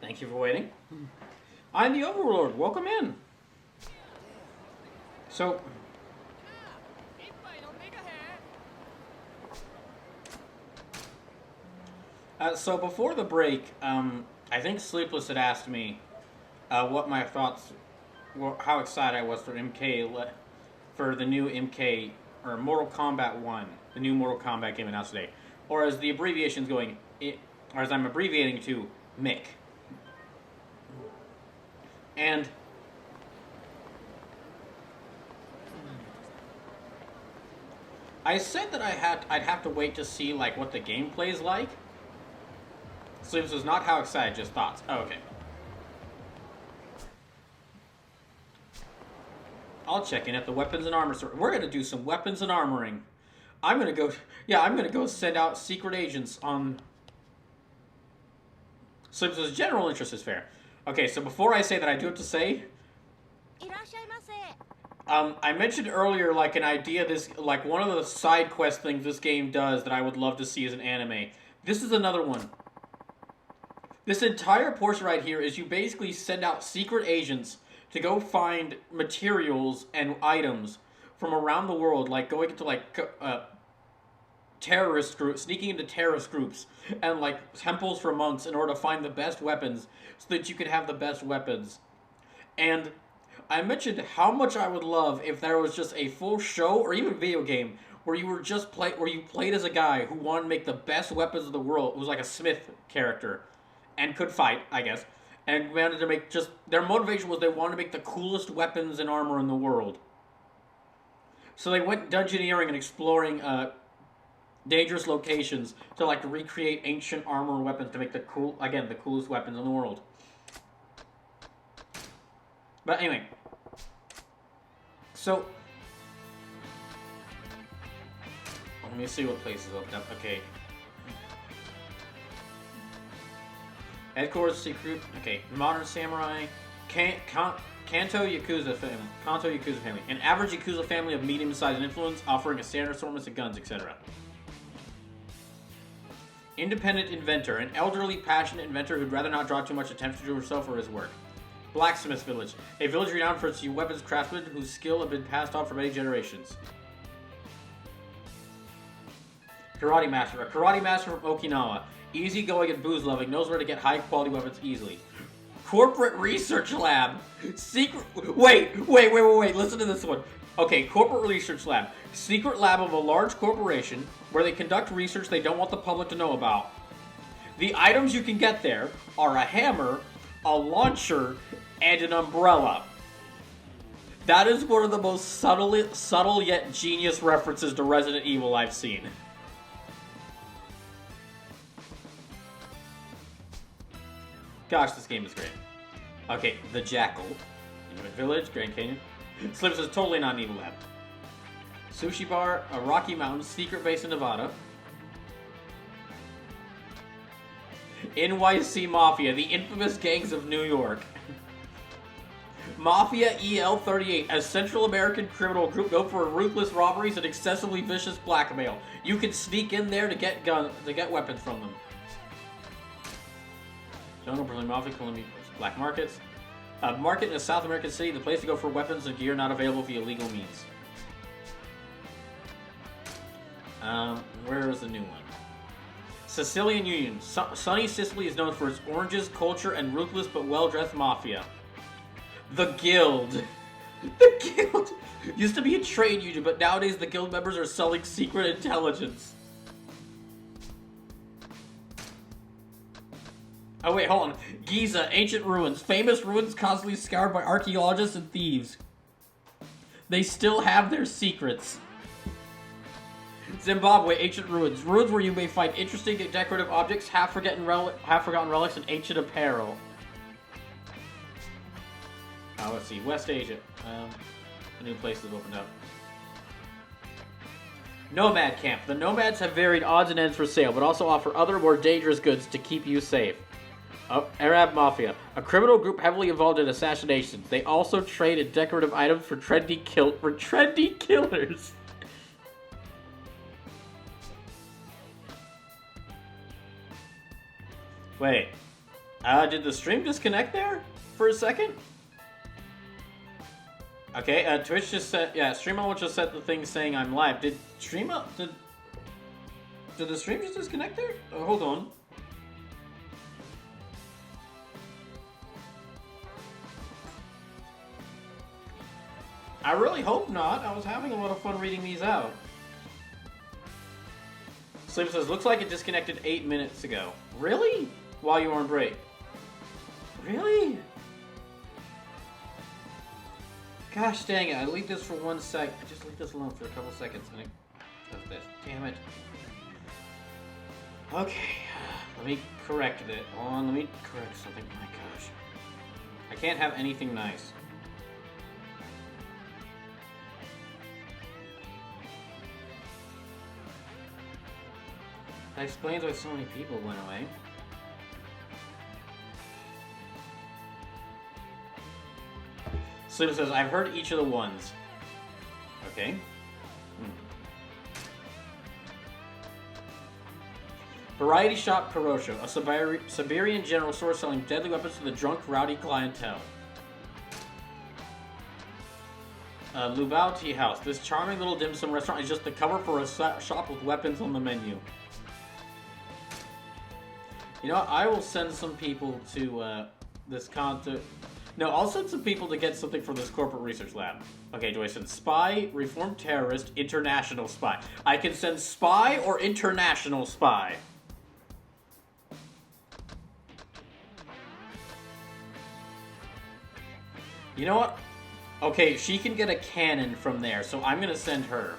Thank you for waiting. I'm the Overlord. Welcome in. So, so before the break, I think Sleepless had asked me what my thoughts were, how excited I was for for the new MK or Mortal Kombat 1, the new Mortal Kombat game announced today, or as the abbreviation's going, or as I'm abbreviating to MIC. And I said that I'd have to wait to see like what the gameplay's like. So this was not how excited, just thoughts. Oh, okay. I'll check in at the weapons and armor store. We're gonna do some weapons and armoring. I'm gonna go send out secret agents on. So this general interest is fair. Okay, so before I say that, I do have to say. I mentioned earlier, like, an idea, like, one of the side quest things this game does that I would love to see as an anime. This is another one. This entire portion right here is you basically send out secret agents to go find materials and items from around the world, like, going into, like, terrorist groups, sneaking into terrorist groups, and, like, temples for monks in order to find the best weapons so that you can have the best weapons. And I mentioned how much I would love if there was just a full show or even video game where you were just where you played as a guy who wanted to make the best weapons of the world. It was like a Smith character and could fight, I guess, and wanted to make just their motivation was they wanted to make the coolest weapons and armor in the world. So they went dungeoneering and exploring dangerous locations to like recreate ancient armor and weapons to make the coolest weapons in the world. But anyway, so let me see what places opened up. Okay, headquarters secret. Okay, modern samurai, Kanto Yakuza family, an average Yakuza family of medium-sized influence, offering a standard assortment of guns, etc. Independent inventor, an elderly, passionate inventor who'd rather not draw too much attention to himself or his work. Blacksmith village, a village renowned for its weapons craftsmen whose skill have been passed on for many generations. Karate master, a karate master from Okinawa, easygoing and booze loving, knows where to get high quality weapons easily. Corporate research lab, secret. Wait! Listen to this one. Okay, corporate research lab, secret lab of a large corporation where they conduct research they don't want the public to know about. The items you can get there are a hammer, a launcher, and an umbrella. That is one of the most subtle yet genius references to Resident Evil I've seen. Gosh, this game is great. Okay, the Jackal. Inuit Village, Grand Canyon. Slips is totally not an evil lab. Sushi Bar, a Rocky Mountain secret base in Nevada. NYC Mafia, the infamous gangs of New York. Mafia EL-38, a Central American criminal group known for ruthless robberies and excessively vicious blackmail. You can sneak in there to get weapons from them. Jungle, Brazilian Mafia, Colombia, black markets. A market in a South American city, the place to go for weapons and gear not available via legal means. Where is the new one? Sicilian Union. Sunny Sicily is known for its oranges, culture, and ruthless but well-dressed mafia. The Guild. The Guild used to be a trade union, but nowadays the Guild members are selling secret intelligence. Oh wait, hold on. Giza, ancient ruins. Famous ruins constantly scoured by archaeologists and thieves. They still have their secrets. Zimbabwe, ancient ruins. Ruins where you may find interesting decorative objects, half-forgotten relics, and ancient apparel. Let's see. West Asia. A new place has opened up. Nomad Camp. The Nomads have varied odds and ends for sale, but also offer other more dangerous goods to keep you safe. Arab Mafia. A criminal group heavily involved in assassinations. They also trade in decorative items for trendy killers. Wait. Did the stream disconnect there for a second? Okay, Twitch just said, yeah, StreamOn just said the thing saying I'm live. Did the stream just disconnect there? Oh, hold on. I really hope not. I was having a lot of fun reading these out. Slim says, looks like it disconnected 8 minutes ago. Really? While you were on break. Really? Gosh dang it, I leave this for 1 sec. I just leave this alone for a couple seconds and it does this. Damn it. Okay, let me correct it. Hold on, let me correct something. My gosh. I can't have anything nice. That explains why so many people went away. Slim says, I've heard each of the ones. Okay. Variety Shop Kurosho, a Siberian general store selling deadly weapons to the drunk, rowdy clientele. Lubao Tea House. This charming little dim sum restaurant is just the cover for a shop with weapons on the menu. You know what? I will send some people to this concert. No, I'll send some people to get something from this corporate research lab. Okay, do I send spy, reformed terrorist, international spy? I can send spy or international spy. You know what? Okay, she can get a cannon from there, so I'm gonna send her.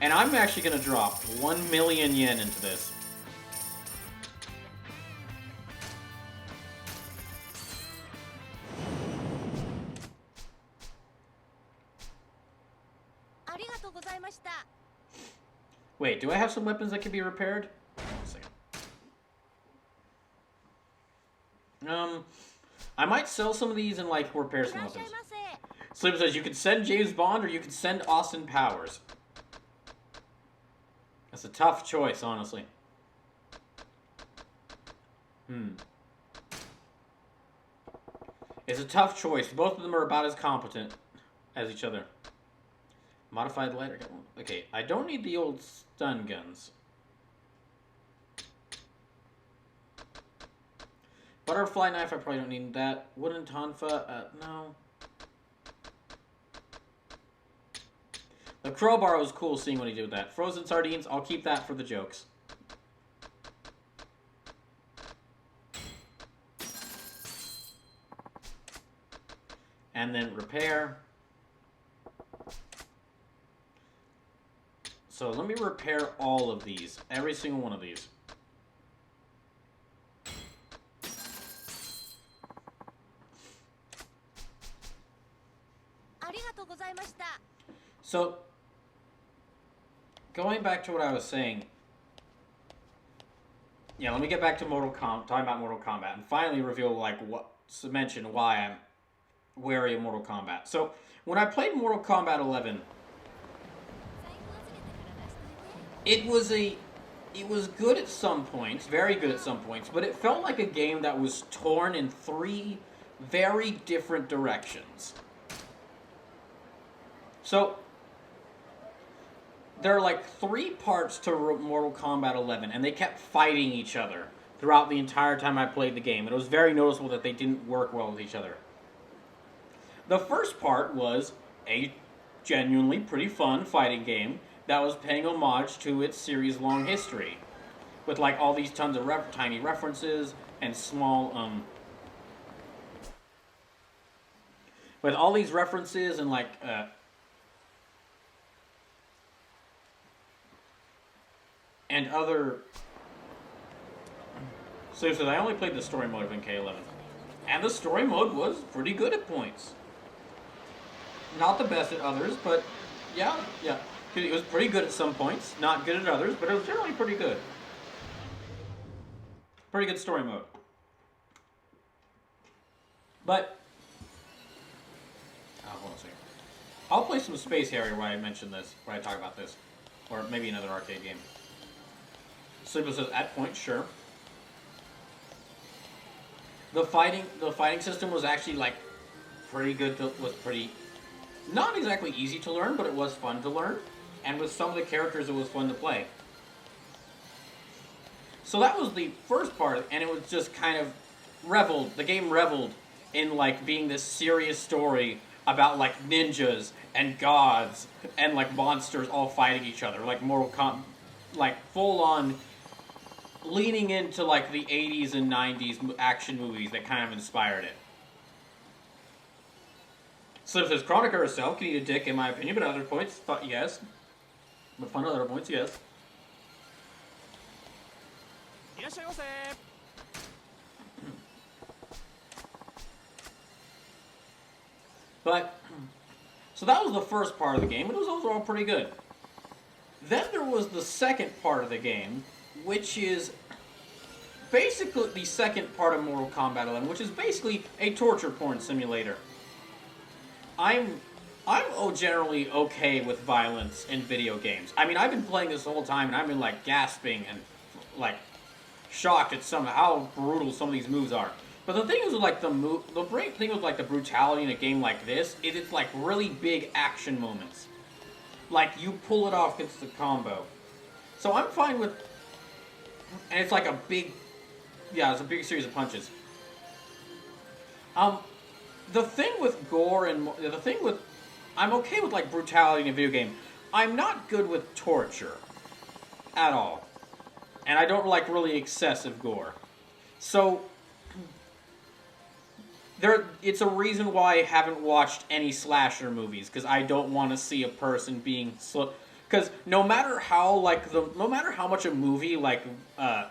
And I'm actually gonna drop 1 million yen into this. Wait, do I have some weapons that can be repaired? Wait a second. I might sell some of these and like repair some weapons. Slim says you could send James Bond or you could send Austin Powers. That's a tough choice, honestly. It's a tough choice. Both of them are about as competent as each other. Modified lighter gun. Okay, I don't need the old stun guns. Butterfly knife, I probably don't need that. Wooden tonfa, no. The crowbar was cool seeing what he did with that. Frozen sardines, I'll keep that for the jokes. And then repair. So let me repair all of these. Every single one of these. So, going back to what I was saying. Yeah, let me get back to talking about Mortal Kombat, and finally reveal mention why I'm wary of Mortal Kombat. So, when I played Mortal Kombat 11, it was good at some points, very good at some points, but it felt like a game that was torn in 3 very different directions. So, there are like 3 parts to Mortal Kombat 11, and they kept fighting each other throughout the entire time I played the game. And it was very noticeable that they didn't work well with each other. The first part was a genuinely pretty fun fighting game that was paying homage to its series-long history, with like all these tons of tiny references and small with all these references and like and other. So I only played the story mode of MK11, and the story mode was pretty good at points. Not the best at others, but yeah. It was pretty good at some points, not good at others, but it was generally pretty good. Pretty good story mode. But, hold on a second. I'll play some Space Harrier where I mention this, where I talk about this. Or maybe another arcade game. Sleeper says at point, sure. The fighting system was actually like pretty good. Was pretty not exactly easy to learn, but it was fun to learn. And with some of the characters, it was fun to play. So that was the first part, and it was just kind of the game reveled in like being this serious story about like ninjas and gods and like monsters all fighting each other, like like full on leaning into like the 80s and 90s action movies that kind of inspired it. So it says Chronica herself can eat a dick in my opinion, but at other points, yes. But fun at other points, yes. But, so that was the first part of the game, and it was overall pretty good. Then there was the second part of the game, which is basically the second part of Mortal Kombat 11, which is basically a torture porn simulator. I'm generally okay with violence in video games. I mean, I've been playing this the whole time, and I've been like gasping and like shocked at how brutal some of these moves are. But the thing is with like the great thing with like the brutality in a game like this is it's like really big action moments. Like you pull it off against the combo. So I'm fine with, and it's like it's a big series of punches. The thing with gore and I'm okay with like brutality in a video game. I'm not good with torture at all. And I don't like really excessive gore. So it's a reason why I haven't watched any slasher movies, because I don't want to see a person being because no matter how much a movie like a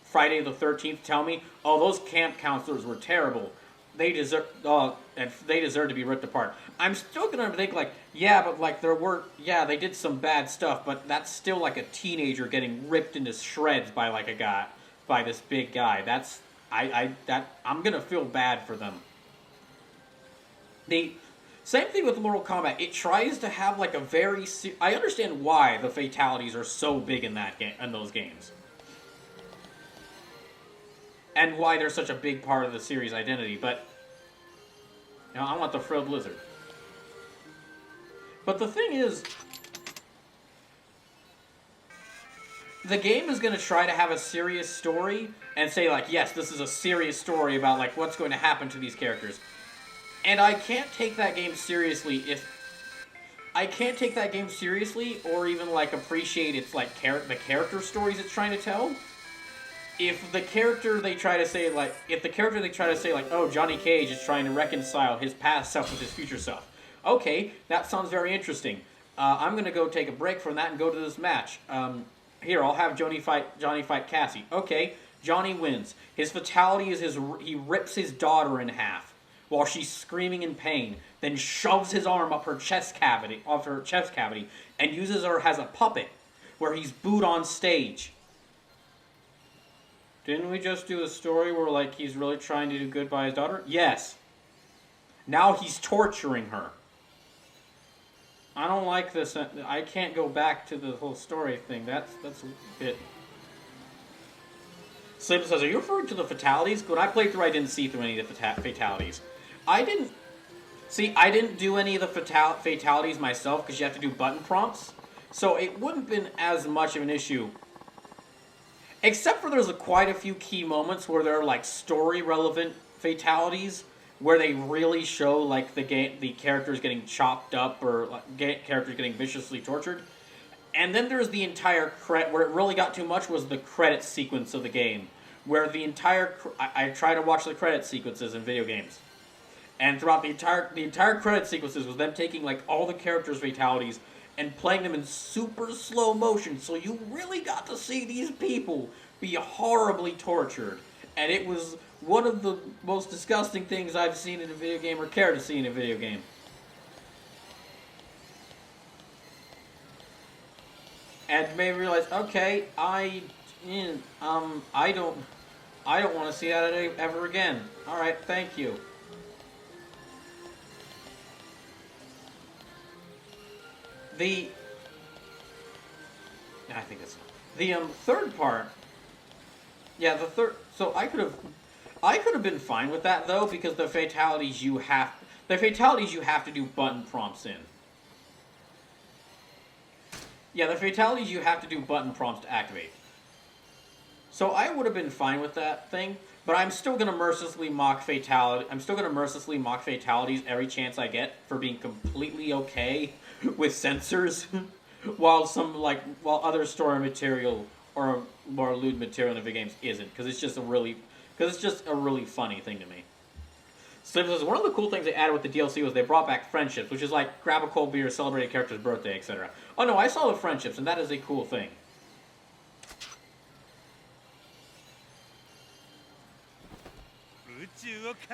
Friday the 13th tell me, oh, those camp counselors were terrible, they deserve to be ripped apart, I'm still gonna think like, yeah, but like they did some bad stuff, but that's still like a teenager getting ripped into shreds by like by this big guy. I'm gonna feel bad for them. The same thing with Mortal Kombat. It tries to have like a very I understand why the fatalities are so big in those games. And why they're such a big part of the series' identity, but I want the frilled lizard. But the thing is, the game is going to try to have a serious story and say like, yes, this is a serious story about like what's going to happen to these characters. And I can't take that game seriously or even like appreciate its like the character stories it's trying to tell. If the character they try to say like, oh, Johnny Cage is trying to reconcile his past self with his future self. Okay, that sounds very interesting. I'm going to go take a break from that and go to this match. Here, I'll have Johnny fight Cassie. Okay, Johnny wins. His fatality is he rips his daughter in half while she's screaming in pain, then shoves his arm up her chest cavity, and uses her as a puppet where he's booed on stage. Didn't we just do a story where like he's really trying to do good by his daughter? Yes. Now he's torturing her. I don't like this. I can't go back to the whole story thing. That's a bit. Sleeper says, are you referring to the fatalities? When I played through, I didn't see through any of the fatalities. I didn't do any of the fatalities myself because you have to do button prompts. So it wouldn't have been as much of an issue. Except for there's quite a few key moments where there are like story relevant fatalities where they really show like the characters getting chopped up or like, characters getting viciously tortured. And then there's the entire where it really got too much was the credit sequence of the game, where the entire I try to watch the credit sequences in video games, and throughout the entire credit sequences was them taking like all the characters' fatalities and playing them in super slow motion, so you really got to see these people be horribly tortured. And it was one of the most disgusting things I've seen in a video game or care to see in a video game. And made me realize, okay, I don't want to see that ever again. All right, thank you. I think that's the third part. Yeah, the third. So I could have been fine with that though, because the fatalities you have to do button prompts in. Yeah, the fatalities you have to do button prompts to activate. So I would have been fine with that thing, but I'm still gonna mercilessly mock fatality. I'm still gonna mercilessly mock fatalities every chance I get for being completely okay with censors, while other story material or more lewd material in the video games isn't, because it's just a really funny thing to me. So one of the cool things they added with the DLC was they brought back friendships, which is like grab a cold beer, celebrate a character's birthday, etc. Oh no, I saw the friendships, and that is a cool thing.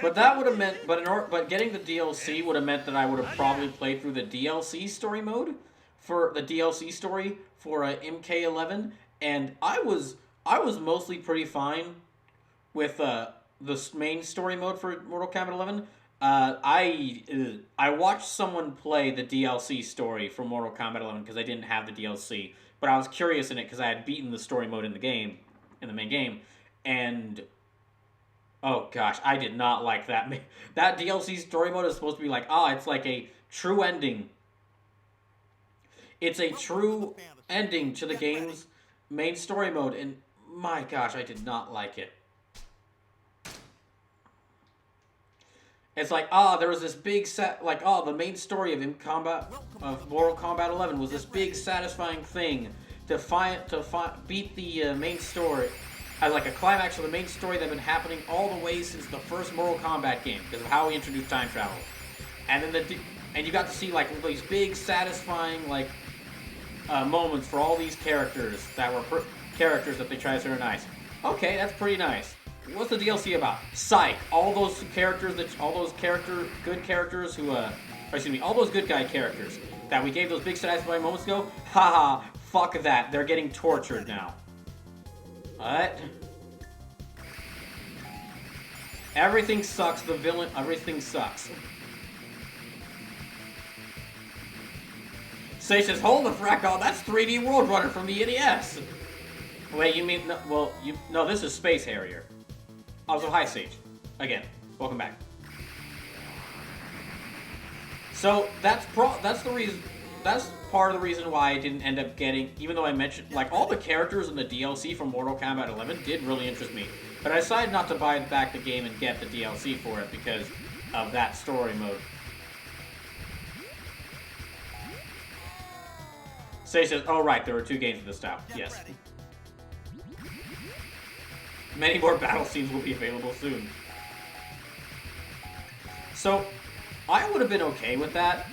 But that would have meant, but getting the DLC would have meant that I would have probably played through the DLC story mode for the DLC story for MK11, and I was mostly pretty fine with the main story mode for Mortal Kombat 11. I watched someone play the DLC story for Mortal Kombat 11 because I didn't have the DLC, but I was curious in it because I had beaten the story mode in the main game, and oh gosh, I did not like that. That DLC story mode is supposed to be like, it's like a true ending. It's a true ending to the game's main story mode, and my gosh, I did not like it. It's like, there was this big the main story of Mortal Kombat 11 was this big satisfying thing to beat the main story as like a climax of the main story that's been happening all the way since the first Mortal Kombat game because of how we introduced time travel, and then you got to see like these big satisfying moments for all these characters that were characters that they tried to say are nice. Okay, that's pretty nice. What's the DLC about? Psych. All those good guy characters that we gave those big satisfying moments ago. Haha, fuck that. They're getting tortured now. What? Everything sucks. Everything sucks. Sage says, hold the frack on, that's 3D World Runner from the NES. Wait, you mean, no, this is Space Harrier. Also, hi Sage. Again, welcome back. So, that's the reason, that's part of the reason why I didn't end up getting, even though I mentioned, like, all the characters in the DLC from Mortal Kombat 11 did really interest me. But I decided not to buy back the game and get the DLC for it because of that story mode. Sage says, oh right, there were 2 games of this style. Yes. Many more battle scenes will be available soon. So, I would have been okay with that.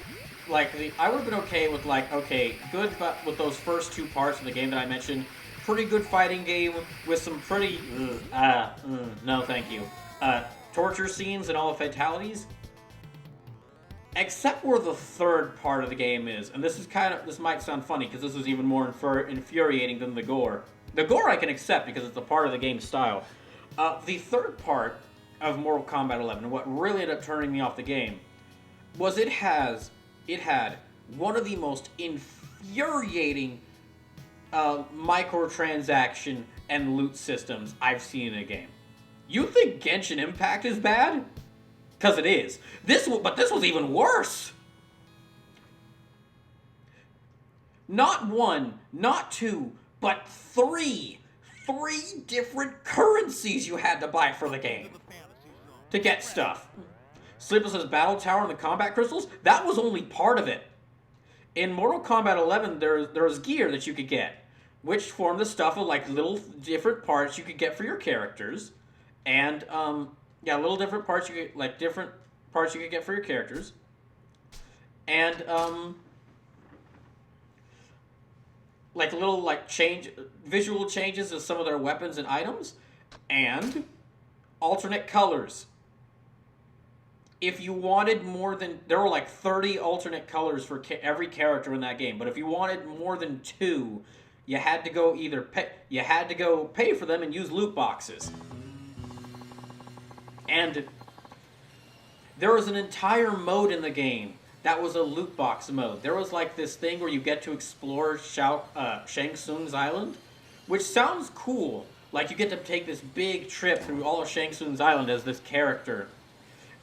I would have been okay with okay, good, but with those first 2 parts of the game that I mentioned, pretty good fighting game with some pretty, no thank you, torture scenes and all the fatalities. Except where the 3rd part of the game is, and this might sound funny because this is even more infuriating than the gore. The gore I can accept because it's a part of the game's style. The 3rd part of Mortal Kombat 11, what really ended up turning me off the game, was it had one of the most infuriating microtransaction and loot systems I've seen in a game. You think Genshin Impact is bad? Because it is. But this was even worse. Not 1, not 2, but 3 different currencies you had to buy for the game to get stuff. Sleepless's Battle Tower and the Combat Crystals, that was only part of it. In Mortal Kombat 11, there was gear that you could get, which formed the stuff of little different parts you could get for your characters, and little different parts you could, different parts you could get for your characters, and little visual changes of some of their weapons and items, and alternate colors. If you wanted more than, there were 30 alternate colors for every character in that game, but if you wanted more than 2, you had to go pay for them and use loot boxes. And there was an entire mode in the game that was a loot box mode. There was like this thing where you get to explore Shang Tsung's island, which sounds cool. Like you get to take this big trip through all of Shang Tsung's island as this character,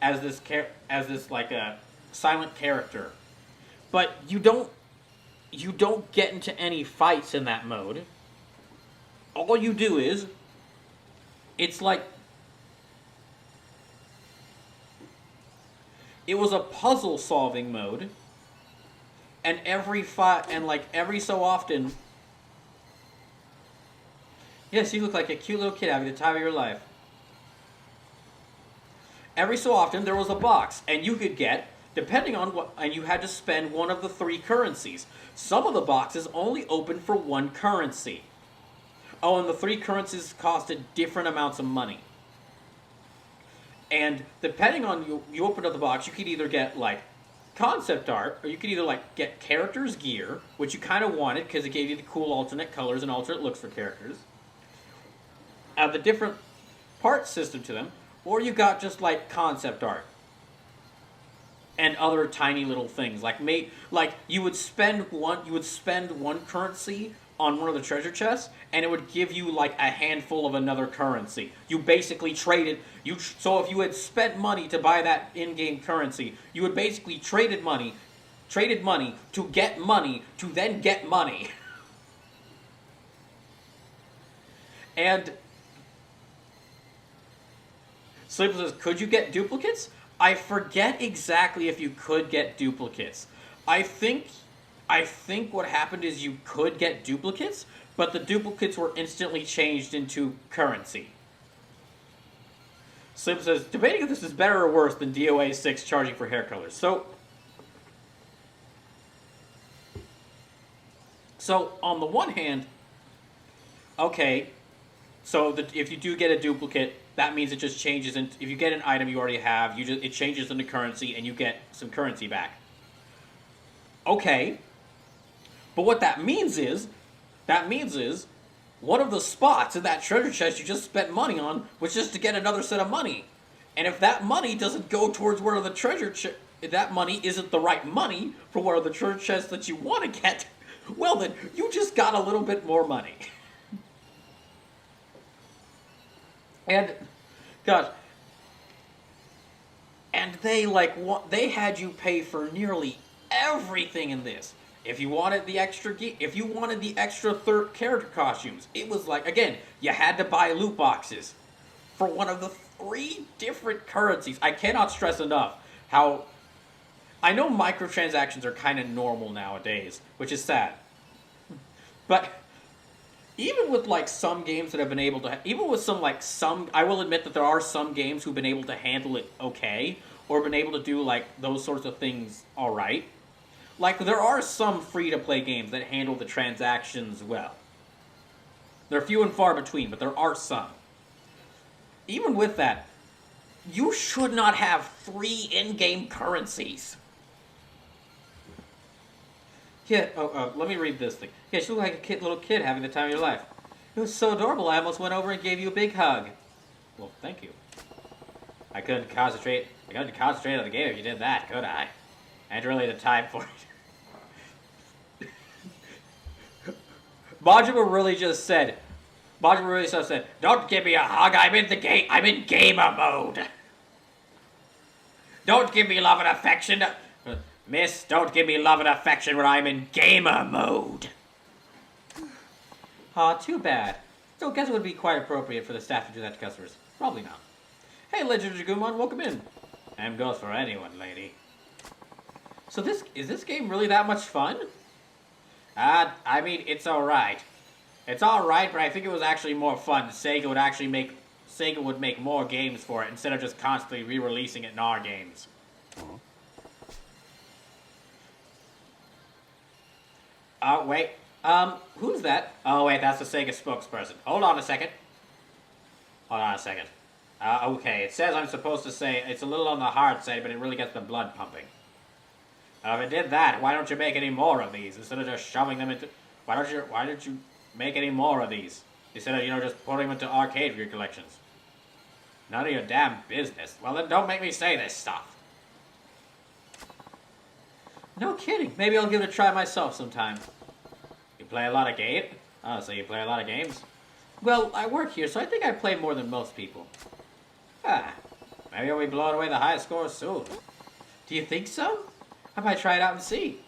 as this like a silent character. But you don't get into any fights in that mode. All you do is, it's like, it was a puzzle solving mode, and every so often, yes, you look like a cute little kid having the time of your life. Every so often there was a box, and you could get, depending on what, and you had to spend one of the 3 currencies. Some of the boxes only opened for 1 currency. Oh, and the 3 currencies costed different amounts of money. And depending on you opened up the box, you could either get like concept art, or you could either like get characters' gear, which you kind of wanted because it gave you the cool alternate colors and alternate looks for characters. The different part system to them, or you got just like concept art and other tiny little things like you would spend one currency on one of the treasure chests, and it would give you like a handful of another currency. You basically traded. So if you had spent money to buy that in-game currency, you would basically traded money to get money to then get money. And Sleeper says, could you get duplicates? I forget exactly if you could get duplicates. I think what happened is you could get duplicates, but the duplicates were instantly changed into currency. Sleeper says, debating if this is better or worse than DOA 6 charging for hair colors. So on the one hand, okay, so if you do get a duplicate, that means it just changes. If you get an item you already have, it changes into currency, and you get some currency back. Okay, but what that means is one of the spots in that treasure chest you just spent money on was just to get another set of money, and if that money doesn't go towards one of the if that money isn't the right money for one of the treasure chests that you want to get, well then you just got a little bit more money. And, gosh, and they had you pay for nearly everything in this. If you wanted the extra third character costumes, it was like, again, you had to buy loot boxes for one of the 3 different currencies. I cannot stress enough how, I know microtransactions are kind of normal nowadays, which is sad. But even with like some games that have been able to, even with I will admit that there are some games who've been able to handle it okay, or been able to do like those sorts of things alright. Like there are some free-to-play games that handle the transactions well. They're few and far between, but there are some. Even with that, you should not have 3 in-game currencies. Yeah, let me read this thing. Yeah, she looked like a little kid having the time of your life. It was so adorable, I almost went over and gave you a big hug. Well, thank you. I couldn't concentrate on the game if you did that, could I? I had really the time for it. Majima really just said, don't give me a hug, I'm in gamer mode. Don't give me love and affection. Miss, don't give me love and affection when I'm in gamer mode. Aw, too bad. Still guess it would be quite appropriate for the staff to do that to customers. Probably not. Hey, Legend of Jagumon, welcome in. M goes for anyone, lady. So is this game really that much fun? I mean, it's alright. It's alright, but I think it was actually more fun. Sega would make more games for it instead of just constantly re-releasing it in our games. Wait. Who's that? Oh, wait, that's the Sega spokesperson. Hold on a second. Okay, it says I'm supposed to say, it's a little on the hard side, but it really gets the blood pumping. If it did that, why don't you make any more of these, instead of just shoving them into... Why don't you make any more of these, instead of, just putting them into arcade collections? None of your damn business. Well, then don't make me say this stuff. No kidding. Maybe I'll give it a try myself sometime. You play a lot of games? Oh, so you play a lot of games? Well, I work here, so I think I play more than most people. Ah, maybe I'll be blowing away the highest scores soon. Do you think so? I might try it out and see.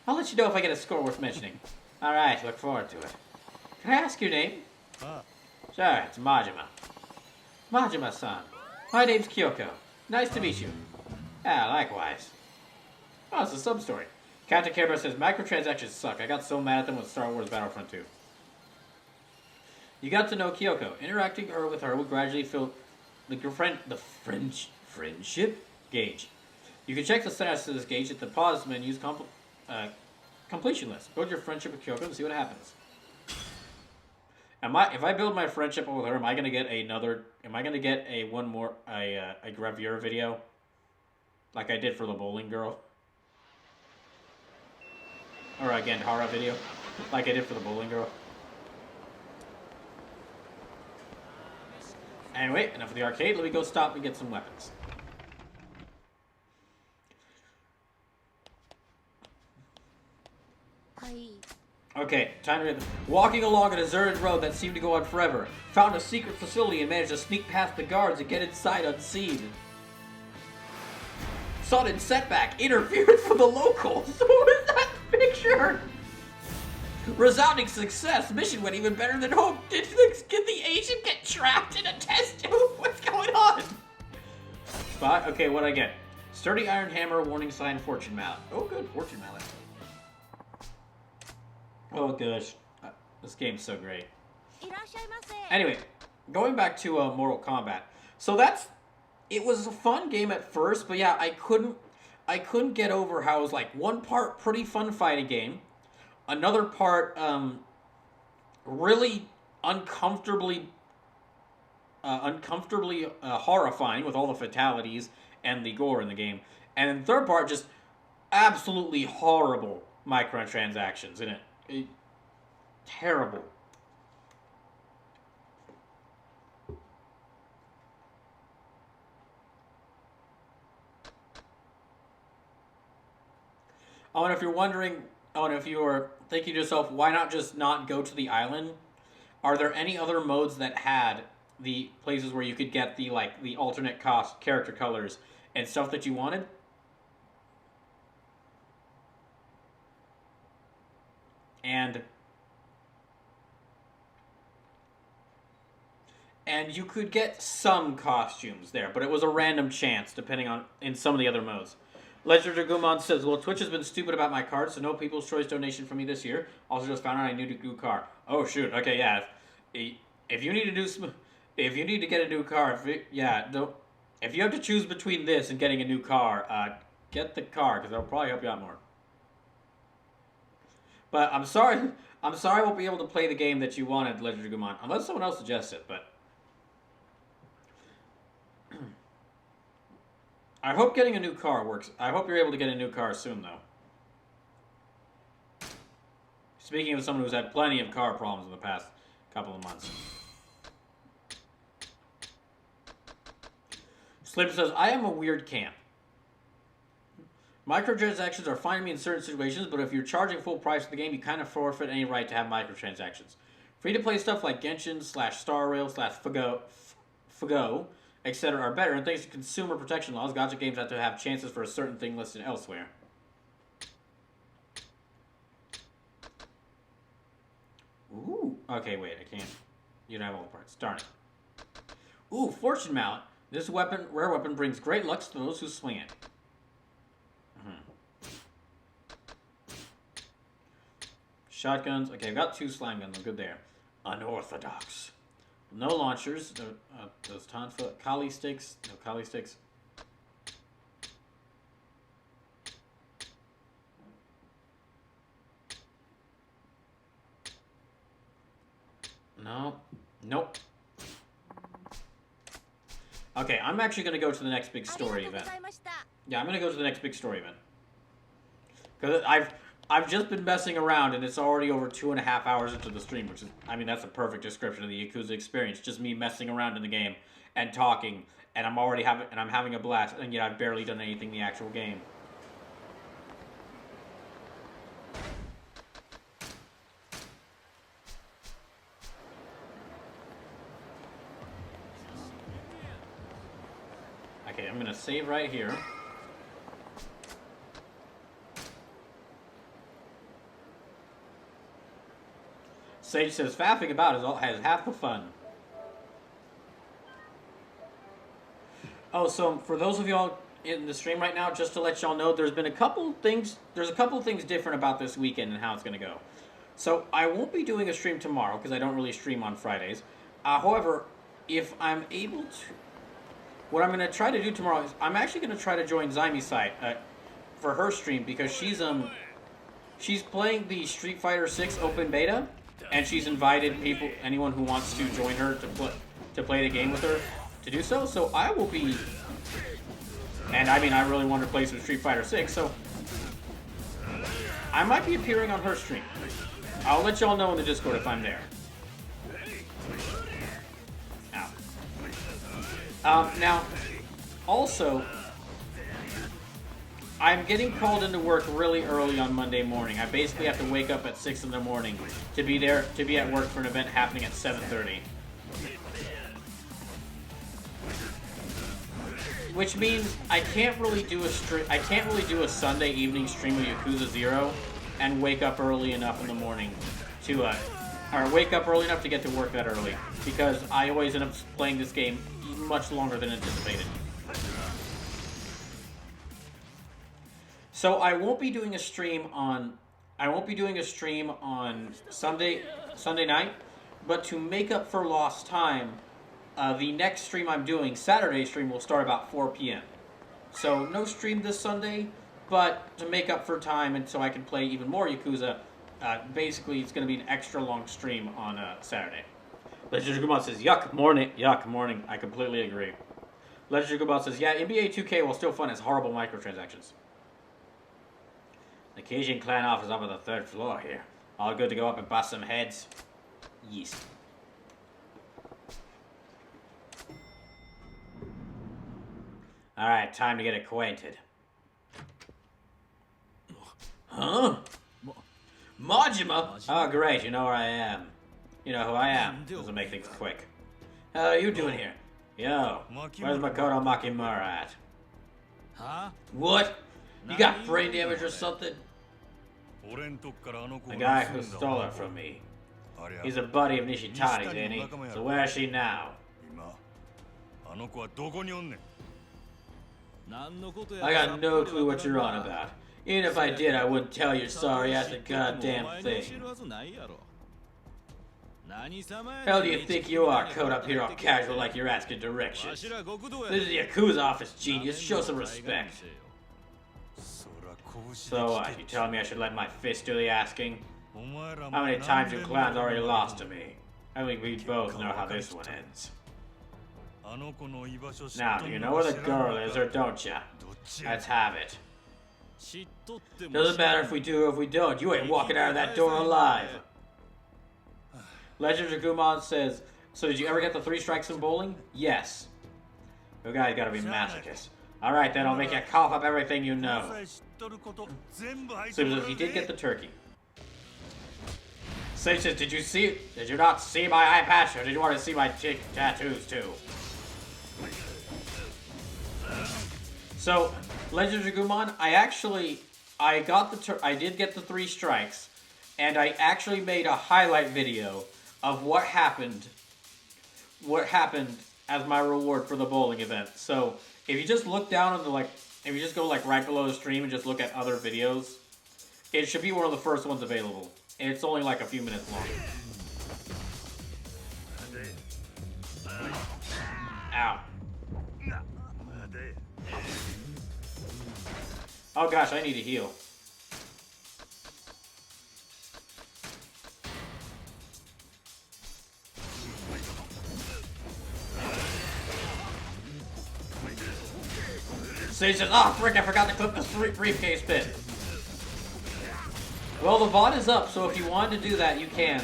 I'll let you know if I get a score worth mentioning. Alright, look forward to it. Can I ask your name? Sure, it's Majima. Majima-san. My name's Kyoko. Nice to meet you. Ah, likewise. Oh, it's a sub-story. Captain Care Bear says, microtransactions suck. I got so mad at them with Star Wars Battlefront 2. You got to know Kyoko. Interacting with her will gradually fill the friendship gauge. You can check the status of this gauge at the pause menu's completion list. Build your friendship with Kyoko and see what happens. If I build my friendship with her, am I gonna get a gravure video? Like I did for the bowling girl? Or a Gandhara video? Like I did for the bowling girl? Anyway, enough of the arcade. Let me go stop and get some weapons. Okay, time to... Walking along a deserted road that seemed to go on forever. Found a secret facility and managed to sneak past the guards and get inside unseen. Sudden setback. Interference from the locals. What is that picture? Resounding success. Mission went even better than hoped. Did the agent get trapped in a test tube? What's going on? Spot. Okay, what'd I get? Sturdy iron hammer, warning sign, fortune mallet. Oh, good. Fortune mallet. Oh, gosh. This game's so great. Anyway, going back to Mortal Kombat. So it was a fun game at first, but yeah, I couldn't get over how it was like one part pretty fun fighting game, another part really uncomfortably horrifying with all the fatalities and the gore in the game, and then the third part just absolutely horrible microtransactions in it. Terrible. Oh, and if you're wondering, and if you're thinking to yourself, why not just not go to the island? Are there any other modes that had the places where you could get the alternate cost character colors and stuff that you wanted? And you could get some costumes there, but it was a random chance depending on in some of the other modes. Ledger Dragumon says, well, Twitch has been stupid about my card, so no People's Choice donation for me this year. Also just found out I need a new car. Oh, shoot. Okay, yeah. If you need to get a new car, if you have to choose between this and getting a new car, get the car, because that'll probably help you out more. But I'm sorry I won't be able to play the game that you wanted, Ledger Dragumon, unless someone else suggests it, but... I hope getting a new car works. I hope you're able to get a new car soon, though. Speaking of someone who's had plenty of car problems in the past couple of months. Slim says, I am a weird camp. Microtransactions are fine to me in certain situations, but if you're charging full price for the game, you kind of forfeit any right to have microtransactions. Free-to-play stuff like Genshin / Star Rail / Fugo, etc. are better, and thanks to consumer protection laws, gacha games have to have chances for a certain thing listed elsewhere. Ooh. Okay, wait, I can't. You don't have all the parts. Darn it. Ooh, Fortune Mallet. This rare weapon brings great luck to those who swing it. Shotguns. Okay, I've got 2 slime guns. I'm good there. Unorthodox. No launchers. Those Tonfa. Kali sticks. No Kali sticks. No. Nope. Okay, I'm actually going to go to the next big story event. Yeah, I'm going to go to the next big story event. Because I've just been messing around, and it's already over 2.5 hours into the stream, which is, I mean, that's a perfect description of the Yakuza experience. Just me messing around in the game and talking, and I'm having a blast, and yet I've barely done anything in the actual game. Okay, I'm gonna save right here. Sage says faffing about has half the fun. Oh, so for those of y'all in the stream right now, just to let y'all know, there's a couple things different about this weekend and how it's gonna go. So I won't be doing a stream tomorrow because I don't really stream on Fridays. However, if I'm able to, what I'm gonna try to do tomorrow is I'm actually gonna try to join Zyme's site for her stream because she's playing the Street Fighter 6 open beta, and she's invited anyone who wants to join her to play the game with her to do so. So I will be, and I mean I really want to play some Street Fighter 6, so I might be appearing on her stream. I'll let y'all know in the Discord if I'm there. Now, also, I'm getting called into work really early on Monday morning. I basically have to wake up at 6 in the morning to be at work for an event happening at 7:30. Which means I can't really do a Sunday evening stream of Yakuza 0 and wake up early enough in the morning to wake up early enough to get to work that early, because I always end up playing this game much longer than anticipated. So I won't be doing a stream on Sunday night, but to make up for lost time, the next stream I'm doing, Saturday stream, will start about 4 p.m. So no stream this Sunday, but to make up for time and so I can play even more Yakuza, basically it's going to be an extra long stream on Saturday. Legend of Gumon says, yuck morning. I completely agree. Legend of Gumon says, yeah, NBA 2K, while still fun, has horrible microtransactions. The Cajun clan office up on the 3rd floor here. All good to go up and bust some heads. Yes. Alright, time to get acquainted. Huh? Majima? Oh, great, you know where I am. You know who I am. Doesn't make things quick. How are you doing here? Yo, where's Makoto Makimura at? Huh? What? You got brain damage or something? The guy who stole her from me. He's a buddy of Nishitani's, ain't he? So where is she now? I got no clue what you're on about. Even if I did, I wouldn't tell your sorry ass a goddamn thing. Hell do you think you are, caught up here all casual like you're asking directions? This is the Yakuza office, genius. Show some respect. So, you telling me I should let my fist do the asking? How many times you clowns already lost to me? I think we both know how this one ends. Now, do you know where the girl is, or don't ya? Let's have it. Doesn't matter if we do or if we don't. You ain't walking out of that door alive. Legend of Gumon says, so did you ever get the 3 strikes in bowling? Yes. You guys gotta be masochists. Alright then, I'll make you cough up everything you know. So he did get the turkey. Sage says, did you not see my eye patch, or did you want to see my tattoos too? So, Legend of Gumon, I did get the 3 strikes, and I actually made a highlight video of what happened as my reward for the bowling event. So, if you just look down on if you just go right below the stream and just look at other videos, it should be one of the first ones available. And it's only a few minutes long. Ow. Oh gosh, I need to heal. Sage says, oh frick, I forgot to clip the briefcase bit. Well, the VOD is up, so if you wanted to do that, you can.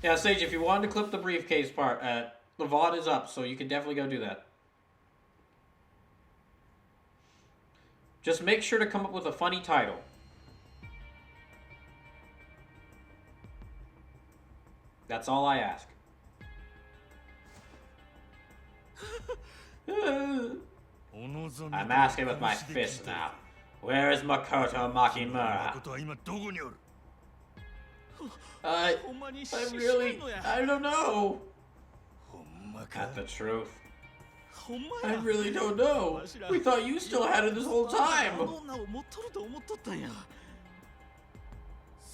Yeah, Sage, if you wanted to clip the briefcase part, the VOD is up, so you can definitely go do that. Just make sure to come up with a funny title. That's all I ask. I'm asking with my fist now. Where is Makoto Makimura? I don't know. Got the truth. I really don't know. We thought you still had it this whole time.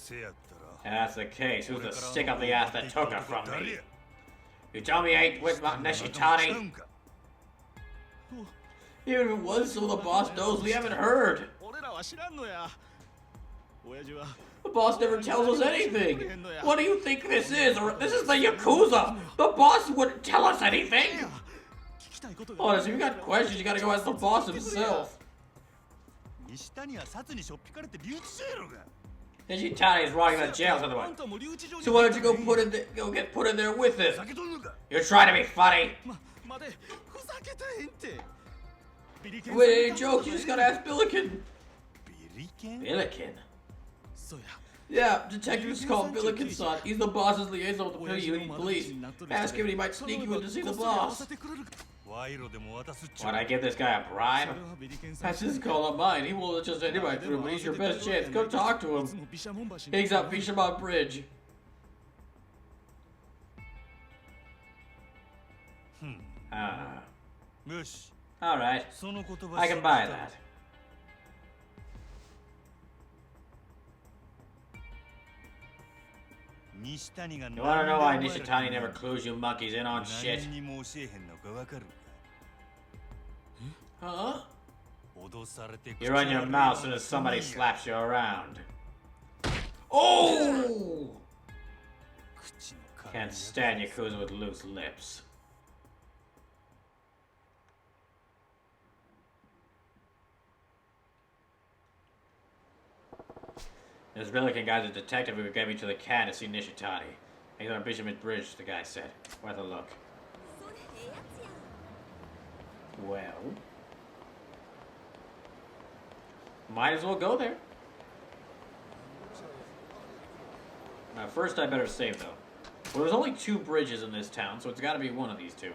If that's the case, who's the stick up the ass that took her from me? You tell me I ain't with Nishitani? Even if it was so the boss knows, we haven't heard. The boss never tells us anything. What do you think this is? Or this is the Yakuza. The boss wouldn't tell us anything. Honestly, if you got questions, you gotta go ask the boss himself. Nishitani is rotting in the jail, otherwise. So why don't you go get put in there with him? You're trying to be funny. Wait, any jokes? You just gotta ask Billiken. Billiken? Yeah, detective is called Billiken-san. He's the boss's liaison with the police. Ask him and he might sneak you in to see the boss. Why'd I give this guy a bribe? That's his call, not mine. He won't let just anybody through, but he's your best chance. Go talk to him. He's at Bishamon Bridge. Alright. I can buy that. You wanna know why Nishitani never clues you monkeys in on shit? Huh? You run your mouth as soon as somebody slaps you around. Oh! Can't stand Yakuza with loose lips. This Billiken guy's a detective who gave me to the can to see Nishitani. He's on Bishamon Bridge, the guy said. Worth a look. Well... might as well go there. First I better save, though. Well, there's only 2 bridges in this town, so it's gotta be one of these 2.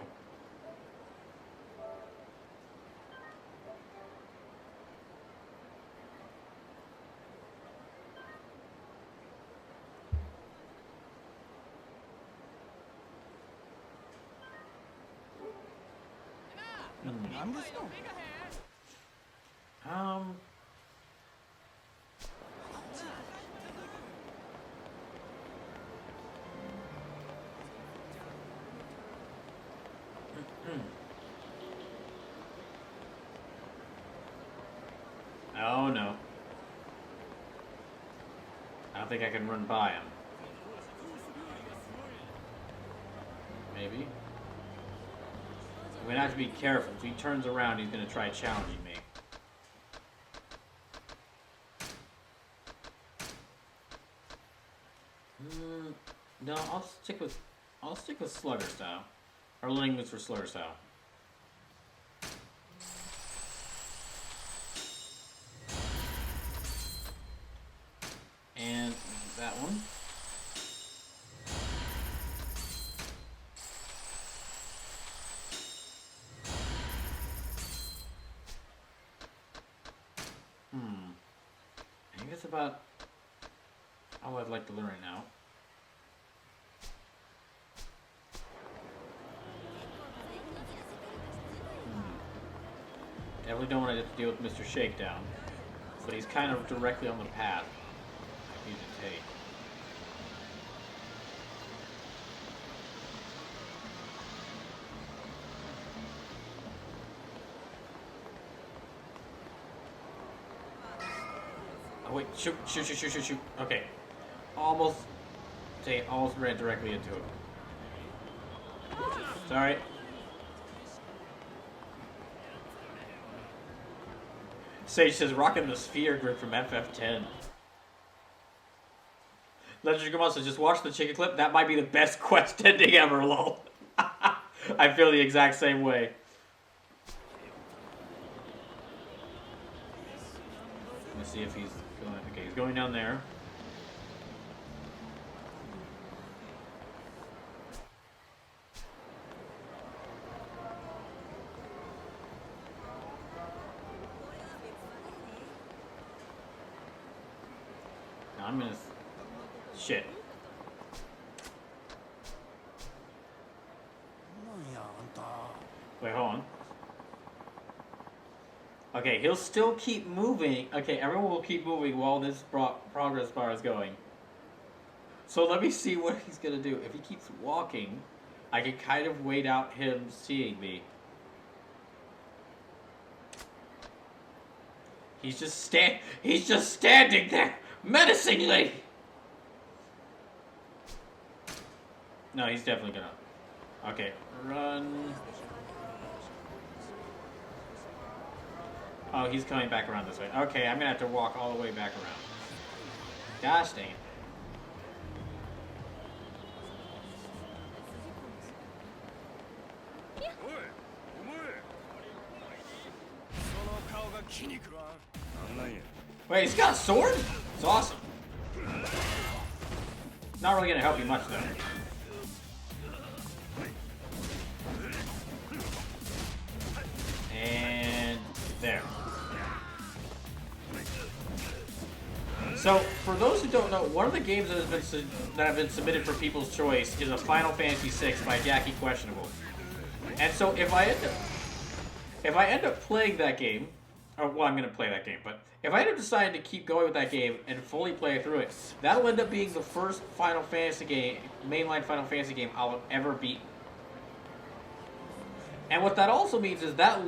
Oh no. I don't think I can run by him. Maybe. I'm gonna have to be careful. If he turns around, he's gonna try challenging me. No, I'll stick with Slugger style. Or language for Slugger style. And that one. I think that's about all I'd like to learn now. Definitely don't want to deal with Mr. Shakedown, but he's kind of directly on the path I need to take. Oh wait, shoot. Okay. Almost ran directly into him. Sorry. Sage says, rocking the sphere grip from FF10. Legend Grimon says, just watch the chicken clip. That might be the best quest ending ever, lol. I feel the exact same way. Let me see if he's going. Okay, he's going down there. Shit. Wait, hold on. Okay, he'll still keep moving. Okay, everyone will keep moving while this progress bar is going. So let me see what he's gonna do. If he keeps walking, I can kind of wait out him seeing me. He's just standing there, menacingly! No, he's definitely gonna... Okay, run... Oh, he's coming back around this way. Okay, I'm gonna have to walk all the way back around. Gosh dang it. Wait, he's got a sword? It's awesome. Not really gonna help you much though. And there. So, for those who don't know, one of the games that have been submitted for People's Choice is a Final Fantasy VI by Jackie Questionable. And so, if I end up playing that game, or well, I'm gonna play that game, but if I end up deciding to keep going with that game and fully play through it, that'll end up being the first Final Fantasy game, mainline Final Fantasy game I'll have ever beaten. And what that also means is that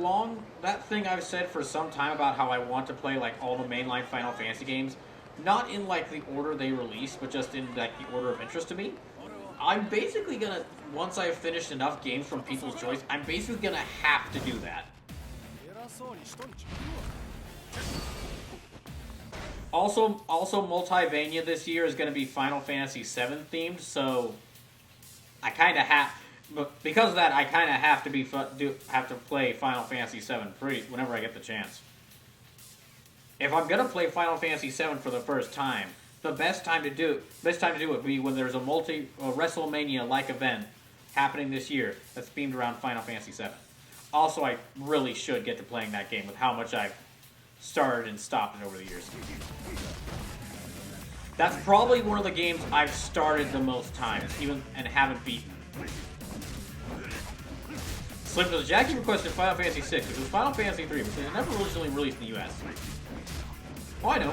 thing I've said for some time about how I want to play like all the mainline Final Fantasy games, not in like the order they release, but just in like the order of interest to me. I'm basically gonna, once I've finished enough games from People's Choice, I'm basically gonna have to do that. Also, Multivania this year is going to be Final Fantasy VII themed, so I kind of have, but because of that, I kind of have to play Final Fantasy VII whenever I get the chance. If I'm going to play Final Fantasy VII for the first time, the best time to do it would be when there's a WrestleMania-like event happening this year that's themed around Final Fantasy VII. Also, I really should get to playing that game with how much I've started and stopped it over the years. That's probably one of the games I've started the most times, even and haven't beaten. Slim says, Jackie requested Final Fantasy VI, which was Final Fantasy III, which was never originally released in the US. Oh, I know.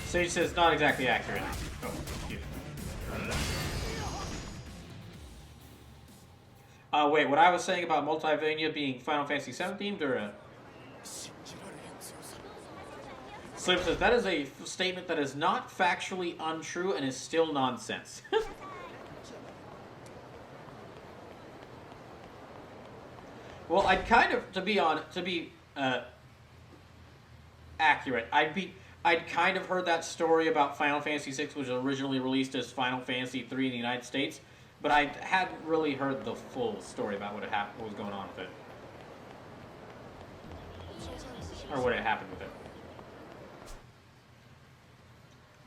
Sage says, not exactly accurate. Oh, excuse me. Wait, what I was saying about Multivania being Final Fantasy VII themed, or Slim says, that is a statement that is not factually untrue and is still nonsense. Well, I'd kind of, to be accurate, I'd kind of heard that story about Final Fantasy VI, which was originally released as Final Fantasy III in the United States, but I hadn't really heard the full story about what was going on with it. Or what had happened with it.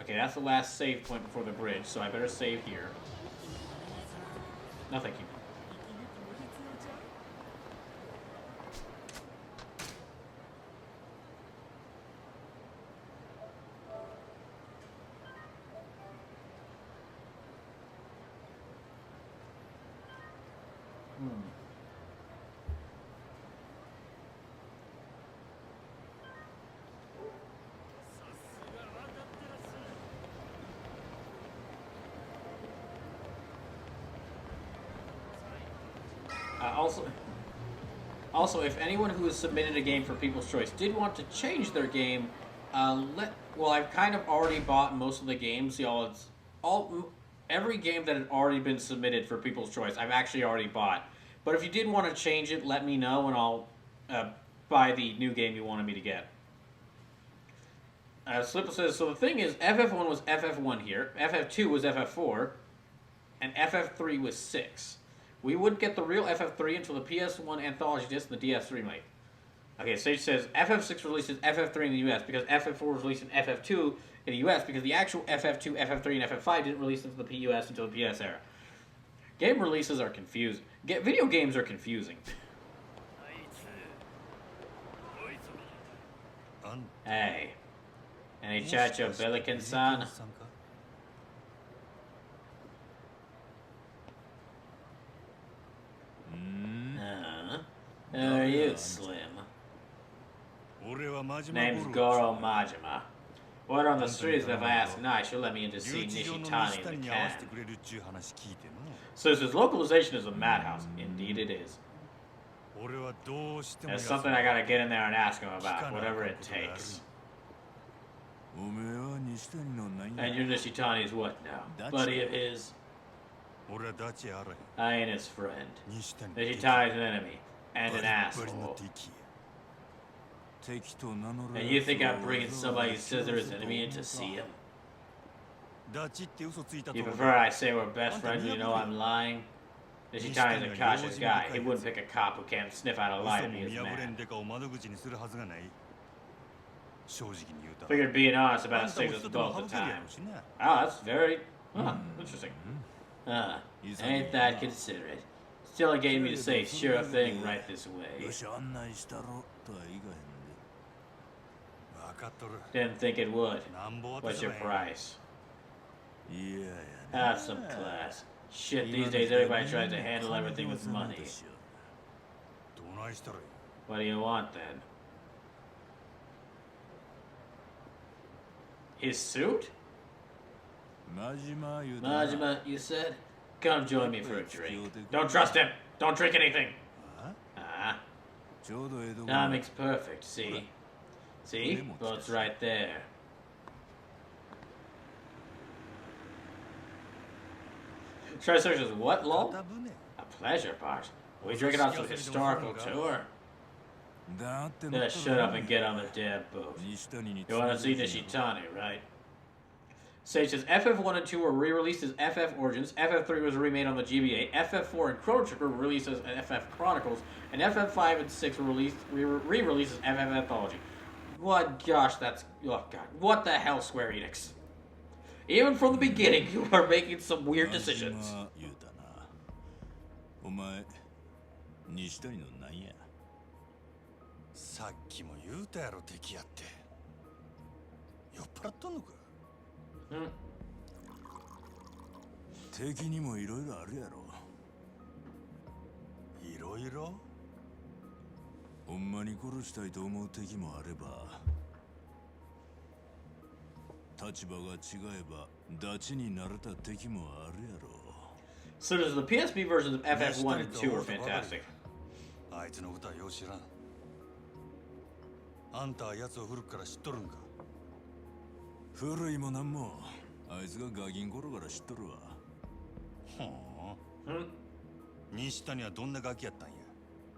Okay, that's the last save point before the bridge, so I better save here. No, thank you. Also, if anyone who has submitted a game for People's Choice did want to change their game, well, I've kind of already bought most of the games. Y'all, every game that had already been submitted for People's Choice, I've actually already bought. But if you did want to change it, let me know, and I'll buy the new game you wanted me to get. Slipper says, so the thing is, FF1 was FF1 here, FF2 was FF4, and FF3 was 6. We wouldn't get the real FF3 until the PS1 Anthology Disc and the DS remake. Okay, Sage says, FF6 released as FF3 in the US because FF4 was released in FF2 in the US because the actual FF2, FF3, and FF5 didn't release into the PUS until the PS era. Game releases are confusing. Video games are confusing. Hey. Any Chacho Billiken-san? Who are you, Slim? Name's Goro Majima. Word on the streets that if I ask nice, you'll let me in to see Nishitani in the can. So his localization is a madhouse. Indeed it is. There's something I gotta get in there and ask him about, whatever it takes. And your Nishitani's what now? Buddy of his? I ain't his friend. Nishitani's an enemy. And an asshole. And you think I'm bringing somebody who says they're his enemy in to see him? You prefer I say we're best friends and you know I'm lying? Nishitani's a cautious guy. He wouldn't pick a cop who can't sniff out a lie to be his man. Figured being honest about it saves us both the time. Oh, that's very... interesting. Ain't that considerate. Still getting me to say sure thing right this way. Didn't think it would. What's your price? Have some class. Shit, these days everybody tries to handle everything with money. What do you want then? His suit? Majima, you said? Come join me for a drink. Don't trust him! Don't drink anything! Timing's perfect, see? See? Boat's right there. Try to search as what, lol? A pleasure part. We drinking on some historical tour? Just shut up and get on the damn boat. You wanna see Nishitani, right? Sage says FF1 and 2 were re-released as FF Origins, FF3 was remade on the GBA, FF4 and Chrono Trigger were released as FF Chronicles, and FF5 and 6 were re-released as FF Anthology. What, gosh, that's... Oh, God. What the hell, Square Enix? Even from the beginning, you are making some weird decisions. So does the PSP versions of FF1 and 2 are fantastic.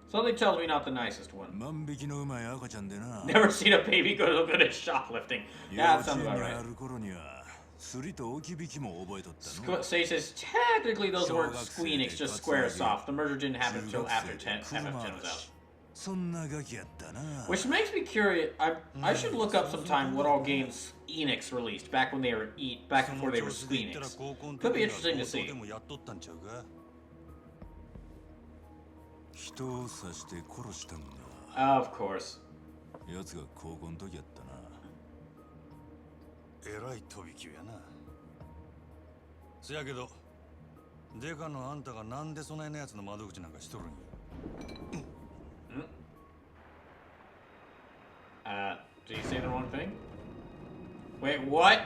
Something tells me not the nicest one. Never seen a baby go so good at shoplifting. Yeah, that sounds about right. Say says technically those weren't Squeenix, just Squaresoft. The merger didn't happen until after FF10 was out. Which makes me curious. I should look up sometime what all games Enix released back when they were before they were Squeenix. Could be interesting to see. Of course. Did you say the wrong thing? Wait, what?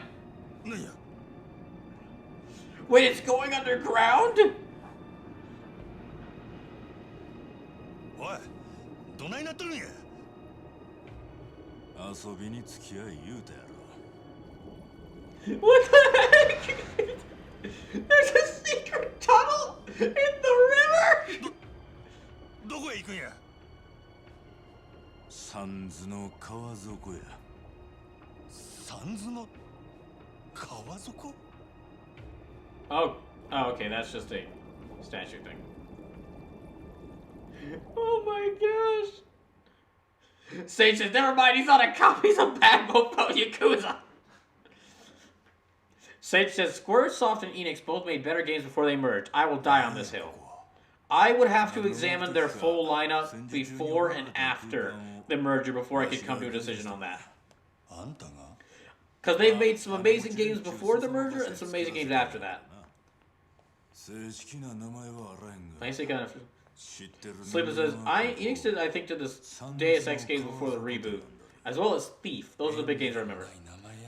Wait, it's going underground? What? What the heck? There's a secret tunnel in the river? Oh, okay, that's just a statue thing. Oh my gosh. Sage says, never mind, he's not a cop, he's a bad mofo Yakuza. Sage says, Squaresoft and Enix both made better games before they merged. I will die on this hill. I would have to examine their full lineup before and after the merger before I could come to a decision on that. Because they've made some amazing games before the merger and some amazing games after that. Nice kind of. Sleeper says, Enix did, I think, did this Deus Ex games before the reboot, as well as Thief. Those are the big games I remember.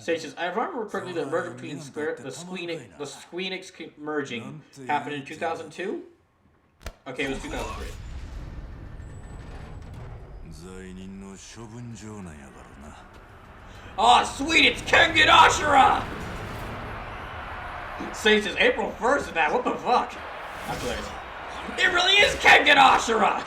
Sage says, if I remember correctly, the merger between the Squeenix merging happened in 2002? Okay, it was 2003. Oh, sweet, it's Kengan Ashura! Sage says, April 1st of that, what the fuck? That's hilarious. It really is Kengan Ashura!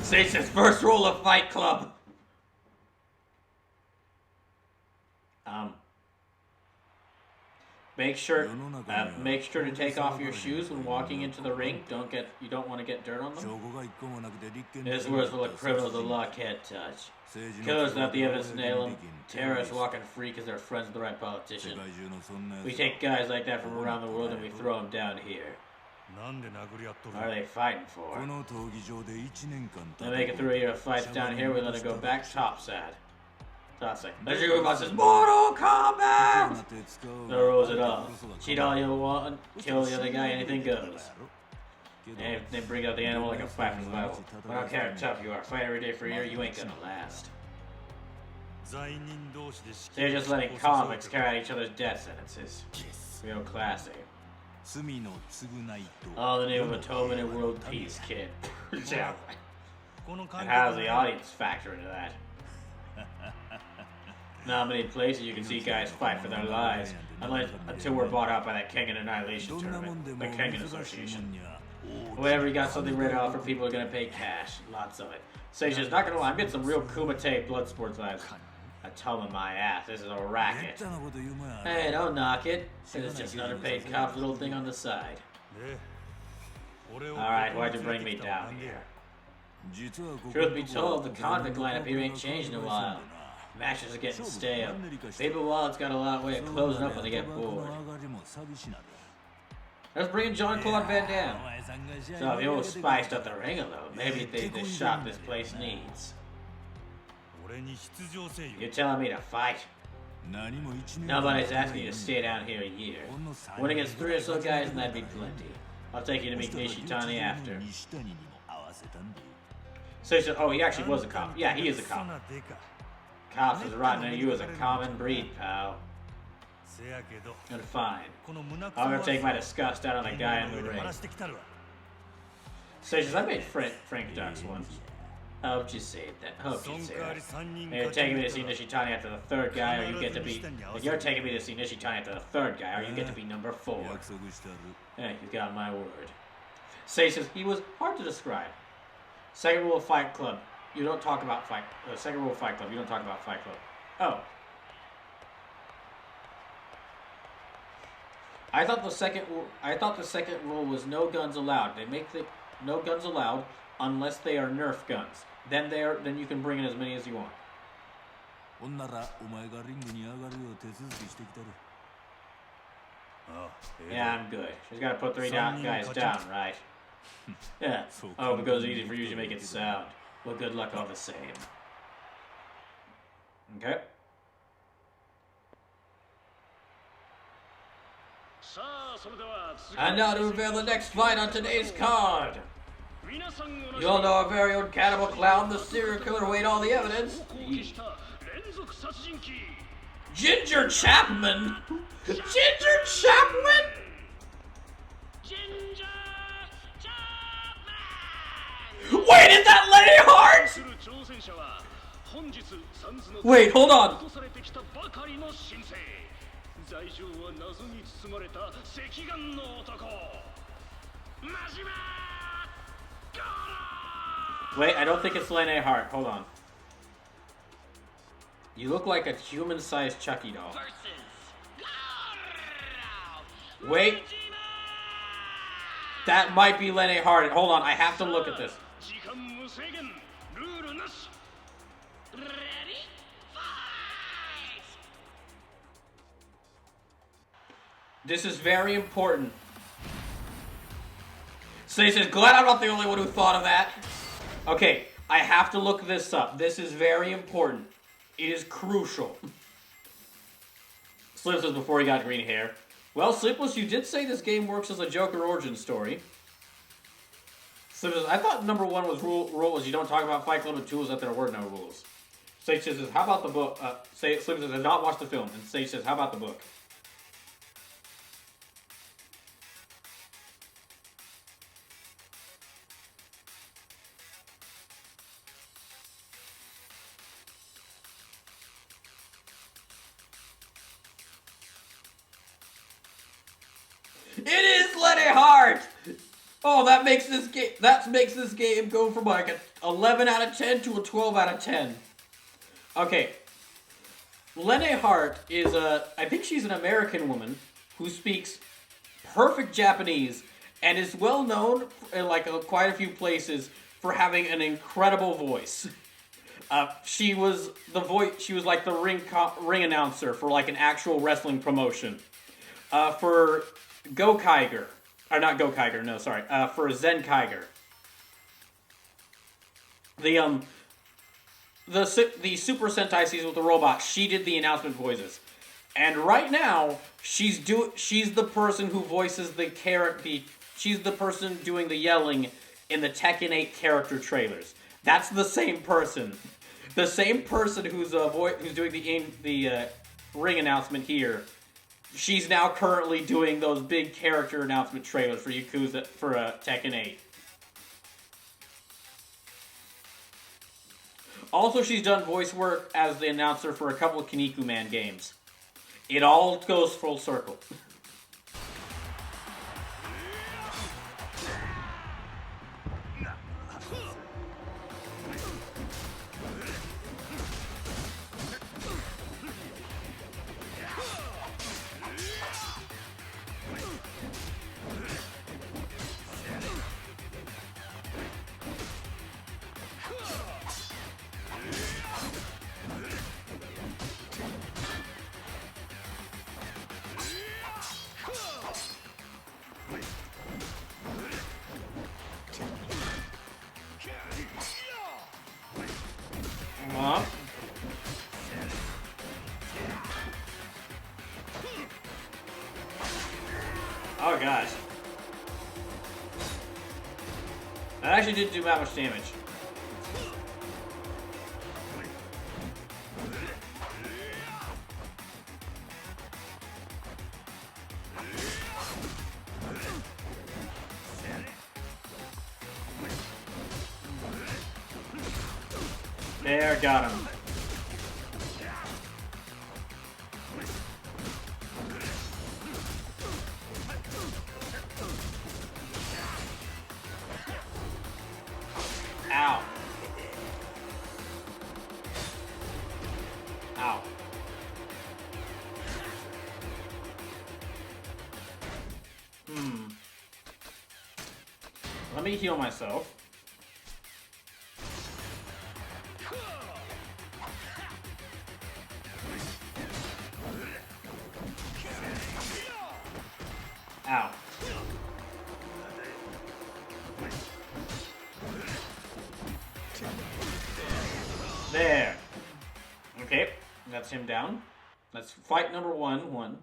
Sage says, first rule of Fight Club. Make sure to take off your shoes when walking into the ring. You don't want to get dirt on them. His words will let criminals the law can't touch. Killers not the evidence to nail them. Terrorists walking free because they're friends with the right politician. We take guys like that from around the world and we throw them down here. What are they fighting for? They make it through a year of fights down here. We let it go back topside. Toxic. Let's go about this Mortal Kombat! No rules at all. Cheat all you want, kill the other guy, anything goes. And if they bring out the animal like a fight for survival. I don't care how tough you are. Fight every day for a year, you ain't gonna last. They're just letting comics carry out each other's death sentences. Real classy. All in the name of atonement and world peace, kid. Yeah. And how does the audience factor into that? Not many places you can see guys fight for their lives, until we're bought out by that Kengan Annihilation tournament, the Kengan Association. Whenever you got something ready to offer, people are gonna pay cash, lots of it. Seisha's not gonna lie, I'm getting some real Kumite blood sports vibes. I tell him my ass, this is a racket. Hey, don't knock it. It's just another paid cop's little thing on the side. Alright, why'd you bring me down here? Truth be told, the convict lineup here ain't changed in a while. Matches are getting stale. Paper Wallet's got a lot of way of closing up when they get bored. Let's bring in Jean-Claude Van Damme. So if the old spiced up the ring a little, maybe they the shop this place needs. You're telling me to fight? Nobody's asking you to stay down here a year. Win against 3 or so guys and that'd be plenty. I'll take you to meet Nishitani after. So he said, oh, he actually was a cop. Yeah, he is a cop. Cops is rotting at you as a common breed, pal. And fine. I'm gonna take my disgust out on the guy in the ring. Says, I made Frank Dux once. I hope you say that. Hope you say that. And you're taking me to see Nishitani after the 3rd guy, or you get to be. You're taking me to see Nishitani after the 3rd guy, or you get to be number 4. Yeah, you got my word. Says he was hard to describe. Second rule of Fight Club. You don't talk about Fight. Second rule of Fight Club. You don't talk about Fight Club. Oh. I thought the second rule was no guns allowed. They make the no guns allowed unless they are Nerf guns. Then you can bring in as many as you want. Yeah, I'm good. She's got to put 3 guys down, right? Yeah. Oh, if it goes easy for you to make it sound. Well, good luck all the same. Okay. And now to reveal the next fight on today's card. You all know our very own Cannibal Clown, the serial killer who ate all the evidence. Ginger Chapman? Ginger Chapman? Wait, is that Lady Hart? Wait, hold on. Wait, I don't think it's Lene Hart. Hold on. You look like a human-sized Chucky doll. Wait. That might be Lene Hart. Hold on, I have to look at this. This is very important. So he says, glad I'm not the only one who thought of that. Okay, I have to look this up. This is very important. It is crucial. Slim says before he got green hair. Well, Sleepless, you did say this game works as a Joker origin story. Slim says, I thought number one was rule was you don't talk about Fight Club, and two was that there were no rules. Sage says, how about the book? Slim says, I did not watch the film. And Sage says, how about the book? It is Lene Hart! Oh, that makes this game go from like an 11 out of 10 to a 12 out of 10. Okay. Lene Hart is I think she's an American woman who speaks perfect Japanese and is well known in quite a few places for having an incredible voice. She was like the ring announcer for like an actual wrestling promotion. For Go Kiger. Or not Go Kiger, no, sorry. For Zen Kiger. The Super Sentai season with the robot, she did the announcement voices. And right now, she's the person who voices she's the person doing the yelling in the Tekken 8 character trailers. That's the same person. The same person who's doing the ring announcement here. She's now currently doing those big character announcement trailers for Yakuza, for Tekken 8. Also, she's done voice work as the announcer for a couple of Kinnikuman Man games. It all goes full circle. Oh gosh. That actually didn't do that much damage. There, got him. Ow. Ow. Let me heal myself. Ow. There. Okay, that's him down. That's fight number one. Winner.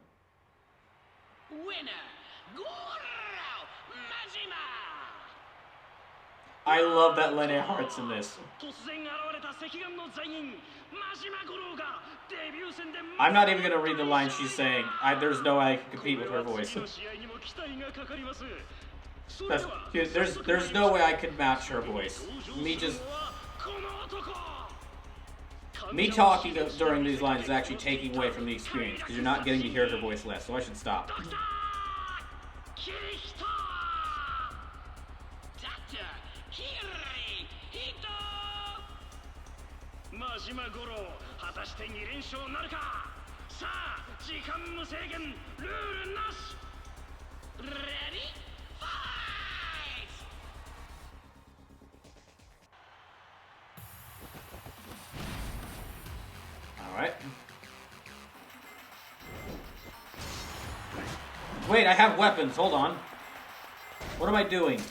I love that Lene Hart's in this. I'm not even gonna read the line she's saying. There's no way I can compete with her voice. There's no way I could match her voice. Me talking during these lines is actually taking away from the experience because you're not getting to hear her voice less, so I should stop. マジマゴロ果たして2連勝なるか。さあ時間無制限ルールなし。レディーファイト。 All right. Wait, I have weapons. Hold on. What am I doing?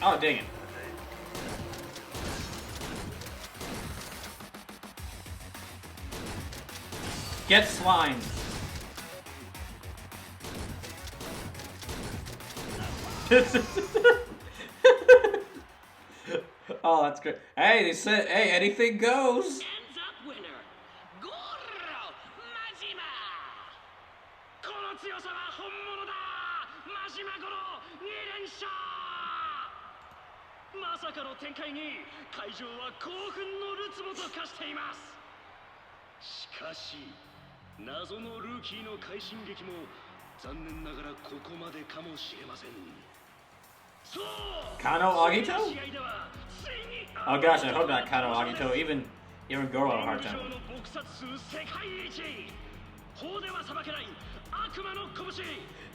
Oh, dang it. Get slimed. Oh, that's great. Hey, they said, hey, anything goes. Kano Agito? Oh gosh, I hope not Kano Agito. Even Goro had a hard time.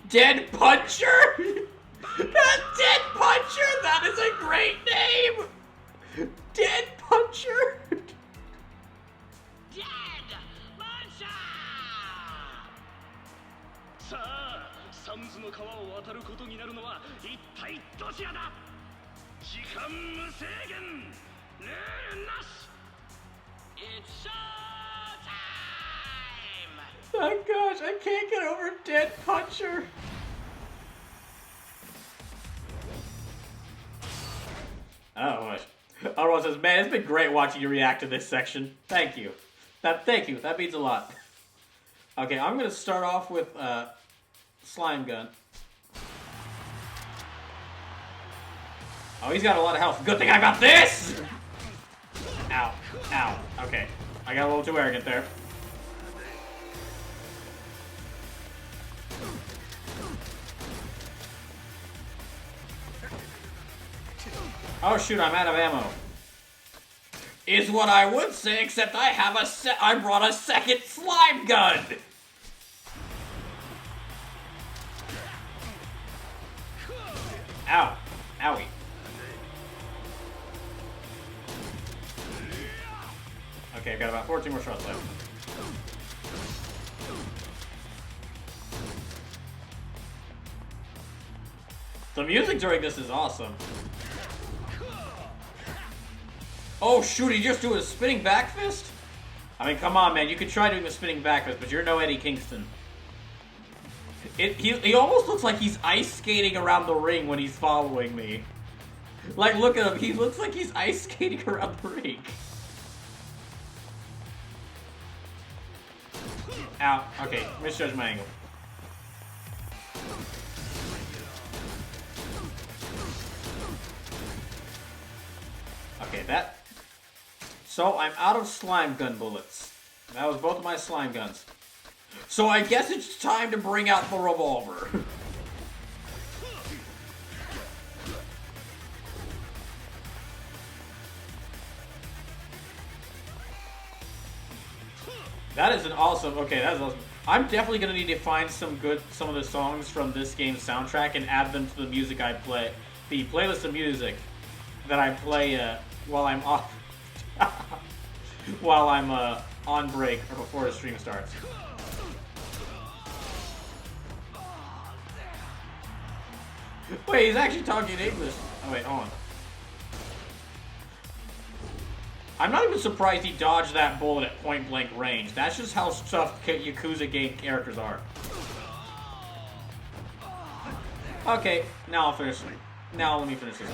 Dead Puncher? Dead Puncher? That is a great name! Dead Puncher? Dead Puncher! さあ、サムズの川を渡ることになるのは一体どちらだ。時間無制限ルールなし。 It's showtime! Oh gosh, I can't get over Dead Puncher. Oh gosh. Otherwise says, man, it's been great watching you react to this section. Thank you. Thank you. That means a lot. Okay, I'm gonna start off with Slime Gun. Oh, he's got a lot of health. Good thing I got this! Ow. Ow. Okay. I got a little too arrogant there. Oh shoot, I'm out of ammo. Is what I would say, except I have I brought a second slime gun! Ow. Owie. Okay, I've got about 14 more shots left. The music during this is awesome. Oh shoot, he just do a spinning back fist? I mean, come on, man. You could try doing a spinning back fist, but you're no Eddie Kingston. He almost looks like he's ice skating around the ring when he's following me. Like, look at him. He looks like he's ice skating around the ring. Ow. Okay, misjudged my angle. Okay, that... So, I'm out of slime gun bullets. That was both of my slime guns. So, I guess it's time to bring out the revolver. That is an awesome... Okay, that is awesome. I'm definitely going to need to find some of the songs from this game's soundtrack and add them to the music I play. The playlist of music that I play while I'm off... while I'm on break or before the stream starts. Wait, he's actually talking English. Oh wait, hold on. I'm not even surprised he dodged that bullet at point blank range. That's just how tough Yakuza game characters are. Okay, now I'll finish. Now let me finish this.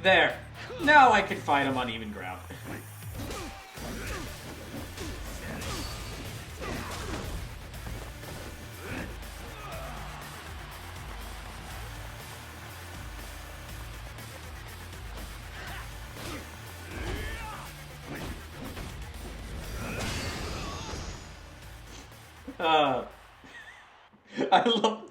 There. Now I can fight him on even ground. I love...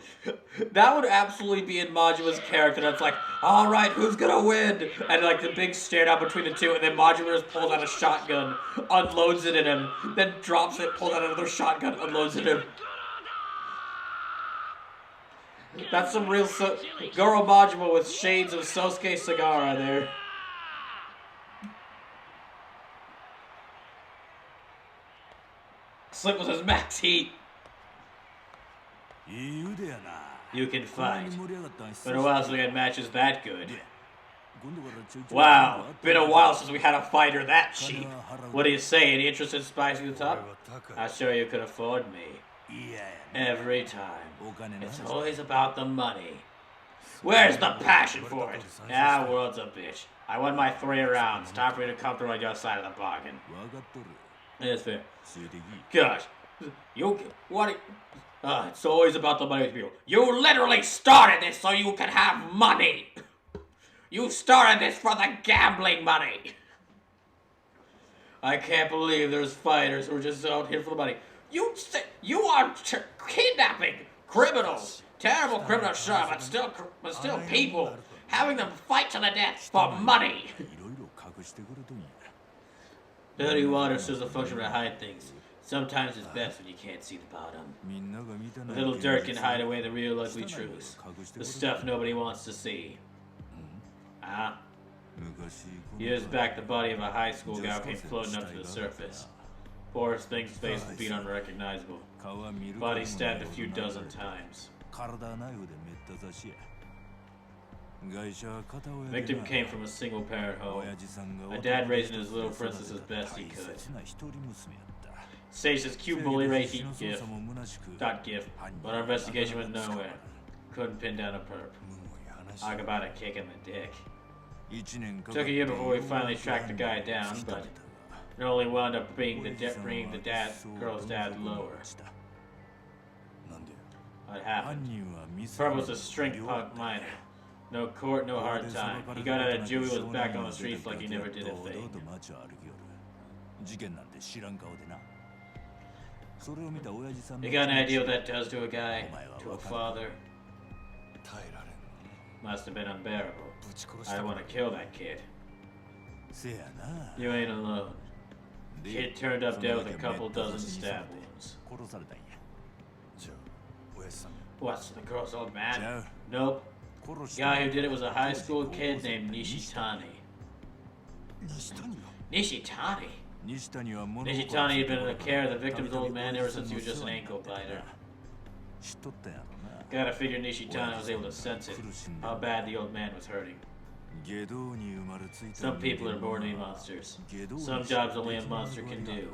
That would absolutely be in Majima's character. That's like, all right, who's gonna win? And like the big stare down between the two, and then Majima just pulls out a shotgun, unloads it at him, then drops it, pulls out another shotgun, unloads it at him. That's some real Goro Majima with shades of Sosuke Sagara there. Slip with his max heat. You can fight. Been a while since we had matches that good. Wow, been a while since we had a fighter that cheap. What do you say? Any interest in spicing the top? I'm sure you could afford me. Every time. It's always about the money. Where's the passion for it? Now, world's a bitch. I won my 3 rounds. Time for me to come through on your side of the bargain. That's fair. Gosh. What? It's always about the money with people. You literally started this so you can have money. You started this for the gambling money. I can't believe there's fighters who are just out here for the money. You are kidnapping criminals. Terrible criminals, sure, but still people. Having them fight to the death for money. Dirty water serves a function to hide things. Sometimes it's best when you can't see the bottom. A little dirt can hide away the real ugly truths. The stuff nobody wants to see. Years back, the body of a high school gal came floating up to the surface. Poor thing's face was beat unrecognizable. Body stabbed a few dozen times. Victim came from a single-parent home. A dad raising his little princess as best he could. Sage says cute bully rate heat gif. Dot gif. But our investigation went nowhere. Couldn't pin down a perp. Talk about a kick in the dick. Took a year before we finally tracked the guy down, but it only wound up bringing the girl's dad lower. What happened? Perp was a string punk minor. No court, no hard time. He got out of jail, was back on the streets like he never did a thing. You got an idea what that does to a guy? To a father? Must have been unbearable. I want to kill that kid. You ain't alone. Kid turned up dead with a couple dozen stab wounds. What's the girl's old man? Nope. The guy who did it was a high school kid named Nishitani. Nishitani? Nishitani had been in the care of the victim's old man ever since he was just an ankle biter. Gotta figure Nishitani was able to sense it, how bad the old man was hurting. Some people are born to be monsters. Some jobs only a monster can do.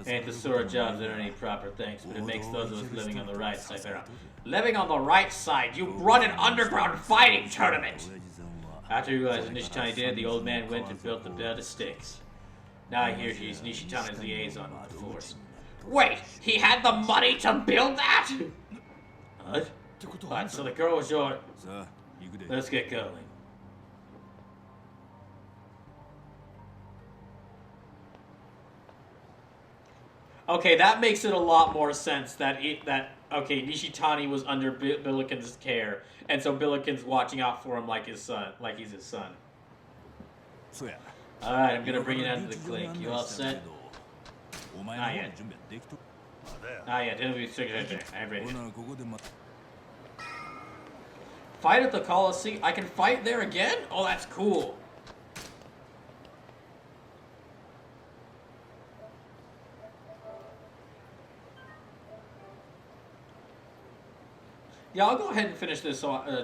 Ain't the sort of jobs that are any proper thanks, but it makes those of us living on the right side better. Living on the right side? You run an underground fighting tournament! After he realized what Nishitani did, the old man went and built the bed of sticks. Now I hear he's Nishitani's liaison with the force. Wait! He had the money to build that?! What? What, so the girl was your... Let's get going. Okay, that makes it a lot more sense that Nishitani was under Billiken's care, and so Billiken's watching out for him like his son, like he's his son. Alright, I'm gonna bring you down to the clinic. You all set? Not yet. Not yet. It'll be I'm ready. Fight at the Coliseum? I can fight there again? Oh, that's cool. Yeah, I'll go ahead and finish this,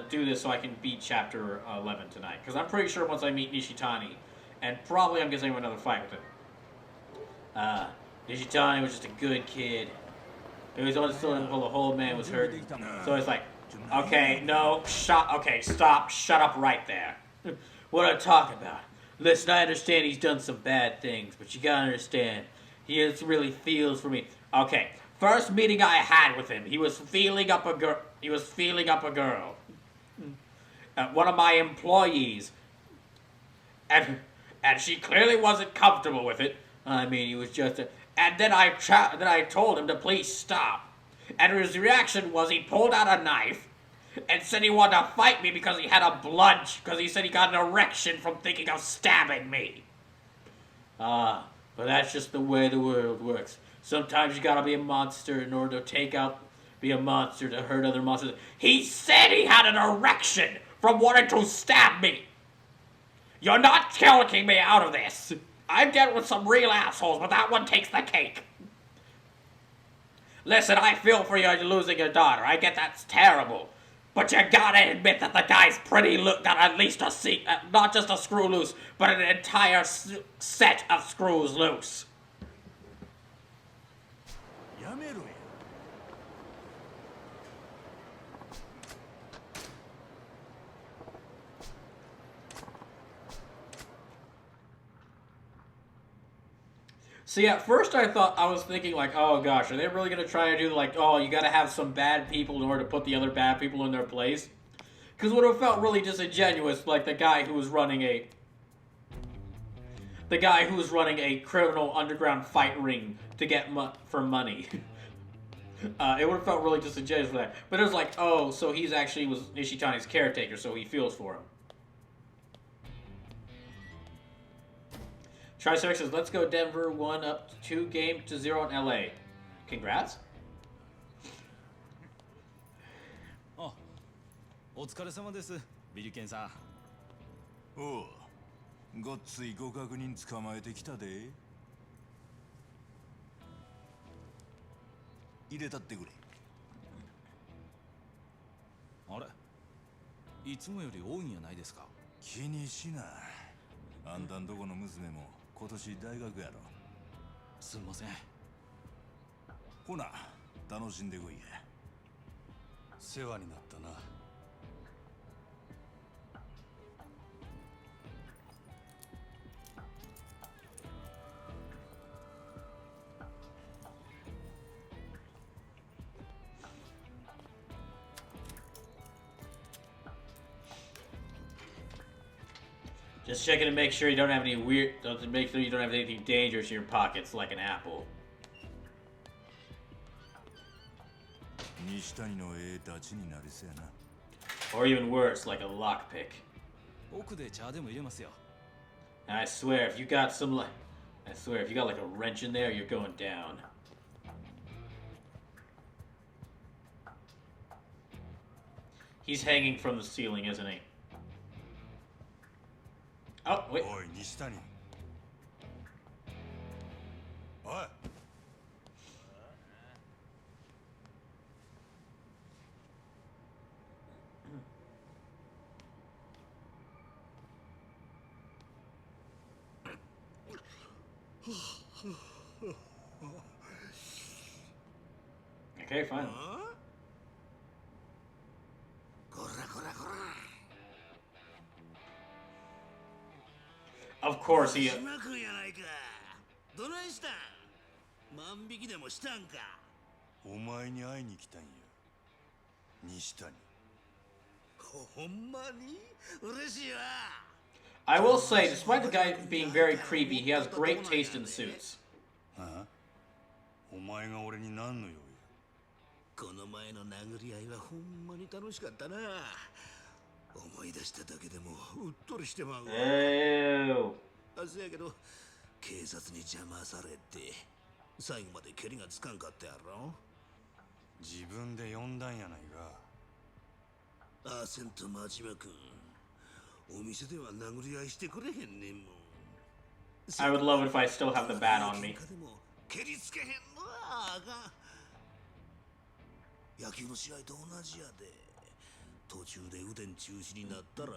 do this so I can beat Chapter 11 tonight. Because I'm pretty sure once I meet Nishitani, and probably I'm getting another fight with him. Nishitani was just a good kid. He was always still while the whole man was hurting. So it's like, okay, no, stop, shut up right there. What I talk about? Listen, I understand he's done some bad things, but you gotta understand, he just really feels for me. Okay, first meeting I had with him, he was feeling up a girl. One of my employees. And she clearly wasn't comfortable with it. I mean, he was just and then I told him to please stop. And his reaction was he pulled out a knife and said he wanted to fight me because he had a bludge, because he said he got an erection from thinking of stabbing me. But that's just the way the world works. Sometimes you gotta be a monster in order to be a monster to hurt other monsters. He said he had an erection from wanting to stab me. You're not talking me out of this. I've dealt with some real assholes, but that one takes the cake. Listen, I feel for you losing your daughter. I get that's terrible. But you gotta admit that the guy's got at least a seat, not just a screw loose, but an entire set of screws loose. See, at first I was thinking like, oh gosh, are they really gonna try to do like, oh, you gotta have some bad people in order to put the other bad people in their place? Because it would have felt really disingenuous, like the guy who was running a criminal underground fight ring to get for money. It would have felt really disingenuous for that. But it was like, oh, so he's actually was Nishitani's caretaker, so he feels for him. Triceratops says, let's go Denver 1 up 2-0 in LA. Congrats. あ、お疲れ様です、ビリケンさん。おう、ごっついご確認捕まえてきたで。入れたってくれ。あれ、いつもより多いんやないですか。気にしな。あんたんとこの娘も今年大学やろ。すんません。ほな、楽しんでこいや。世話になったな。Just checking to make sure you don't have any make sure you don't have anything dangerous in your pockets, like an apple. 西谷のダチになりそうやな。Or even worse, like a lockpick. 奥で茶でも入れますよ。 And I swear, if you got like a wrench in there, you're going down. He's hanging from the ceiling, isn't he? Oh, wait. おい、西谷。おい。Okay, fine. Of course he. 島君やないか。どないしたん？万引きでもしたんか。お前に会いに来たんや。西谷。ほんまに？嬉しいわ。I will say, despite the guy being very creepy, he has great taste in suits. ああ？お前が俺に何の用や？この前の殴り合いはほんまに楽しかったな。思い出しただけでもうっとりしてまうわ。せやけど警察に邪魔されて最後まで蹴りがつかんかったやろ。自分で呼んだんやないか。アーセンと真島君、お店では殴り合いしてくれへんねんもん。I would love it if I still have the bat on me. 蹴りつけへんのはあかん。野球の試合と同じやで。途中で腕ん中止になったら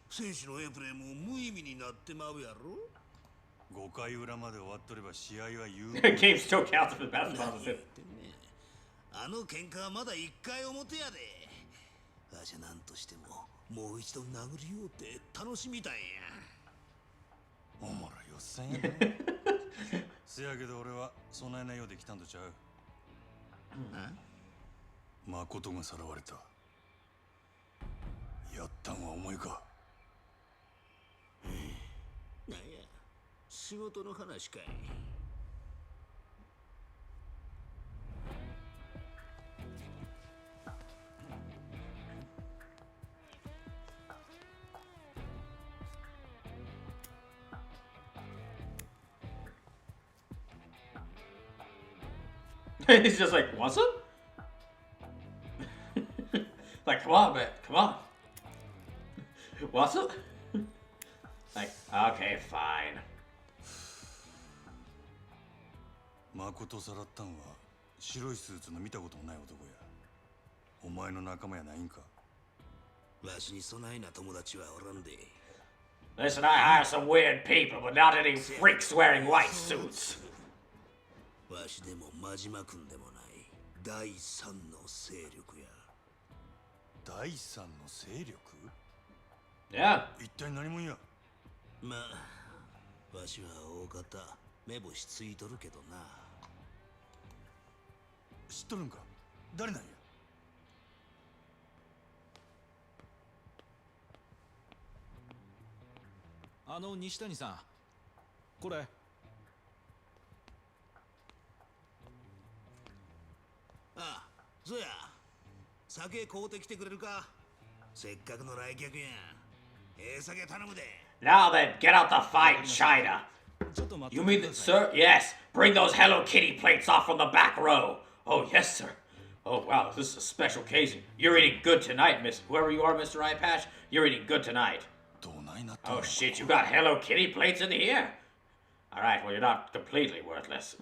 選手のエプレーも無意味になってまうやろ。5回裏まで終わっとれば試合は有 Game still counts if the basketball is it. あの喧嘩はまだ1回表やで。あじゃなんとしてももう一度殴りようって楽しみたいんや。おもろいおっさんやな。せやけど俺はそないなようで来たんとちゃう。誠がさらわれた。やったんはお前か。なんや仕事の話かい。He's just like, what's up? Like, come on, man, come on. What's up? Like, okay, fine. 誠さらったんは白いスーツの見たこともない男や。お前の仲間やないんか。わしにそないな友達はおらんで。 Listen, I hire some weird people, but not any freaks wearing white suits. わしでも真島君でもない第三の勢力や。第三の勢力？ Yeah. 一体何者や？まあ、わしは大方目星ついとるけどな。知っとるんか？誰なんや？西谷さん、これ。あ、そうや。酒買うてきてくれるか？せっかくの来客や。酒頼むで。 Now then, get out the fight, China. ちょっと待って You く mean だ that, さい。 sir? Yes. Bring those Hello Kitty plates off from the back row. Oh, yes, sir. Oh, wow, this is a special occasion. You're eating good tonight, Miss. Whoever you are, Mr. Eye Patch, you're eating good tonight. どないなったん Oh, や？ shit, you got Hello Kitty plates in here? Alright, well, you're not completely worthless.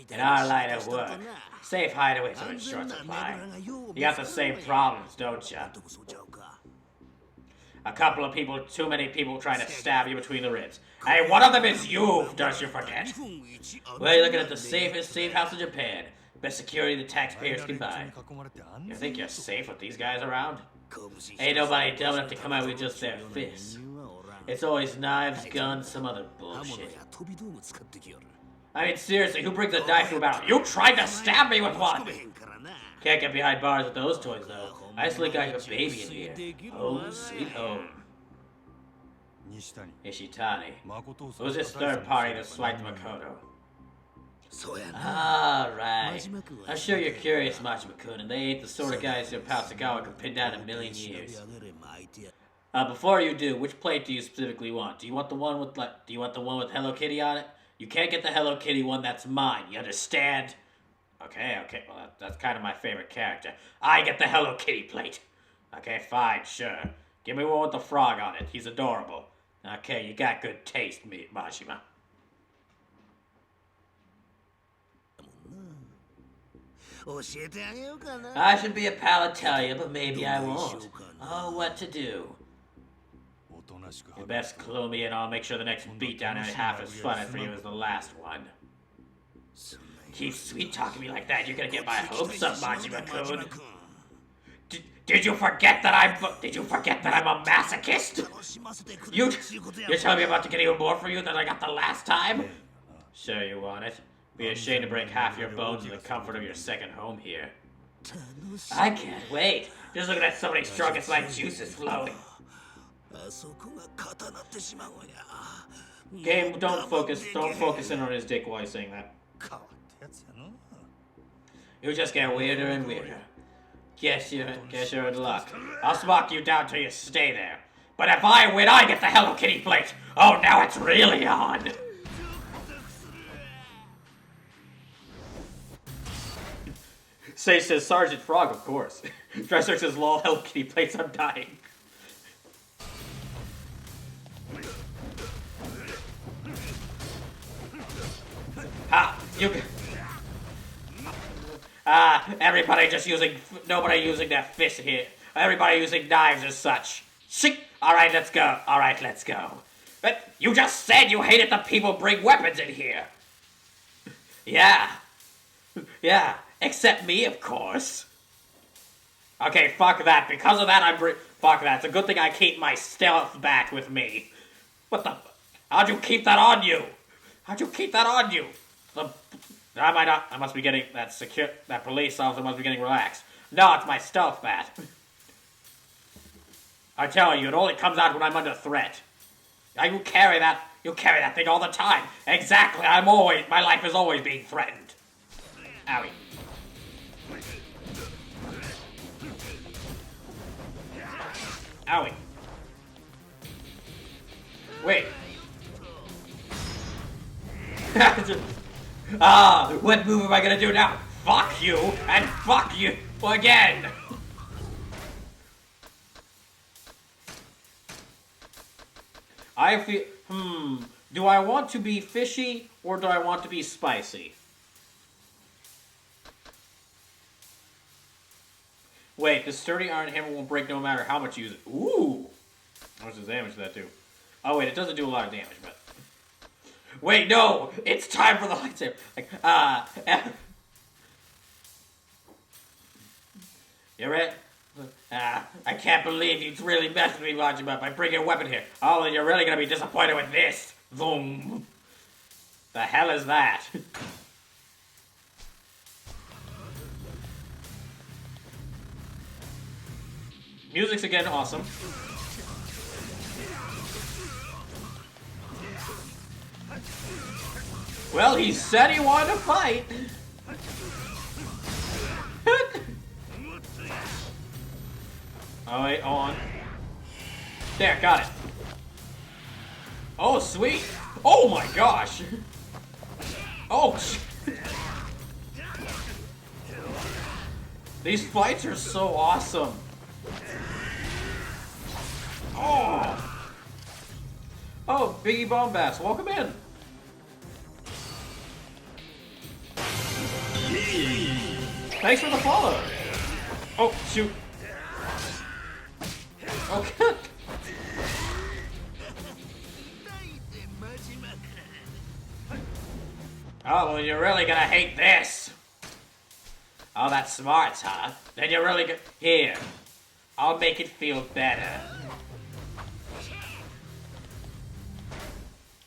In our line of work, safe hideaways are in short supply. You got the same problems, don't you? A couple of people, too many people trying to stab you between the ribs. Hey, one of them is you, don't you forget. Well, you're looking at the safest safe house in Japan. Best security the taxpayers can buy. You think you're safe with these guys around? Ain't nobody dumb enough to come out with just their fists. It's always knives, guns, some other bullshit. I mean, seriously, who brings a knife to a battle? You tried to stab me with one! Can't get behind bars with those toys, though. I just got a baby in here. Home sweet home. 西谷。 Ishitani. 誠を Who's this third party that swiped Makoto? そうやな。 Alright. I'm sure you're curious, Majima-kun, and they ain't the sort of guys your pal Sagawa could pin down in a million years. Before you do, which plate do you specifically want? Do you want the one with Hello Kitty on it? You can't get the Hello Kitty one, that's mine, you understand? Okay, well that's kind of my favorite character. I get the Hello Kitty plate. Okay, fine, sure. Give me one with the frog on it, he's adorable. Okay, you got good taste, Majima. I should be a pal and tell you, but maybe I won't. Oh, what to do? おとなしく You best clue me and I'll make sure the next beatdown ain't half as fun for you as the last one. Keep sweet-talking me like that, you're gonna get my hopes up, Majima-kun. Did you forget that I'm a masochist? You're telling me I'm about to get even more from you than I got the last time? Sure you want it. Be ashamed to break half your bones in the comfort of your second home here. I can't wait. Just looking at somebody strong gets my juices flowing. Game, don't focus in on his dick while he's saying that. 変わったやつやの。 You just get weirder and weirder. Guess you're in luck. I'll smock you down till you stay there. But if I win, I get the Hello Kitty plate. Oh, now it's really on. Sage says Sergeant Frog, of course. Dresser says lol, Hello Kitty plates, I'm dying. Nobody using their fists here. Everybody using knives as such. Shit! Alright, let's go. But you just said you hated the people bring weapons in here. Yeah, except me, of course. Okay, fuck that. Because of that, fuck that. It's a good thing I keep my stealth back with me. What the? How'd you keep that on you? I must be getting that police officer must be getting relaxed. No, it's my stealth bat. I tell you, it only comes out when I'm under threat. You carry that thing all the time. Exactly, my life is always being threatened. Owie. Owie. Wait. What move am I gonna do now? Fuck you and fuck you again. I feel, do I want to be fishy or do I want to be spicy? Wait, the sturdy iron hammer won't break no matter how much you use it. Ooh! How much does damage that do? Oh wait, it doesn't do a lot of damage, but... Wait, no! It's time for the lightsaber! Like, You ready? I can't believe you really messed with me, Majima, by bringing a weapon here. Oh, then you're really gonna be disappointed with this. Boom. The hell is that? Music's again awesome. Well, he said he wanted to fight. Oh, wait, on. There, got it. Oh, sweet. Oh my gosh. Oh, these fights are so awesome. Oh. Oh, Biggie Bombast, welcome in. Thanks for the follow. Oh, shoot. Okay. Oh, well, you're really gonna hate this. Oh, that's smart, huh? Then you're really good. Here, I'll make it feel better.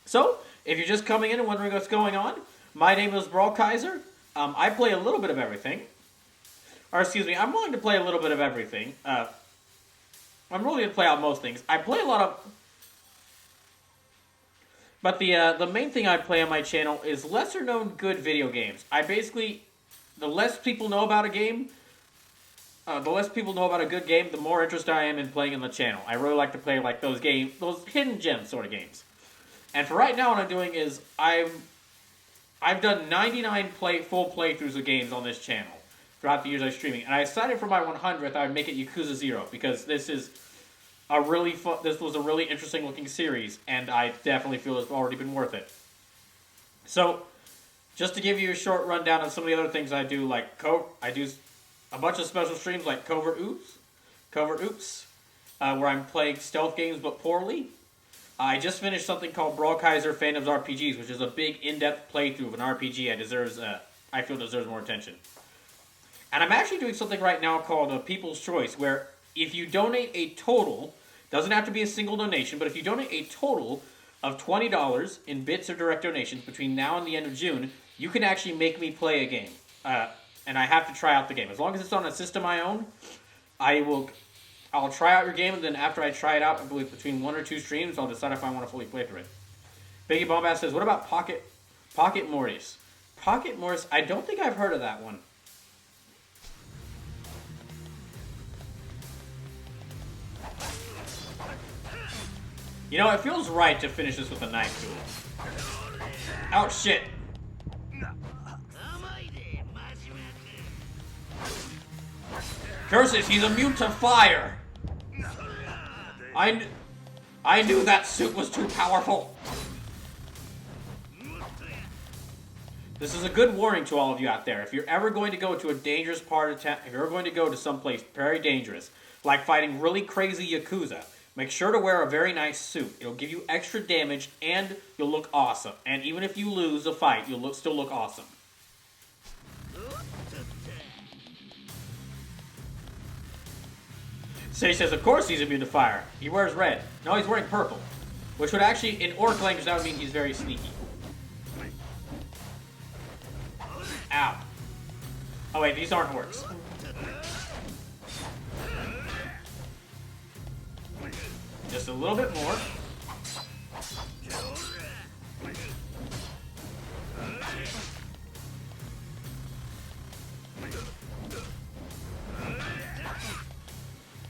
So, if you're just coming in and wondering what's going on, my name is Brawl Kaiser. I play a little bit of everything. Or, excuse me, I'm willing to play a little bit of everything. I'm really going to play out most things. I play a lot of... But the main thing I play on my channel is lesser-known good video games. I basically... The less people know about a game... the less people know about a good game, the more interested I am in playing in the channel. I really like to play like those games, those hidden gem sort of games. And for right now, what I'm doing is I've done 99 full playthroughs of games on this channel throughout the years I'm streaming. And I decided for my 100th I would make it Yakuza 0 because this is a really fun, this was a really interesting looking series and I definitely feel it's already been worth it. So, just to give you a short rundown on some of the other things I do, like I do a bunch of special streams like Covert Oops, where I'm playing stealth games but poorly. I just finished something called Brawl Kaiser Fandoms RPGs, which is a big, in-depth playthrough of an RPG I feel deserves more attention. And I'm actually doing something right now called People's Choice, where if you donate a total, doesn't have to be a single donation, but if you donate a total of $20 in bits or direct donations between now and the end of June, you can actually make me play a game. And I have to try out the game. As long as it's on a system I own, I'll try out your game, and then after I try it out, I believe between 1 or 2 streams, I'll decide if I want to fully play through it. Biggie Bombast says, what about Pocket Mortis? Pocket Mortis, I don't think I've heard of that one. You know, it feels right to finish this with a knife duel. Oh, shit. Curses, he's immune to fire! I knew that suit was too powerful. This is a good warning to all of you out there. If you're ever going to go to a dangerous part of town, if you're going to go to someplace very dangerous, like fighting really crazy Yakuza, make sure to wear a very nice suit. It'll give you extra damage and you'll look awesome. And even if you lose a fight, you'll still look awesome. Sage says, of course he's immune to fire. He wears red. No, he's wearing purple. Which would actually, in orc language, that would mean he's very sneaky. Ow. Oh wait, these aren't orcs. Just a little bit more.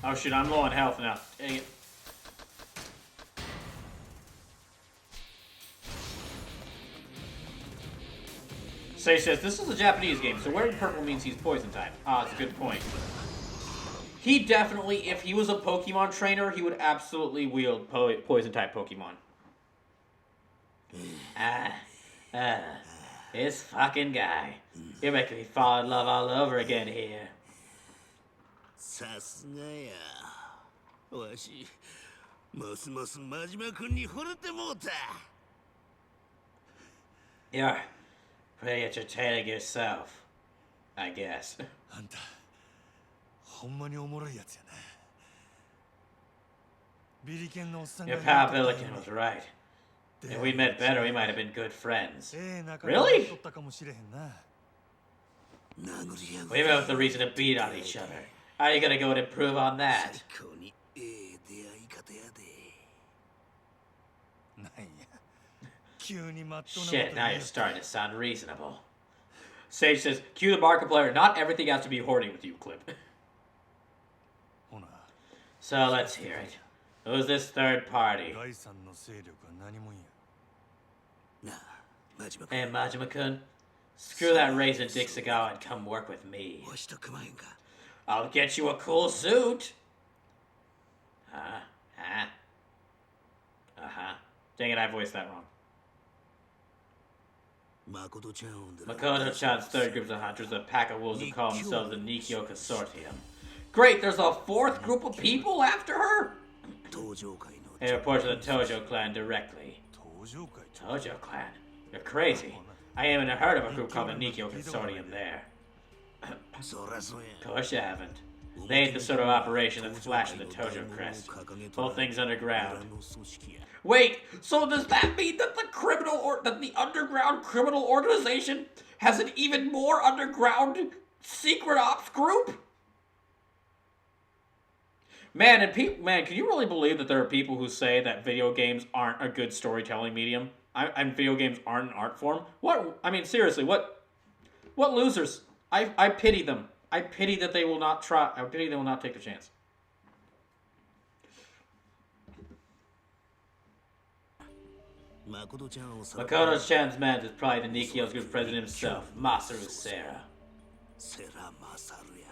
Oh shit, I'm low on health now. Dang it. Sage says, this is a Japanese game, so wearing purple means he's poison type. Ah, that's a good point. He definitely, if he was a Pokemon trainer, he would absolutely wield poison type Pokemon. This fucking guy. You're making me fall in love all over again here. さすがや。わし、ますます真島君に惚れてもうた。You're pretty entertaining yourself, I guess. あんたほんまにおもろいやつやな。ビリケンのおっさんが Your pal Billiken was right. If we met better, we might have been good friends. Really? We both the reason to beat on each other. How are you gonna go and improve on that? 最高にええ出会い方やで。なんや急にまっとうなこと Shit, now 言 you're う starting to sound reasonable. Sage says, cue the Markiplier. Not everything has to be hoarding with you, Clip. ほな So let's hear it. Who's this third party? ガイさんの勢力は何もんや。なあ、真島 Hey, Majima-kun. Screw that raisin dick cigar and come work with me. 君。わしと組まへんか。I'll get you a cool suit. Huh? Uh-huh. Dang it, I voiced that wrong. 誠ちゃんをんで。 Makoto-chan's third group of hunters, a pack of wolves who call themselves the Nikyo Consortium. Great, there's a fourth group of people after her? 登場会の。 They report to the Tojo clan directly. 登場会長 Tojo clan? You're crazy. I haven't heard of a group called the Nikyo Consortium there. そらそうや。 Of course you haven't. They ain't the sort of operation that's flashing the Tojo crest. Whole thing's underground. 裏の組織や。 Wait, so does that mean that the underground criminal organization has an even more underground secret ops group? Man, can you really believe that there are people who say that video games aren't a good storytelling medium? And video games aren't an art form? What? I mean, seriously, what losers? I pity them. I pity that they will not try. I pity they will not take the chance. Makoto-chan's man is probably the Nikio's group president himself, Masaru Serra. セラマサルや。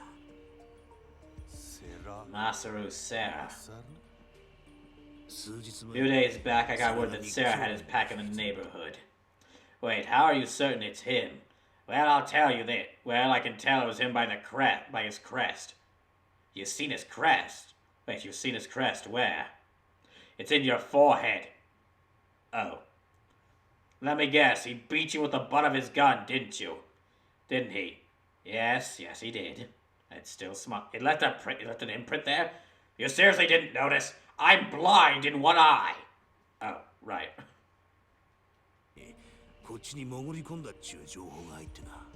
セラ Masaru Serra. サル 数日 A few days back, I got word that Sarah had his pack in the neighborhood. Wait, how are you certain it's him? Well, I'll tell you that. Well, I can tell it was him by his crest. You've seen his crest? Wait, you've seen his crest where? It's in your forehead. Oh. Let me guess, he beat you with the butt of his gun, didn't you? Didn't he? Yes, he did. It's still smart. It left an imprint there? You seriously didn't notice? I'm blind in one eye. Oh, right. こっちに潜り込んだっちゅう情報が入ってな。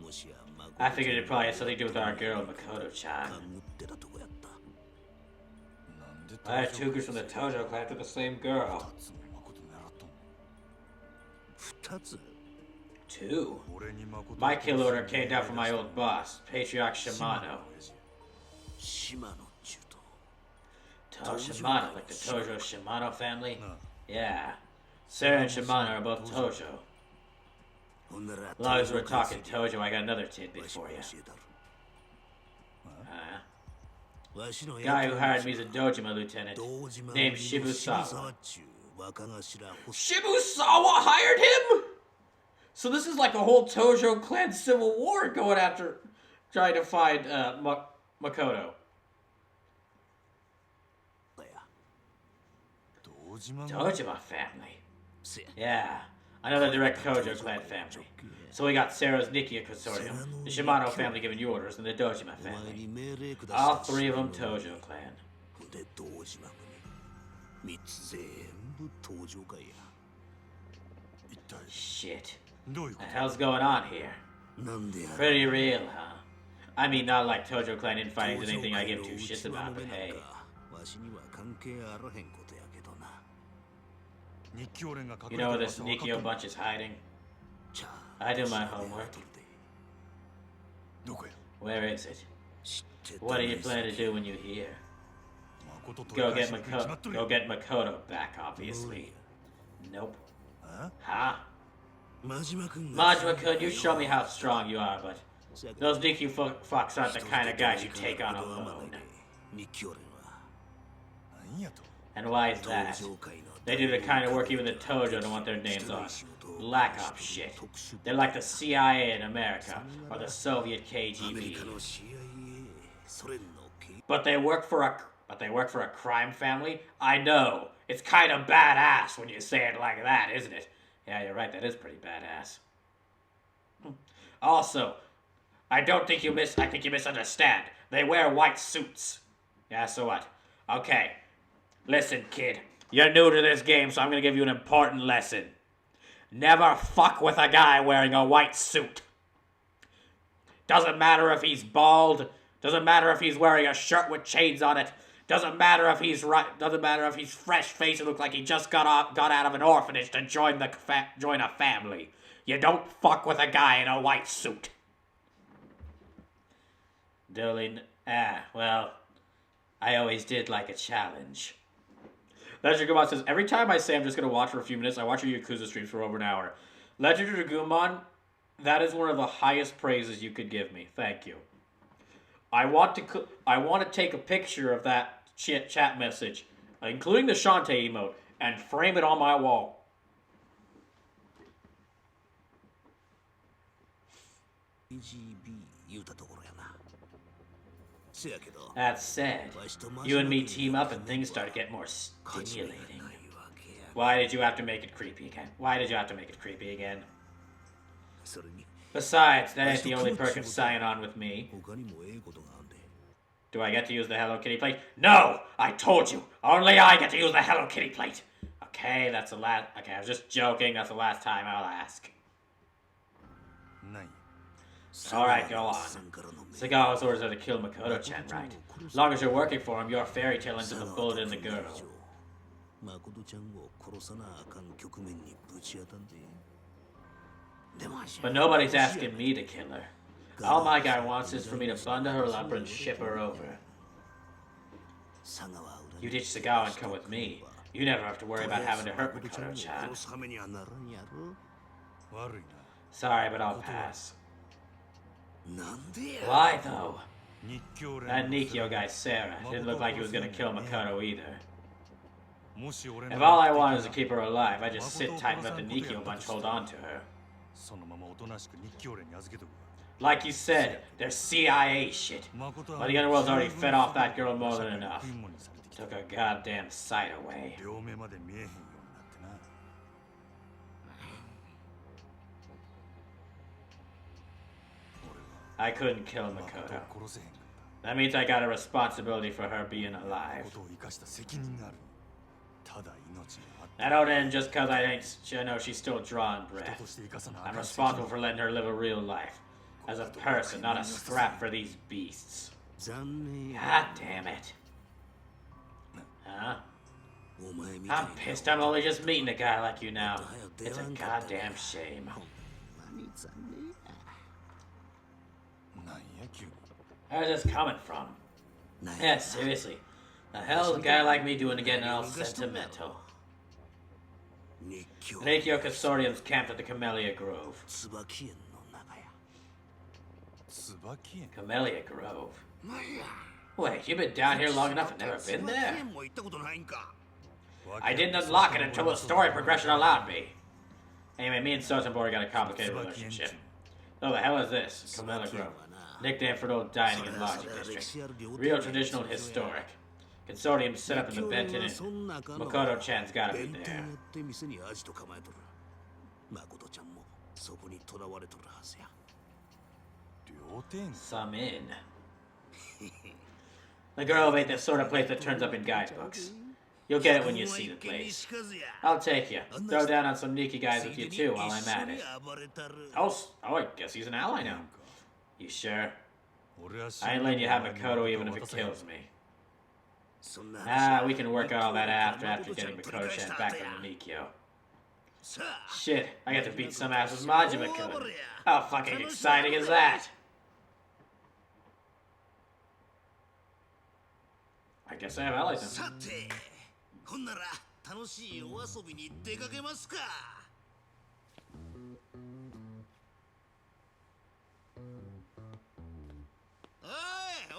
もしや I figured it probably had something to do with our girl, Makoto-chan. 勘ぐってたとこやった。なんで I had two groups from the Tojo clan to the same girl. つも誠狙っとんね二つ Two? ん俺に誠 My kill order came down from my old boss, Patriarch Shimano. 島のっちゅうと。 Shimano, like the Tojo Shimano family? No. Yeah. Sarah and Shimano are both Tojo. ほんなら As long as we're talking Tojo, I got another tidbit for you. 教えたる。 Uh, わしの guy who hired me as a Dojima lieutenant, 堂島 named の Shibusawa. っちゅう若頭ホス Shibusawa hired him? So this is like a whole Tojo clan civil war going after, trying to find Makoto. トや。堂島が Dojima family. せや。 Yeah, another direct Tojo clan family. So we got Sarah's Nikia Consortium, the Shimano family giving you orders, and the Dojima お前 family. に命令下した All three of them Tojo clan. で堂島組。三つ全部登場会や。一体 Shit. どういうこ What と the hell's going on here? なんでや Pretty real, huh? I mean, not like Tojo clan infighting is anything I give two shits about, but hey. わしには関係あらへんことやけどな。日記俺が You 隠れ know て where る this 場所分かっ Nikio とんの bunch is hiding? ちゃ I do my 調べ homework. とるで。どこや Where is it? 知ってた What do ね you plan to do when you hear? 誠取 Go り返 get しに決まっ Makoto. とる Go やん get Makoto back, obviously. Nope. あ Huh? Majima-kun, you show me how strong you are, but those Nikki fucks aren't the kind of guys you take on alone. 日記俺は なんやと And why is that? They do the kind of work even the Tojo don't want their names on. Black Ops shit. They're like the CIA in America, or the Soviet アメリ KGB. カの CIA ソ連の K But they work for a crime family? I know. It's kind of badass when you say it like that, isn't it? Yeah, you're right, that is pretty badass. Also, I think you misunderstand. They wear white suits. Yeah, so what? Okay. Listen, kid. You're new to this game, so I'm gonna give you an important lesson. Never fuck with a guy wearing a white suit. Doesn't matter if he's bald. Doesn't matter if he's wearing a shirt with chains on it. Doesn't matter if he's fresh-faced and look like he just got out of an orphanage to join a family. You don't fuck with a guy in a white suit. Well, I always did like a challenge. Legend of Gumon says, every time I say I'm just going to watch for a few minutes, I watch your Yakuza streams for over an hour. Legend of Gumon, that is one of the highest praises you could give me. Thank you. I want to take a picture of that chat message, including the Shantae emote, and frame it on my wall. KGB 言うたところやな せやけど That said, you and me team up and things start to get more stimulating. Why did you have to make it creepy again? Besides, that ain't the only perk of signing on with me. 他にもええことがあんで Do I get to use the Hello Kitty plate? No! I told you! Only I get to use the Hello Kitty plate! Okay, that's the last... Okay, I was just joking. That's the last time I'll ask. ない Alright, go on. Sagawa's orders are to kill Makoto-chan, right? As long as you're working for him, your fairy tale ends with the bullet in the girl. 誠ちゃんを殺さなあかん局面にぶち当たんで But nobody's asking me to kill her. All my guy wants is for me to bundle her up and ship her over. You ditch Sagawa and come with me. You never have to worry about having to hurt Makoto-chan. 殺すためにはならんやろ 悪い Sorry, but I'll pass. なんでや Why, though? な日教連 That Nikio guy, Sarah, didn't look like he was gonna kill Makoto either. もし俺 If all I want is to keep her alive, I just sit tight and let the Nikio bunch hold on to her. そのままおとなしく日教連に預けとく Like you said, they're CIA shit. But the underworld's already fed off that girl more than enough. 食い物にされてきた Took her goddamn sight away. 両目まで見えへんようになってな I couldn't kill 誠 Makoto. を殺せへんかっ That means I got a responsibility for her being た alive. ことを生かした責任があるただ命があって That don't end just cause I know she's still drawing 人 breath. として生かさなあ I'm かん責任 responsible for letting her live a real life. As a person, not a scrap for these beasts. 残念や God damn it. Huh? お前みたい I'm pissed I'm only just meeting a guy like you now. It's a goddamn shame. 何残念やなんや急に Where's this coming from? なん Yeah, seriously. The hell's a guy like me doing to getting all sentimental? 日教 Reikyo Consortium's camped at the Camellia Grove. 椿園の中や 椿園 Camellia Grove? なんや Wait, you've been down here long enough and never been 椿 there? 園も行ったことないんか I didn't unlock it until the story progression allowed me. Anyway, me and Sotenborg got a complicated relationship. So the hell is this? Camellia Grove. Nickname for an old dining and lodging district. Real traditional and historic. Consortium set up in the Benton Inn. Makoto-chan's gotta be 弁当 there. やって店にアジト構えとる誠ちゃんもそこに囚われとるはずや料亭 Some inn. The Grove ain't the sort of place that turns up in guidebooks. You'll get it when you see the place. I'll take you. Throw down on some Nikki guys with you too while I'm at it. Oh, I guess he's an ally now. You sure? 俺は I ain't letting you have Makoto even if it kills me. そんな Ah, we can work out all that after getting Makoto-chan back from the Nikio. さあ Shit, I get to beat some ass with Majima-kun. How fucking exciting is that? I guess I have allies now. さてほんなら楽しいお遊びに出かけますか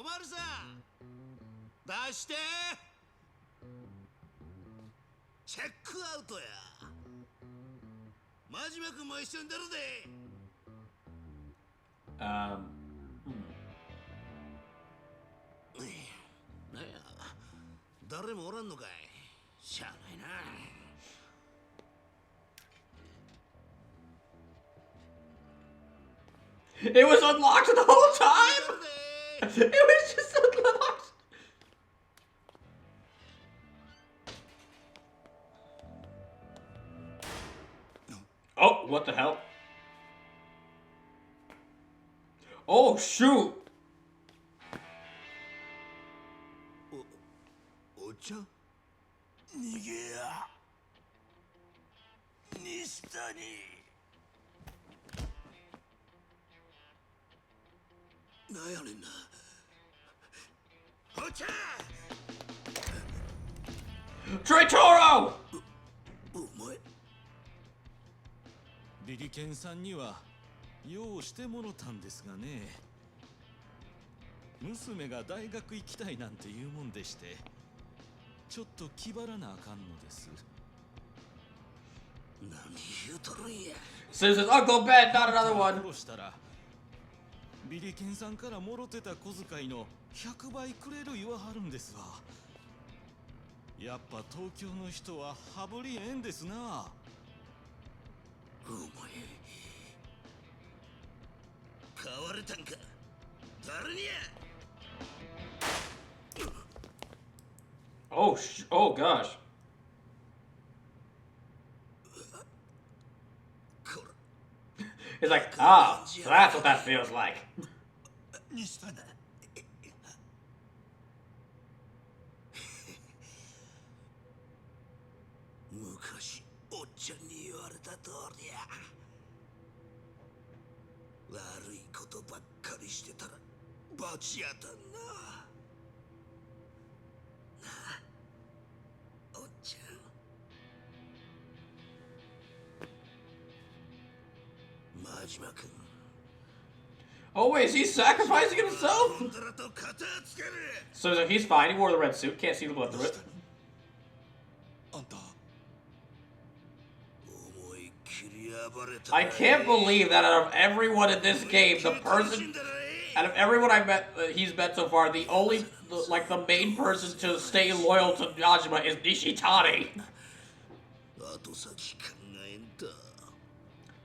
まるさ出してチェックアウトや真島君も一緒に出るでなんや誰もおらんのかいしゃあないな It was unlocked the whole time! It was just unlocked! Oh, what the hell? Oh, shoot! お茶逃げや西谷なんやねんなお茶 Traitoro! お前ビリケンさんには用してもろたんですがね娘が大学行きたいなんて言うもんでしてちょっと気張らなあかんのです何言うとるんや Susan's Uncle Ben, not another one. 殺したらビリケンさんからもろてた小遣いの100倍くれる言わはるんですわやっぱ東京の人は羽振りええんですなお前買われたんか誰にや Oh gosh. こら He's like, ah, so that's what that feels like. 西谷昔おっちゃんに言われた通りや悪いことばっかりしてたら罰やたんななあおっちゃん真島君 Oh wait, is he sacrificing himself? んだらと肩つける So he's fine. He wore the red suit. Can't see the blood through it. あんた思いっきり暴れた I can't believe that out of everyone in this game, the person, out of everyone I met, he's met so far, the only, like, the main person to stay loyal to Najima is Nishitani. 後先考えんだ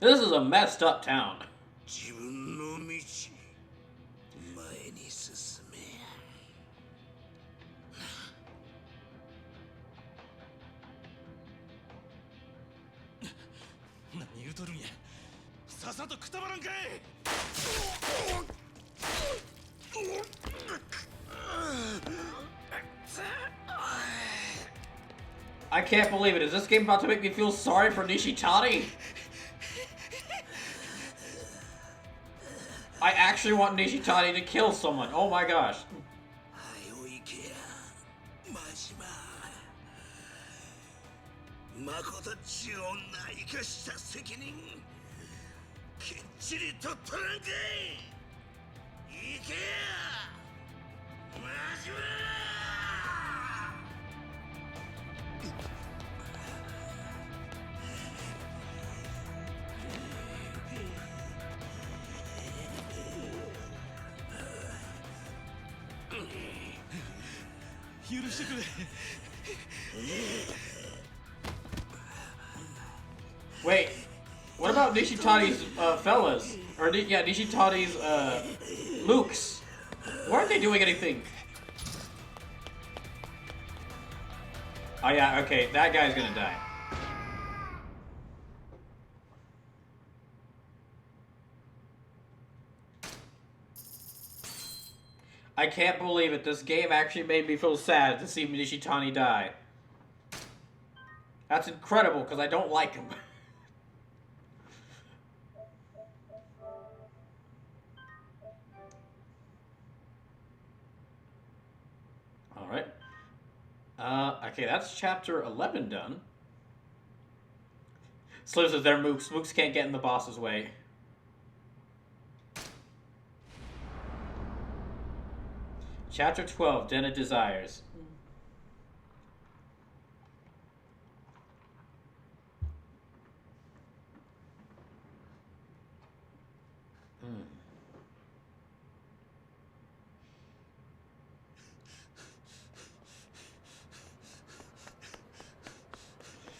This is a messed up town. 自分の道前に進め何言うとるんやさっさとくたばらんかい I can't believe it. Is this game about to make me feel sorry for Nishitani? I actually want Nishitani to kill someone. Oh my gosh. 早う行けや真島誠っちゅう女生かした責任きっちりと取らんかい行けや真島 許してくれ Wait. What about Nishitani's fellas? Or yeah, Nishitani's mooks? Why aren't they doing anything? Oh yeah, okay, that guy's gonna die. I can't believe it. This game actually made me feel sad to see Nishitani die. That's incredible because I don't like him. Alright. Okay, that's chapter 11 done. Sliv says they're mooks. Mooks can't get in the boss's way. Chapter 12, Den of Desires.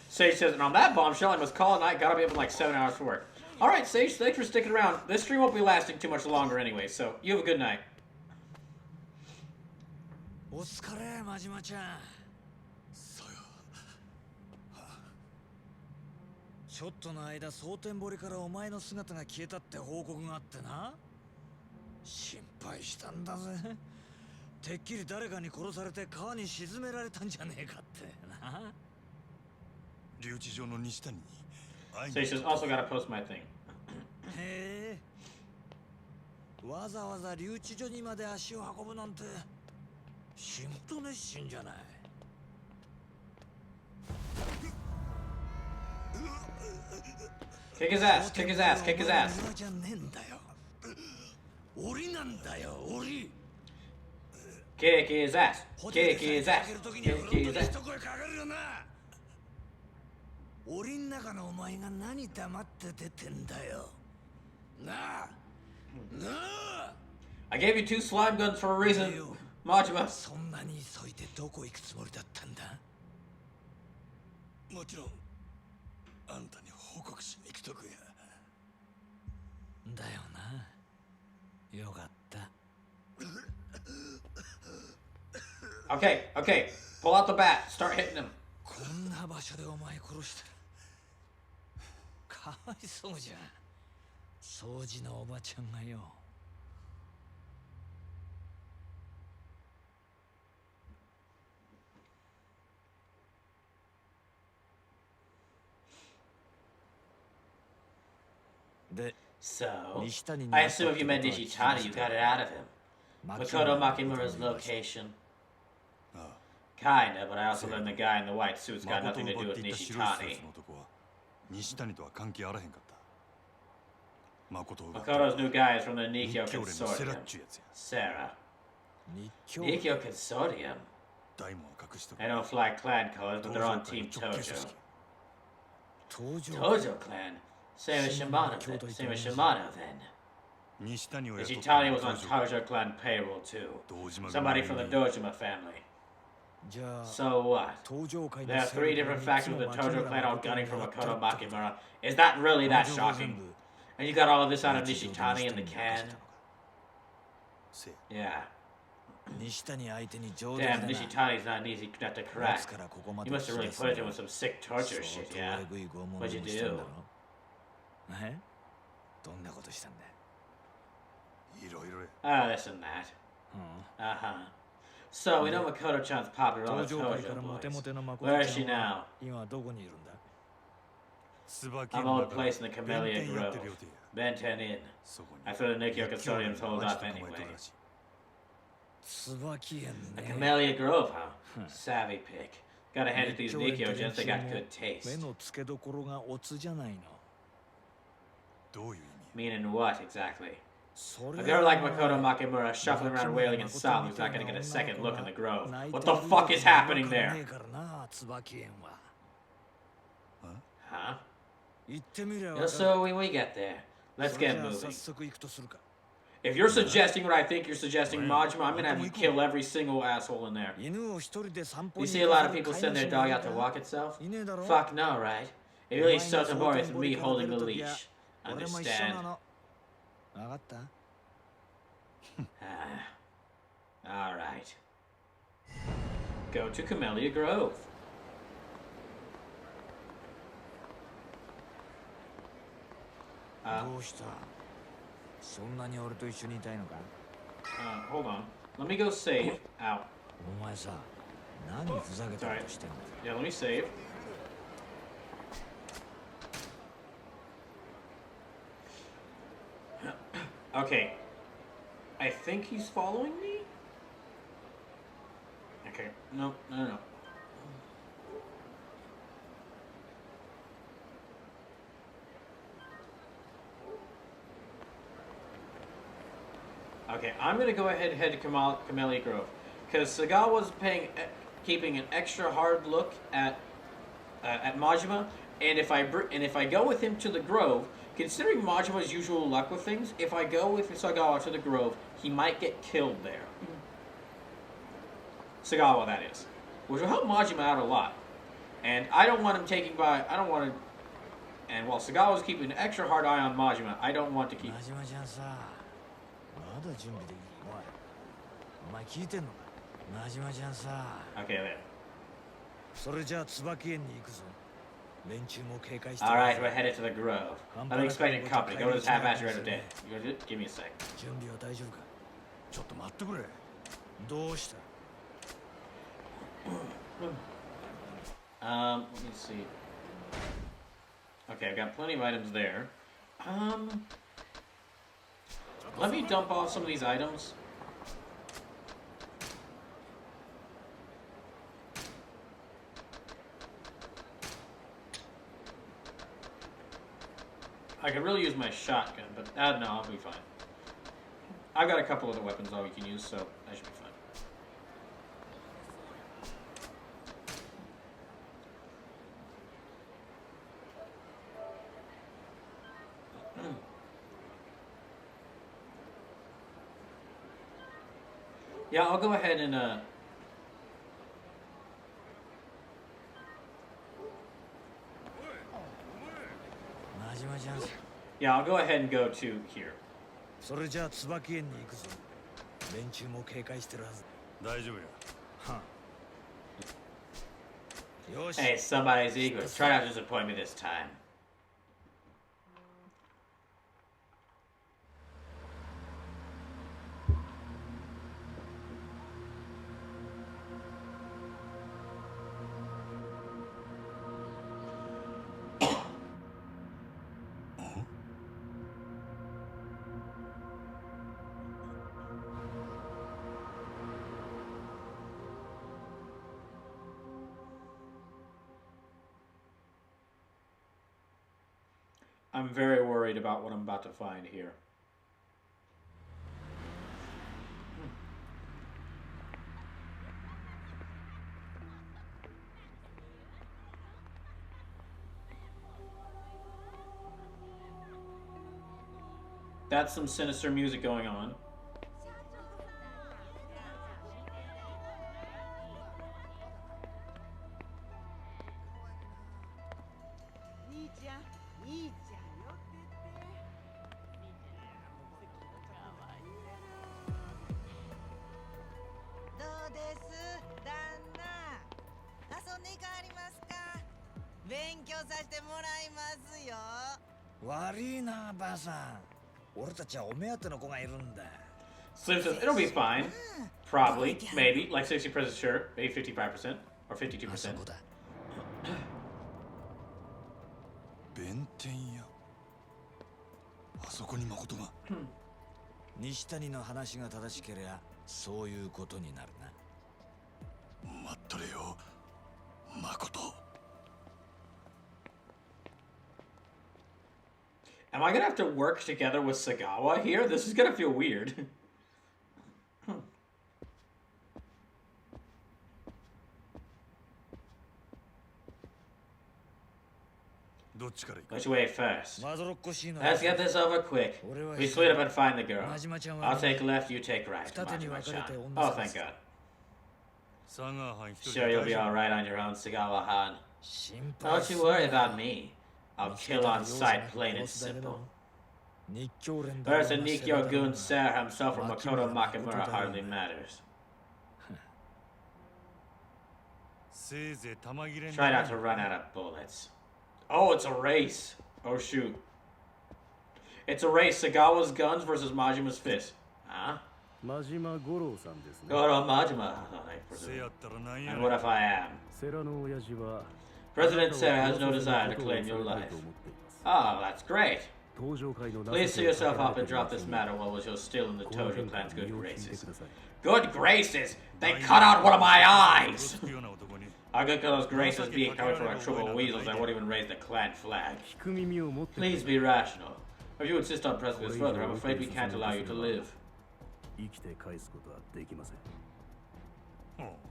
Sage says, and on that bombshell, I must call it night. Gotta be up in like 7 hours for work. Alright, Sage, thanks for sticking around. This stream won't be lasting too much longer anyway, so you have a good night. お疲れ、真島ちゃん。さよ。ちょっとの間、蒼天堀からお前の姿が消えたって報告があってな。心配したんだぜ。てっきり誰かに殺されて川に沈められたんじゃねえかってな。留置場の西谷に会いに Sage says, also gotta post my thing. へえ。わざわざ留置所にまで足を運ぶなんて仕事熱心じゃない。Kick his ass, kick his ass, kick his ass. じゃねえんだよ。檻なんだよ、檻。Kick his ass, ホテ kick ルで his 酒 ass, 開ける時には kick フロン his トで ass. 一声かかるよな。檻ん中のお前が何黙って出てんだよ。なあ。なあ。 I gave you 2 slime guns for a reason, Majima. そんなに急いでどこ行くつもりだったんだ。もちろんあんたに報告しに行くとこや。だよな。よかった。 Okay, okay. Pull out the bat. Start hitting him. こんな場所でお前殺したらかわいそうじゃん。掃除のおばちゃんがよ。で、 So, 西谷に I 会った assume if you met ってことは聞き Nishitani, ま you した。 got it out of him. Makoto Makimura's location. あ Kinda, but I also learned the guy in the white suit's あ、 got 誠を nothing to 奪 do って with いった白いスー Nishitani. ツの男は西谷とは関係あらへんかった。誠を奪って Makoto's new guy is from the 日 Nikyo 教連のセラ Consortium. っちゅうやつや。 Sarah. 日教 Nikyo Consortium? 大門は隠しとく。 I don't fly clan colors, but 東 they're 上 on 会 Team の直系組 Tojo. 織。登場 Tojo clan? Same as Shimano then. Same as Shimano then. 西谷を雇った Nishitani was on 東上 Tojo clan payroll too. 堂島が Somebody from the 周りに Dojima family. じゃあ So what? 登場会の There are 勢力 3 different が factions 三 of つ the も Tojo 牧 clan 村 all の gunning from こと Makoto になったってこと Makimura. Is that really that 登場は全 shocking? 部 And you got all of this out of 日常で Nishitani in the 西谷に can? せや Yeah. 西谷相手に上出来 Damn, だな。 Nishitani's not an easy nut to い crack. つからここまで You must have really 来た put it in with some sick torture shit, 相 yeah? 当えぐい拷問 What'd you もしたんだ do? ろ。え？どんなことしたんだ。いろいろや。 Oh, this and that. うん。 Uh-huh. So, we know Makoto-chan's popular on 登 the 場会から Tojo モテモ boys. テの誠 Where is ち she ゃんは now? 今どこにいるんだ。椿 I'm 山 old から place in the 弁 Camellia 天やって Grove. る予定や。 Ben 10 Inn. そこに I thought the Nikyo 日教連 Consortium's の hold ア up ジト構え anyway. とるらしい。椿園 The ね。 Camellia Grove, huh? Savvy pick. Gotta hand it to these 日教連 Nikyo と gents, they 日 got も good taste. 目の付けどころがオツじゃないの。どういう意味 Meaning what, exactly? そ A れ girl は like Makoto Makimura shuffling around wailing in silence is not gonna get a second look in the grove. What the fuck is happening ね there? えからな、椿園は。 Huh? 行ってみりゃわ Yeah, かる。 so when we get there, let's それ get じゃあ moving. 早速行くとするか。 If you're suggesting what I think you're suggesting, Majima, I'm gonna have you kill every single asshole in there. 犬を一人で散歩 You に see 行 a か lot せ of る people 飼い send their 主が dog いる out to か walk itself? いねえだろ。 Fuck no, right? It お前 really が starts 蒼 and boring 天 with 堀 me から holding 出 the る時は leash. 俺も一緒 Understand? なの。わかった？ Alright. Go to Camellia Grove. どうした？そんなに俺と一緒にいたいのか？ Hold on. Let me go save. Ow. お前さ、何ふざけたことしてんだよ。 Yeah, let me save. Okay. I think he's following me? Okay. No, no, no. Okay, I'm gonna go ahead and head to Camellia Grove, because Sagawa's keeping an extra hard look at Majima, and if I go with him to the Grove, considering Majima's usual luck with things, if I go with Sagawa to the Grove, he might get killed there. Sagawa, that is, which will help Majima out a lot, and I don't want him taking by. I don't want to. And while Sagawa's keeping an extra hard eye on Majima, I don't want to keep. 真島ちゃんさ、まだ準備できる。お前聞いてんのか？真島ちゃんさ。Okay, there. それじゃあ椿園に行くぞ。連中も警戒して。All right, we're headed to the Grove. I'm expecting company. Go to this half-assed rate of day. Give me a sec. 準備は大丈夫か？ちょっと待ってくれ。どうした？ Let me see. Okay, I've got plenty of items there. Let me dump off some of these items. I could really use my shotgun, but no, I'll be fine. I've got a couple of the weapons all we can use, so I should be fine. Yeah, I'll go ahead and yeah, I'll go ahead and go to here. それじゃあ椿園に行くぞ。連中も警戒してるはず。大丈夫や。はあ。よし。 Hey, somebody's eagles. Try not to disappoint me this time. I'm very worried about what I'm about to find here. That's some sinister music going on. Slim says it'll be fine. Probably, maybe, like 60% sure, maybe 55% or 52%. 弁天屋。あそこに誠が。西谷の話が正しければそういうことになるな。待っとれよ、誠。Am I gonna have to work together with Sagawa here? This is gonna feel weird. Which way first? Let's get this over quick. We split up and find the girl. I'll take left, you take right. Oh, thank God. Sure, you'll be alright on your own, Sagawa-han. Don't you worry about me. I'll kill on sight, plain and simple. Whereas the Nikkyo goon Sarah himself or Makoto Makimura hardly matters. Try not to run out of bullets. Oh, it's a race. Oh, shoot. It's a race. Sagawa's guns versus Majima's fist. Huh? Goro Majima, I presume. And what if I am? President Sarah has no desire to claim your life. Oh, that's great. Please see yourself up and drop this matter while you're still in the Tojo clan's good graces. Good graces? They cut out one of my eyes! How good could those graces be coming from a troop of weasels that won't even raise the clan flag? Please be rational. If you insist on pressing this further, I'm afraid we can't allow you to live. 生きて返すことはできません。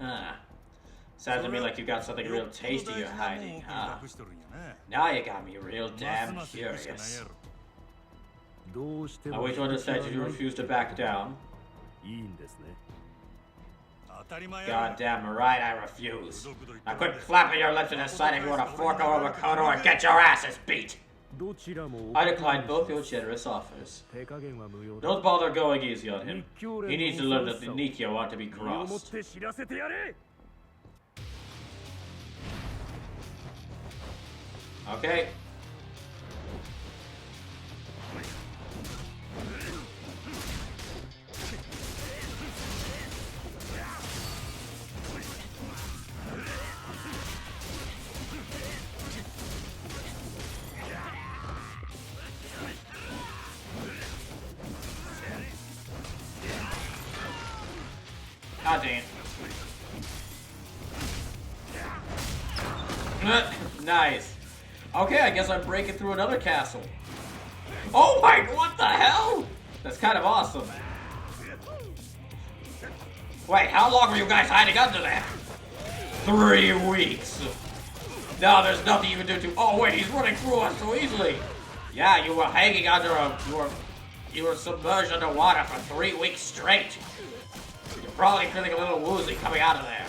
Ah. Sounds to me like you got something real tasty you're hiding, huh? 隠しとるんやね。 Now you got me real ます damn ます行くしかない curious. やろ。どうして I も always understand you refuse to back down. いいんですね。当たり前やろ。 God damn right, I refuse. Now quit flapping your lips and deciding you want to fork over Makoto or get your asses beat. どちらも I decline both your generous offers. 手加減は無用だ。 Don't bother going easy on him. He needs to learn that the Nikyo ought to be 身をもっ crossed. て知らせてやれ。 Okay. God dang it. Nice. Okay, I guess I'm breaking through another castle. Oh my, what the hell? That's kind of awesome. Wait, how long were you guys hiding under there? 3 weeks. Now there's nothing you can do to. Oh wait, he's running through us so easily. Yeah, you were hanging under you were submerged underwater for 3 weeks straight. You're probably feeling a little woozy coming out of there.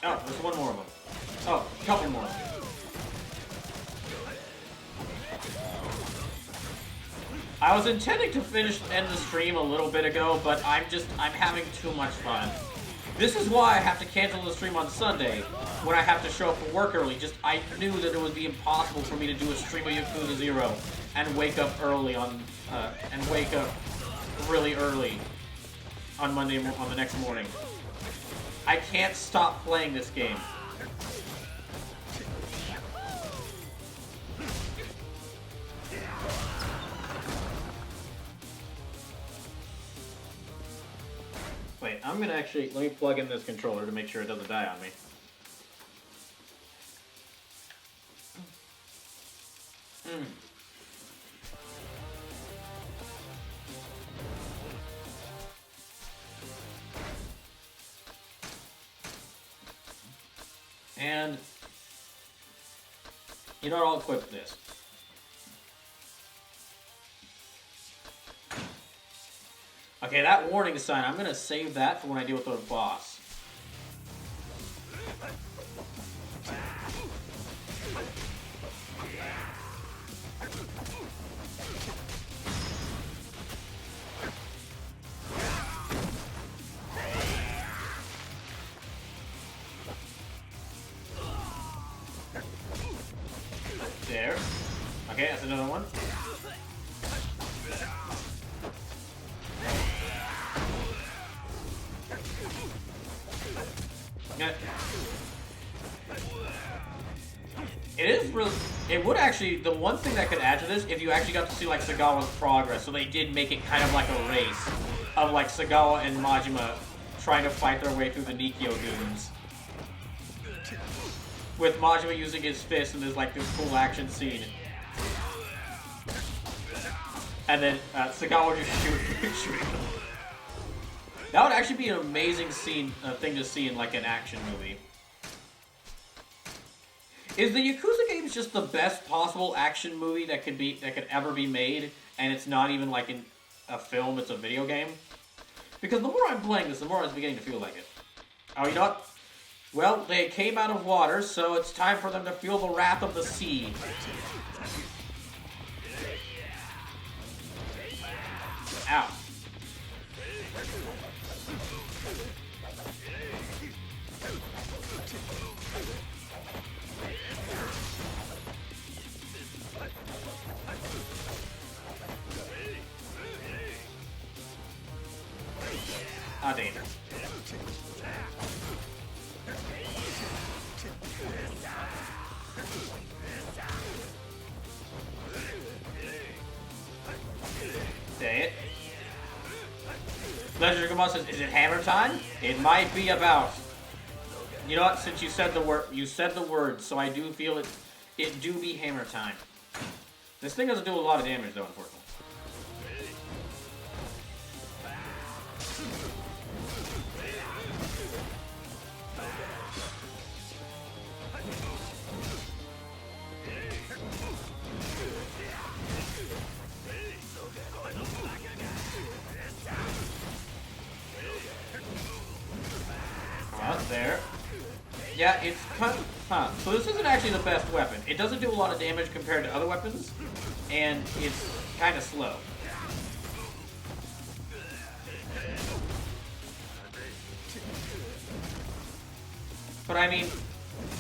Oh, there's one more of them. Oh, a couple more. I was intending to end the stream a little bit ago, but I'm having too much fun. This is why I have to cancel the stream on Sunday, when I have to show up for work early. I knew that it would be impossible for me to do a stream of Yakuza 0 and wake up early and wake up really early on Monday, on the next morning. I can't stop playing this game. Wait, I'm gonna let me plug in this controller to make sure it doesn't die on me. And you know what, I'll equip this. Okay, that warning sign, I'm gonna save that for when I deal with the boss. There. Okay, that's another one. Yeah. It is really. It would actually. The one thing that could add to this, if you actually got to see like Sagawa's progress, so they did make it kind of like a race of like Sagawa and Majima trying to fight their way through the Nikyo dunes. With Majima using his fist, and there's like this cool action scene. And then Sagawa just shooting them. That would actually be an amazing thing to see in like an action movie. Is the Yakuza games just the best possible action movie that could ever be made, and it's not even like in a film, it's a video game? Because the more I'm playing this, the more I'm beginning to feel like it. Oh, you know what? Well, they came out of water, so it's time for them to feel the wrath of the sea. Ow. Ah, dang it. Dang it. Legend of Gamma says, is it hammer time? It might be about. You know what? Since you said the word, so I do feel it. It do be hammer time. This thing doesn't do a lot of damage, though, unfortunately. There. Yeah, it's kind of... Huh. So this isn't actually the best weapon. It doesn't do a lot of damage compared to other weapons, and it's kind of slow. But I mean,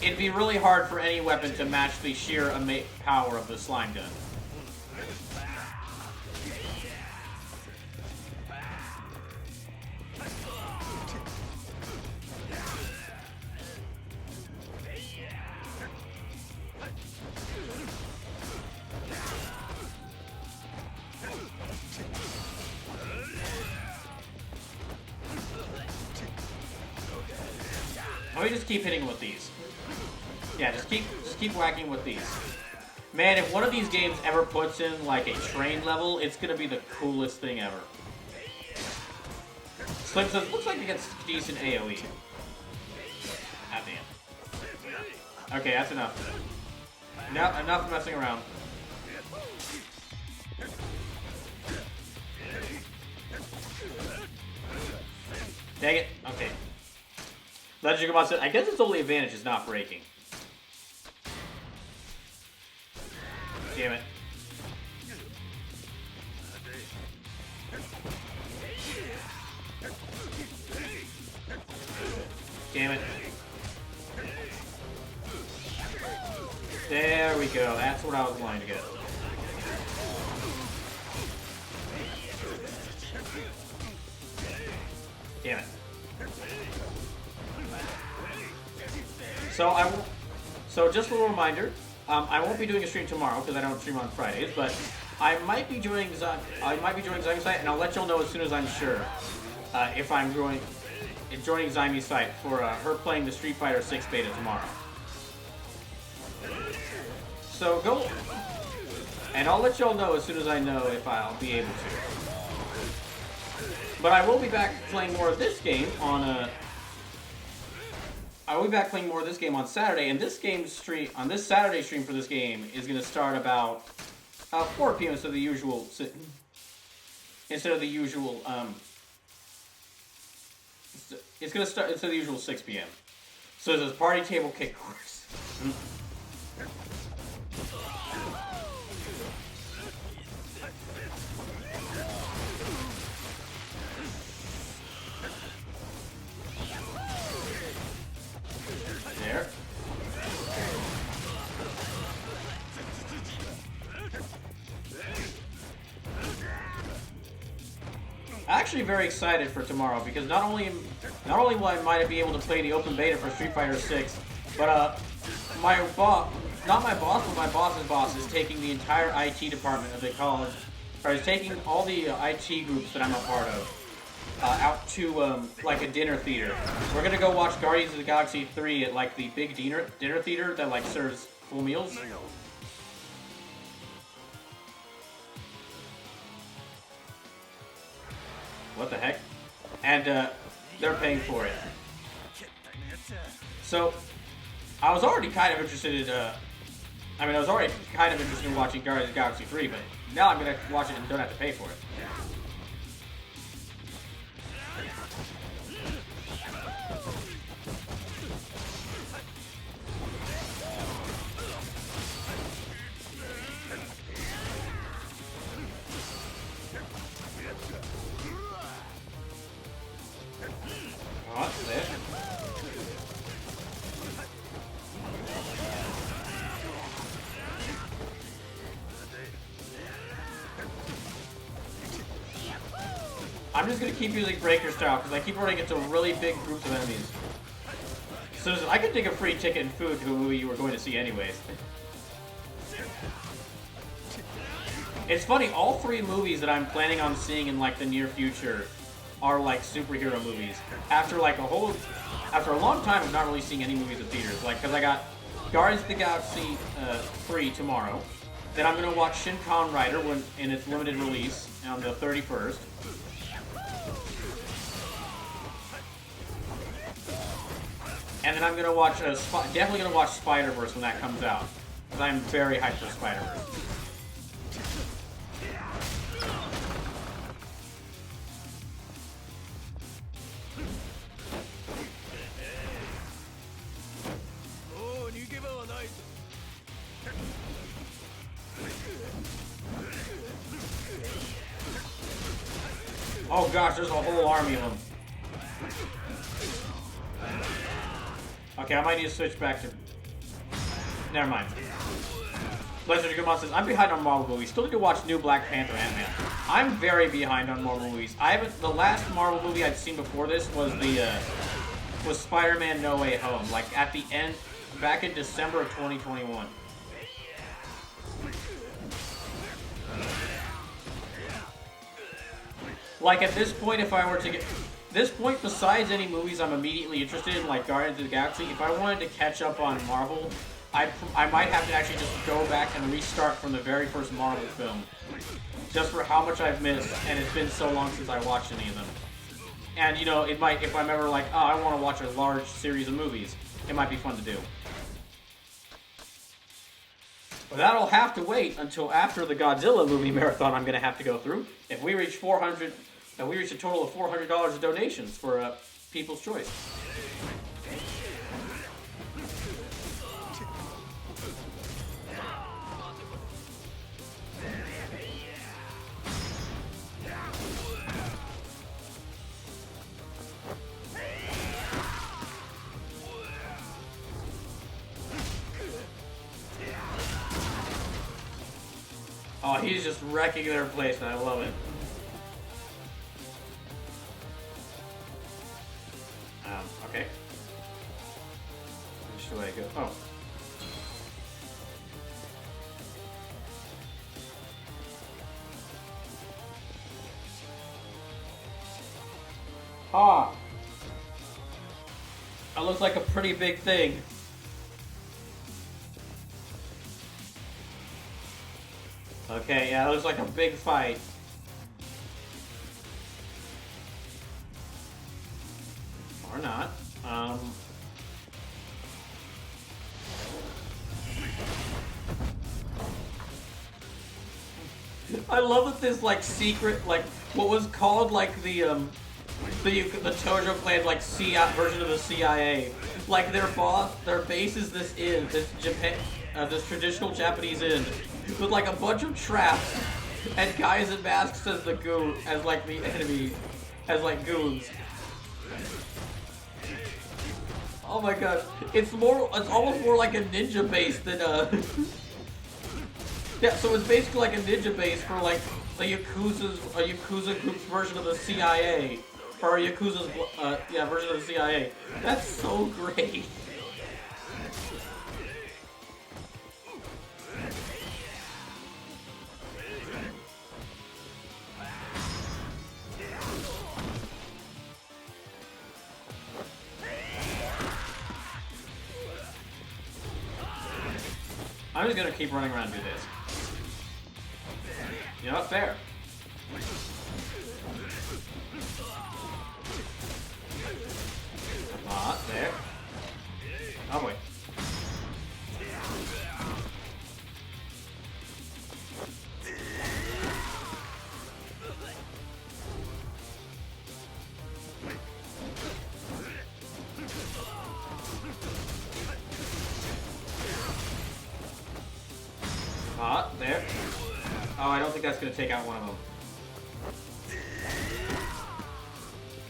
it'd be really hard for any weapon to match the sheer power of the slime gun. Let me just keep hitting with these. Yeah, just keep whacking with these. Man, if one of these games ever puts in like a train level, it's gonna be the coolest thing ever. Slim says, looks like it gets decent AoE. Ah, damn. Okay, that's enough. No, enough messing around. Dang it. Okay. Legend of Us, I guess its only advantage is not breaking. Damn it. Damn it. There we go. That's what I was wanting to get. Damn it. So just a little reminder, I won't be doing a stream tomorrow because I don't stream on Fridays, but I might be joining Zyme's site, and I'll let y'all know as soon as I'm sure if I'm joining Zyme's site for her playing the Street Fighter 6 beta tomorrow. So go, and I'll let y'all know as soon as I know if I'll be able to. But I will be back playing more of this game on I will be back playing more of this game on Saturday, and this Saturday stream for this game is going to start about 4 p.m. instead of the usual 6 p.m. So there's a party table kick course. There. Actually very excited for tomorrow because not only will I might be able to play the open beta for Street Fighter 6, but my boss, not my boss, but my boss's boss is taking the entire IT department of the college, or is taking all the IT groups that I'm a part of out to like a dinner theater. We're gonna go watch Guardians of the Galaxy 3 at like the big dinner theater that like serves full meals. What the heck? And they're paying for it. So I was already kind of interested in watching Guardians of the Galaxy 3, but now I'm gonna watch it and don't have to pay for it. There. I'm just gonna keep using breaker style because I keep running into really big groups of enemies. So I could take a free ticket and food to a movie you were going to see anyways. It's funny, all 3 movies that I'm planning on seeing in like the near future are like superhero movies. After after a long time of not really seeing any movies in theaters. Like, because I got Guardians of the Galaxy 3 tomorrow. Then I'm going to watch Shin Kamen Rider in its limited release on the 31st. And then I'm going to watch, definitely going to watch Spider-Verse when that comes out. Because I'm very hyped for Spider-Verse. Oh gosh, there's a whole army of them. Okay, I might need to switch back to... Never mind. Blizzard Gumon says, I'm behind on Marvel movies. Still need to watch new Black Panther and Ant-Man. I'm very behind on Marvel movies. The last Marvel movie I'd seen before this was was Spider-Man No Way Home. Like, at the end, back in December of 2021. Like, at this point, if I were to get... This point, besides any movies I'm immediately interested in, like Guardians of the Galaxy, if I wanted to catch up on Marvel, I might have to actually just go back and restart from the very first Marvel film. Just for how much I've missed, and it's been so long since I watched any of them. And, you know, it might, if I'm ever like, oh, I want to watch a large series of movies, it might be fun to do. But that'll have to wait until after the Godzilla movie marathon I'm going to have to go through. If we reach 400... And we reached a total of $400 of donations for People's Choice. Oh, he's just wrecking their place, and I love it. Okay. Which way I go? Oh. Ah. That looks like a pretty big thing. Okay, yeah, it looks like a big fight. Or not. I love that this like secret, like what was called like the Tojo clan like version of the CIA. Like their base is this traditional Japanese inn with like a bunch of traps and guys in masks as the enemy, as like goons. Oh my god, it's almost more like a ninja base than yeah, so it's basically like a ninja base for like the Yakuza group's version of the CIA. Or Yakuza's version of the CIA. That's so great. I'm just gonna keep running around and do this. You know, fair. There. Oh boy. There. Oh, I don't think that's going to take out one of them.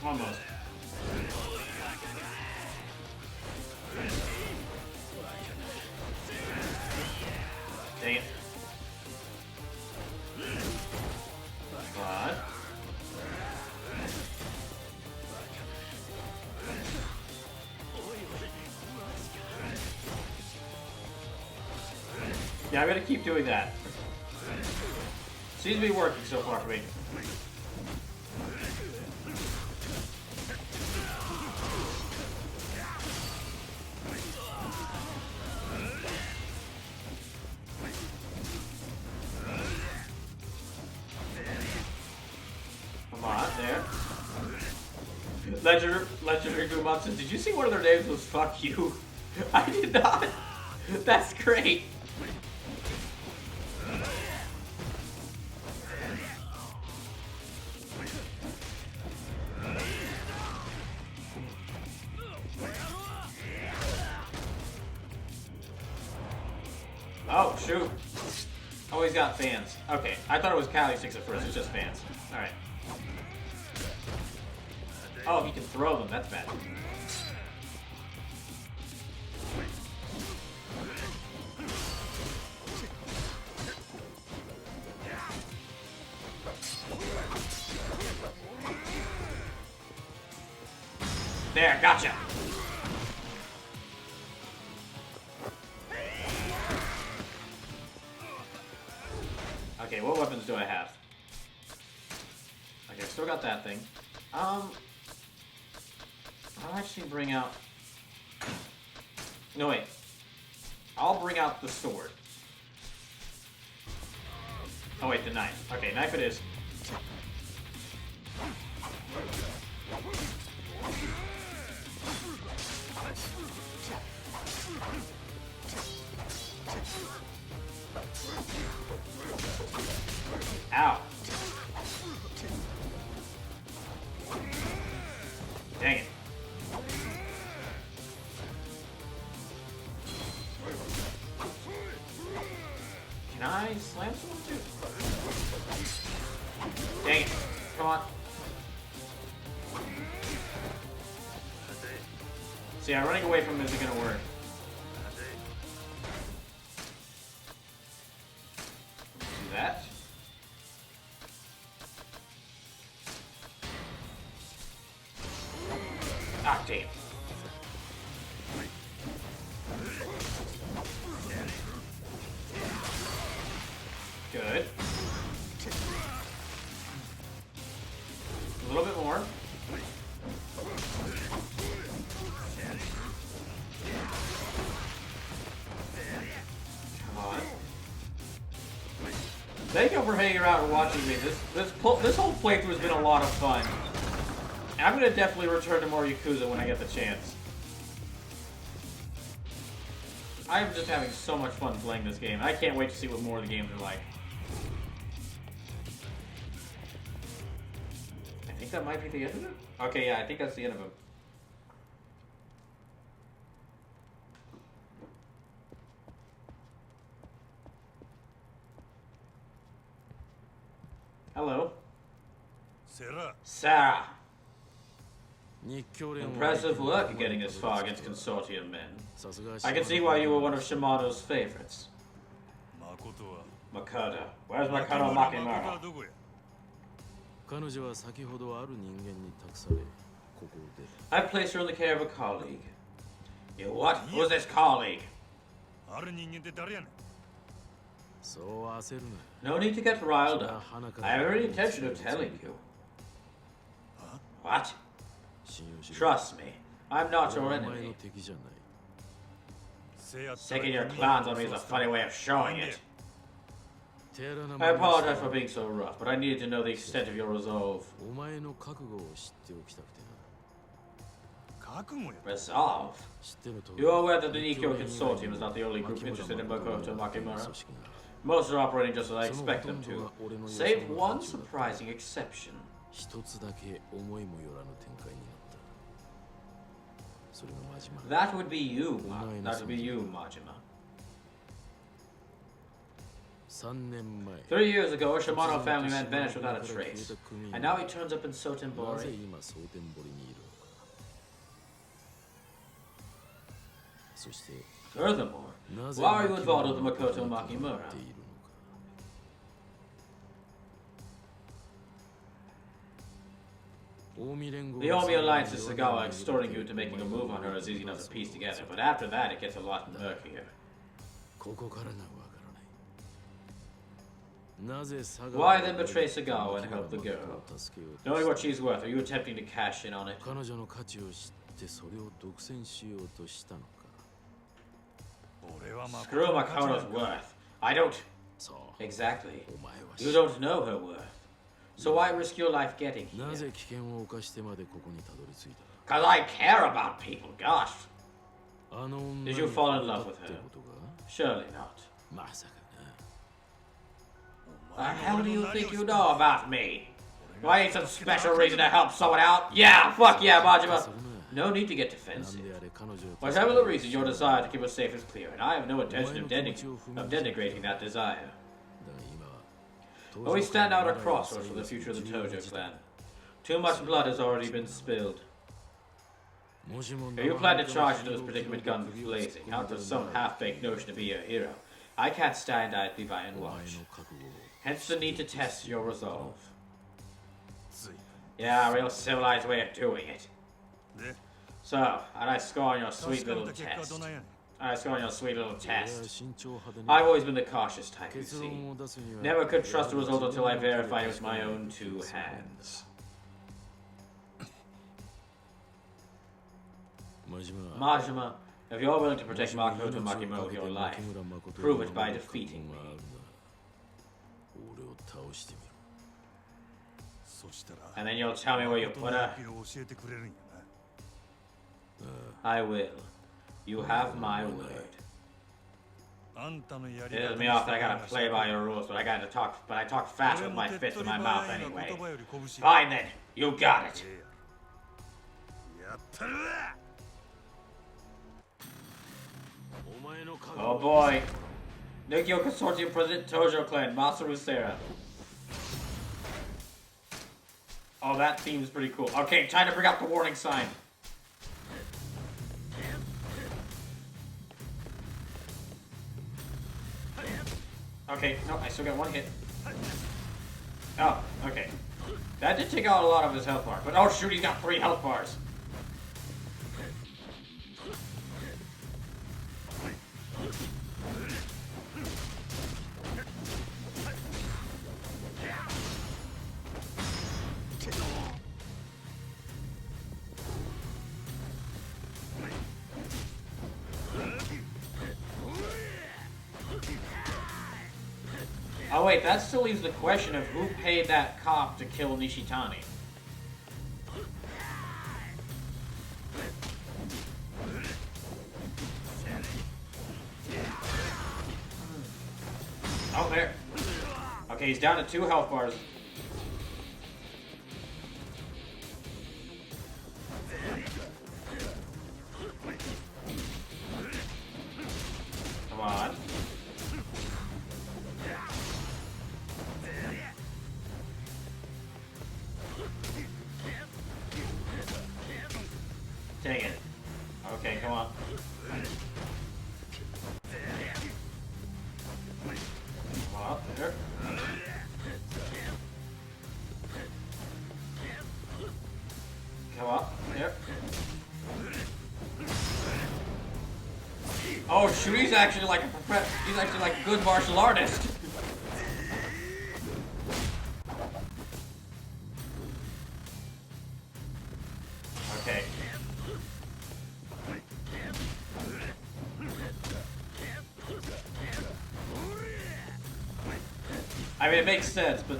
Almost. Dang it. But... yeah, I'm gonna keep doing that. Seems to be working so far for me. Legendary Gumatsu. Did you see one of their names was fuck you? I did not. That's great. Oh, shoot. Oh, he's got fans. Okay, I thought it was Cali sticks at first. It's just fans. Alright. Oh, he can throw them. That's bad. There, gotcha. Okay, what weapons do I have? Okay, still got that thing. I'll actually bring out... No, wait. I'll bring out the sword. Oh, wait, the knife. Okay, knife it is. Ow. Dang it. Can I slam someone too? Dang it. Come on. See, running away from him isn't gonna work. Do that. Ah, damn. Good. A little bit more. Come on. Thank you for hanging around and watching me. This whole playthrough has been a lot of fun. And I'm gonna definitely return to more Yakuza when I get the chance. I'm just having so much fun playing this game. I can't wait to see what more of the games are like. I think that might be the end of it? Okay, yeah, I think that's the end of it. Hello. Sarah. Impressive work getting this far against Consortium men. I can see why you were one of Shimano's favorites. Makoto. Where's Makoto Makimura? I placed her in the care of a colleague. You what? Who's this colleague? No need to get riled up. I have every intention of telling you. What? Trust me, I'm not your enemy. Taking your clans on me is a funny way of showing it. I apologize for being so rough, but I needed to know the extent of your resolve. Resolve? You are aware that the Nikyo Consortium is not the only group interested in Makoto Makimura. Most are operating just as I expect them to, save one surprising exception. That would be you, Majima. 3 years ago, a Shimano family man vanished without a trace, and now he turns up in Sotenbori. Furthermore, why are you involved with the Makoto Makimura? The Omi Alliance's Sagawa extorting you into making a move on her is easy enough to piece together, but after that it gets a lot murkier. Why then betray Sagawa and help the girl? Knowing what she's worth, are you attempting to cash in on it? Screw Makoto's worth. I don't... Exactly. You don't know her worth. So why risk your life getting な here? ぜ危険を冒してまでここにたどり着い Cause I care about people, gosh. たあの女 Did you に fall in 惚れた love っ with て her? ことが Surely not. まさか The hell do you think you know about me? Do I need some special reason to help someone out? Yeah, fuck yeah, Majima. No need to get な defensive. んであれ彼女を助け Whatever the reason, your desire to keep us safe is clear, and I have no intention of denigrating that desire. だが今は But we stand out a crossroads for the future of the Tojo clan. Too much blood has already been spilled. もしも If you plan to charge into this predicament guns blazing, out of some half-baked notion to be a hero, I can't stand idly by and お前 watch. の覚悟を Hence the need to test your resolve. つい Yeah, a real civilized way of doing it. で So, how'd I score on your 確 sweet かめ little た結果 test? どないやねん How'd I score on your sweet little 俺は test? 慎重派で I've ね always been the cautious type, you 結 see. 論を出すには Never could trust the result until I verify it with my own two hands. 真島 Majima, if you're willing to protect Makoto Makimo with your life, prove it by defeating me. 俺を倒してみろそしたら And then you'll tell me where you 誠 put の her. 生きを教えてくれるんやな I will. You have my word. あんたのやり It 方 is に me off 従 that I い gotta まし play た by your rules, but I talk fast 俺 with も my 手っ fist 取 in り my 早 mouth いが anyway. 言葉より拳や Fine then, you got it. ええややったるわ お前の覚 Oh 悟 boy. Nukio Consortium President Tojo Clan, Masaru Sera. Oh, that theme's pretty cool. Okay, time to bring out the warning sign. Okay, no, I still got one hit. Oh, okay. That did take out a lot of his health bar, but oh shoot, he's got 3 health bars. Oh wait, that still leaves the question of who paid that cop to kill Nishitani. Oh, there. Okay, he's down to 2 health bars. Come on. Dang it. Okay, come on. Come on, there. Come on, there. Oh shoot, he's actually like he's actually like a good martial artist. Okay. I mean, it makes sense, but...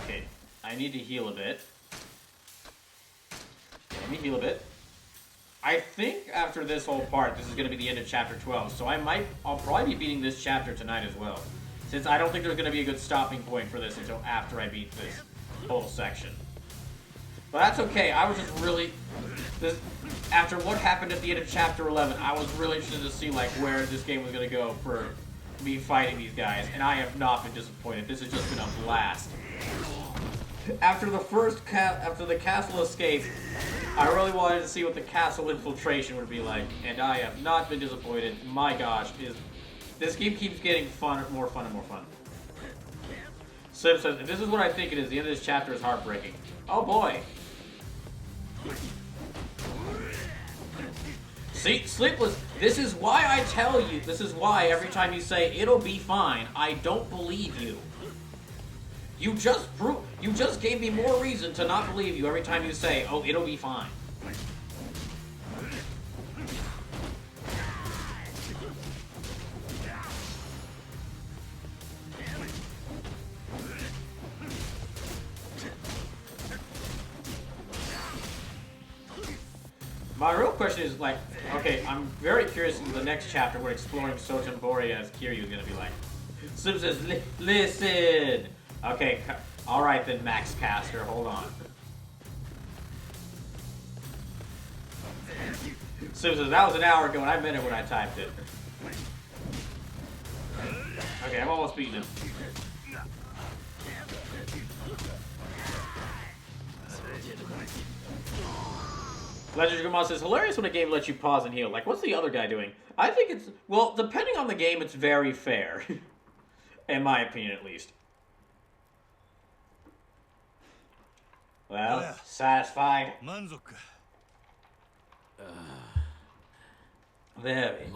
Okay, I need to heal a bit. Let me heal a bit. I think after this whole part, this is going to be the end of chapter 12, so I'll probably be beating this chapter tonight as well. Since I don't think there's going to be a good stopping point for this until after I beat this whole section. But that's okay, I was just really... After what happened at the end of chapter 11, I was really interested to see like where this game was going to go for me fighting these guys, and I have not been disappointed. This has just been a blast. After the castle escape, I really wanted to see what the castle infiltration would be like, and I have not been disappointed. My gosh, this game keeps getting more fun and more fun. Sim says, this is what I think it is. The end of this chapter is heartbreaking. Oh boy. See, Sleepless, this is why I tell you, this is why every time you say, it'll be fine, I don't believe you. You just gave me more reason to not believe you every time you say, oh, it'll be fine. My real question is, like, okay, I'm very curious in the next chapter what exploring Sotenbori as Kiryu is gonna be like. Sim says, listen! Okay, alright then, Max Caster, hold on. Sim says, that was an hour ago and I meant it when I typed it. Okay, I'm almost beating him. Legend Grandma says, hilarious when a game lets you pause and heal. Like, what's the other guy doing? I think it's, well, depending on the game, it's very fair. In my opinion, at least. Well, satisfied? 満足か Very.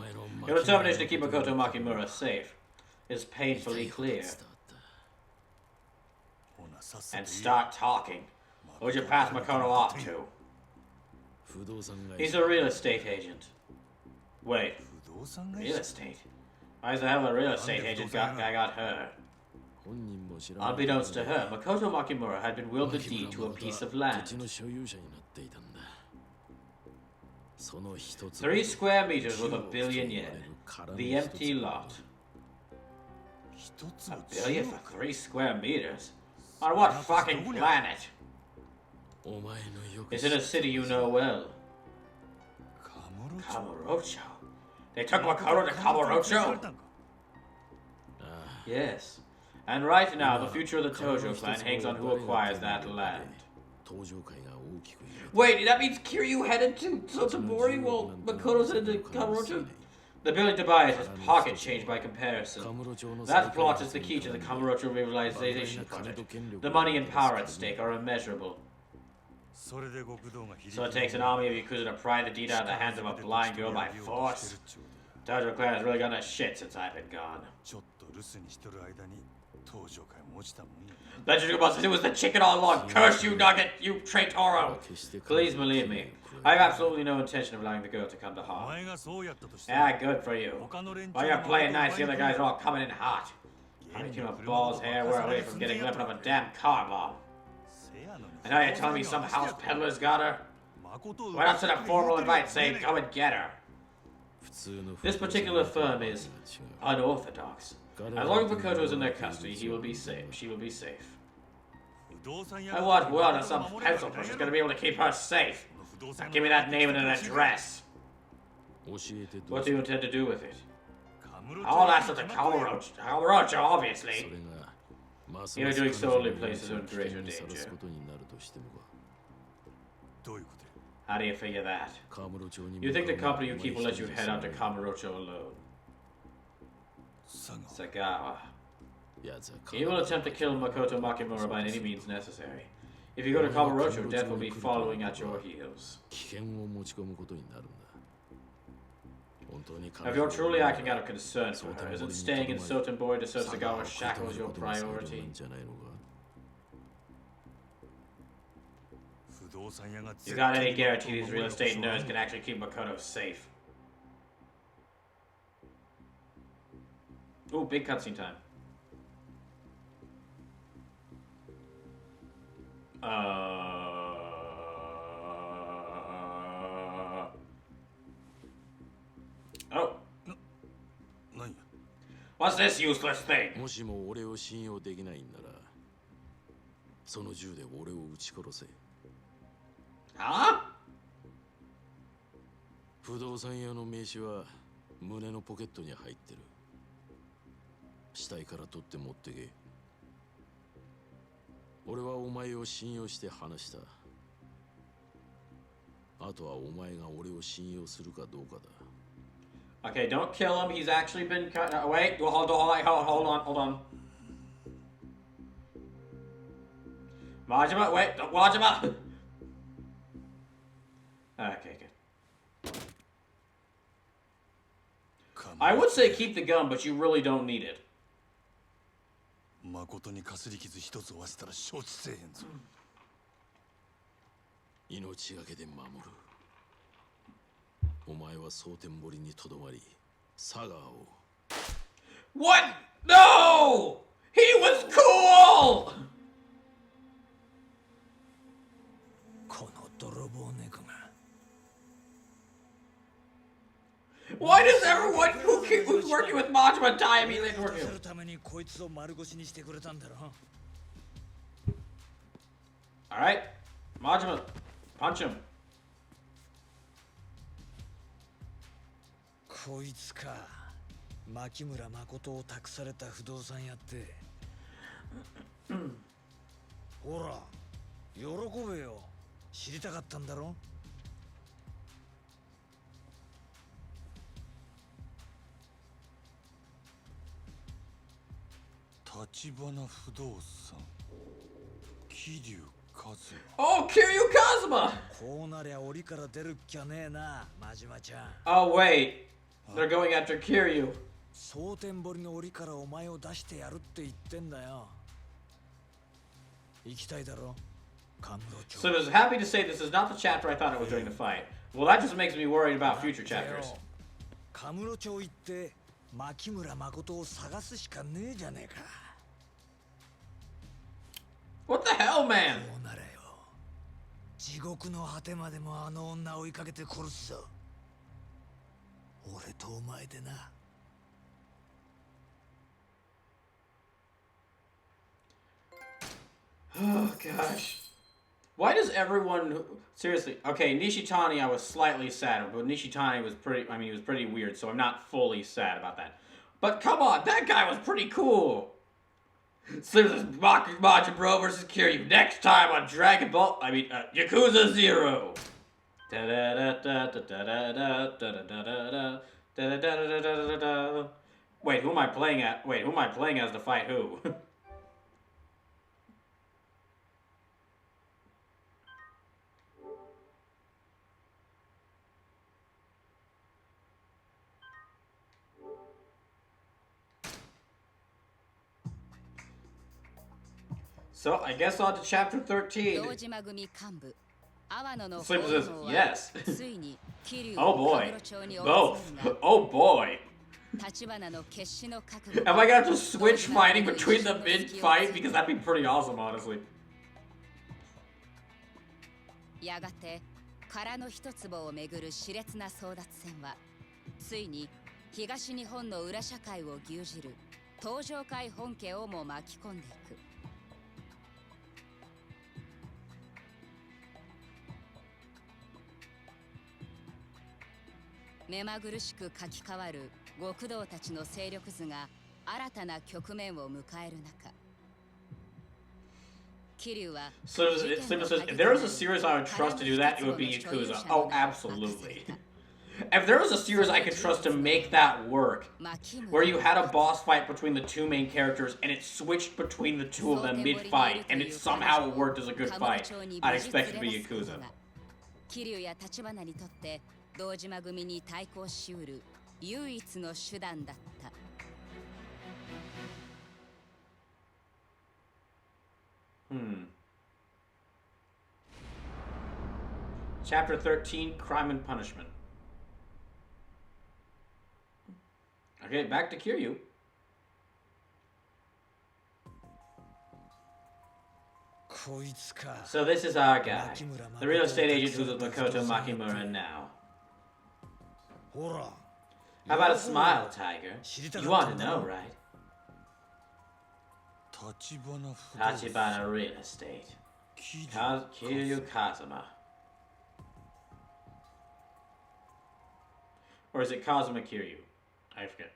Your determination to keep Makoto Makimura safe is painfully clear. ほなさっさと And 言え start talking. What'd you pass Makoto off to? 不動産会 He's 社 a real estate agent. Wait, 不動産会 real 社 estate? Why is the hell a real estate agent guy got her? 本人も知らない Unbeknownst to her, Makoto Makimura had been willed the deed to a piece of land. 土地の所有者になっていたんだその一つ 3 square meters worth a billion yen. The empty lot. 一つ A を billion for 3 square meters? On what fucking planet? お前のよく It's in a city you know well. カムロチ Kamurocho. They took Makoto to カムロチ Kamurocho? Yes. And right now, the future of the Tojo clan hangs on who acquires that land. 登場会が大きく揺れた Wait, that means Kiryu headed to Sotabori while Makoto's headed to Kamurocho? The ability to buy it is pocket change by comparison. カムロ町の That plot is the key to the Kamurocho revitalization project. The money and power at stake are immeasurable. それで極道が響 So it takes an army of Yakuza to pry the deed out of the hands of a blind girl by force. Tojo clan has really gone to shit since I've been gone. ちょっと留守にしとる間に登場会も落ちたもんや Legend of says it was the chicken all along. Curse you, Nugget, you traitoro! Please believe me. I have absolutely no intention of allowing the girl to come to お harm. 前がそうやったとしても Yeah, good for you. 他の連中 While が you're playing ま nice, the other guys are all coming in hot. I mean, a ball's hair, we're away from getting left of a damn car bomb. せやのに And now you're telling me some house peddlers got her? 誠を Why not send a formal invite saying, come and get her? 普通の This particular firm is unorthodox. As long as Makoto is in their custody, he will be safe. She will be safe. 不動産屋 I が want word on some pencil pusher's gonna be able to keep her safe. 不動 Now 産 give me that name and an address. 教えてどう What ぞ do you intend to do with it? カムロ I'll ask 町 the に Kamurocho, そ obviously. れがます You're ます doing 彼女 solely の places 命を in 危 greater 険にさらす danger. ことになるとしてもか どういうことや How do you figure that? カムロ町に You think the 向かう company you keep will let you head out to Kamurocho alone? 佐賀 Sagawa. やつは He will attempt to kill Makoto Makimura by any means necessary. If you go to Kamurocho, death will be following at your heels. 危険を持ち込むことになるんだ本当に If you're truly acting out of concern for her, isn't staying in Sotenbori to serve Sagawa's shackles your priority? じゃないのか不動産屋が You got any guarantee these real estate nerds can actually keep Makoto safe? Ooh, big cutscene time. Oh, 何や what's this useless thing? もしも俺を信用できないんならその銃で俺を撃ち殺せ Huh? 不動産屋の名刺は胸のポケットに入ってる死体から取って持ってけ俺はお前を信用して話したあとはお前が俺を信用するかどうかだ Okay, don't kill him. He's actually been cut. Wait, hold on. Majima, wait, Majima. Okay, good. I would say keep the gun, but you really don't need it. 誠にかすり傷一つ負わせたら承知せえへんぞ命がけで守るお前は蒼天堀にとどまり佐賀を What? No! He was cool! この泥棒猫が Why does everyone who's working with Majima die immediately toward す him? るためにこいつを丸腰にしてくれたんだろ。 Alright. Majima, punch him. こいつか。牧村誠を託された不動産屋って。ほら、喜べよ。知りたかったんだろ。立花不動産桐生一馬 Oh, Kiryu Kazuma! こうなりゃ檻から出るっきゃねえな、真島ちゃん。 Oh, wait. They're going after Kiryu. 蒼天堀の檻からお前を出してやるって言ってんだよ。行きたいだろ、カムロ町。 So I was happy to say this is not the chapter I thought it was during the fight. Well, that just makes me worried about future chapters. カムロ町行って牧村誠を探すしかねえじゃねえか。 What the hell, man? こうなれよ。地獄の果てまでもあの女追いかけて殺すぞ。俺とお前でな。 Oh, gosh. Why does everyone... Seriously. Okay, Nishitani I was slightly sad, but Nishitani was pretty... I mean, he was pretty weird, so I'm not fully sad about that. But come on, that guy was pretty cool! So this is Majin Bro versus Kiryu next time on Dragon Ball... I mean, Yakuza 0! Wait, who am I playing at? Wait, who am I playing as to fight who? So, I guess on to chapter 13. Sleep says, yes. Oh boy. Both. Oh boy. Am I gonna have to switch fighting between them mid-fight? Because that'd be pretty awesome, honestly. やがて殻の一坪をめぐる熾烈な争奪戦はついに東日本の裏社会を牛耳る東上会本家をも巻き込んでいく。目まぐるしく書き換わる極道たちの勢力図が新たな局面を迎える中、 So if there was a series I would trust to do that, it would be Yakuza. Oh, absolutely. If there was a series I could trust to make that work, where you had a boss fight between the two main characters and it switched between the two of them mid-fight, and it somehow worked as a good fight, I'd expect it to be Yakuza. 桐生や立花にとって堂島組に対抗しうる唯一の手段だった。 Chapter 13, Crime and Punishment. Okay, back to Kiryu. So this is our guy, the real estate agent who's with Makoto Makimura now. How about a smile, Tiger? You want to know, right? Tachibana Real Estate. Kiryu Kazuma. Or is it Kazuma Kiryu? I forget.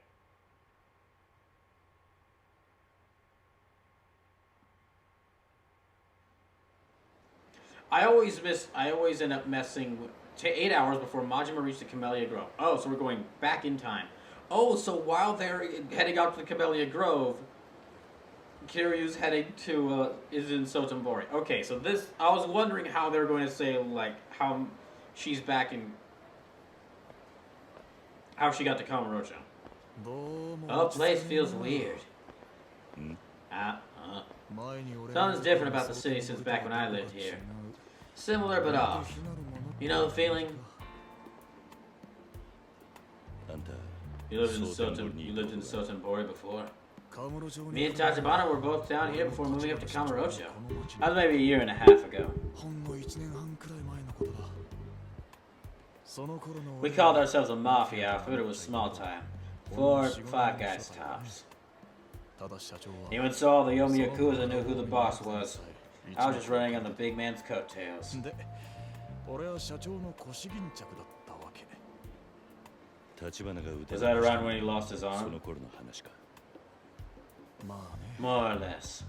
I always end up messing with 8 hours before Majima reached the Camellia Grove. Oh, so we're going back in time. Oh, so while they're heading out to the Camellia Grove, Kiryu's heading to, is in Sotenbori. Okay, so this, I was wondering how they're going to say, like, how she's back in, how she got to Kamurocho. Oh, place feels weird. Something's different about the city since back when I lived here. Similar but off. You know the feeling? You lived in Sotenbori before. Me and Tachibana were both down here before moving up to Kamurocho. That was maybe a year and a half ago. We called ourselves a mafia outfit, it was small time. 4, 5 guys tops. Even so, the Yomi Yakuza knew who the boss was. I was just running on the big man's coattails. で俺は社長の腰巾着だったわけ。立花が撃た Was れ that た around when he lost his そ arm? の頃の話か。まあね。 More or less.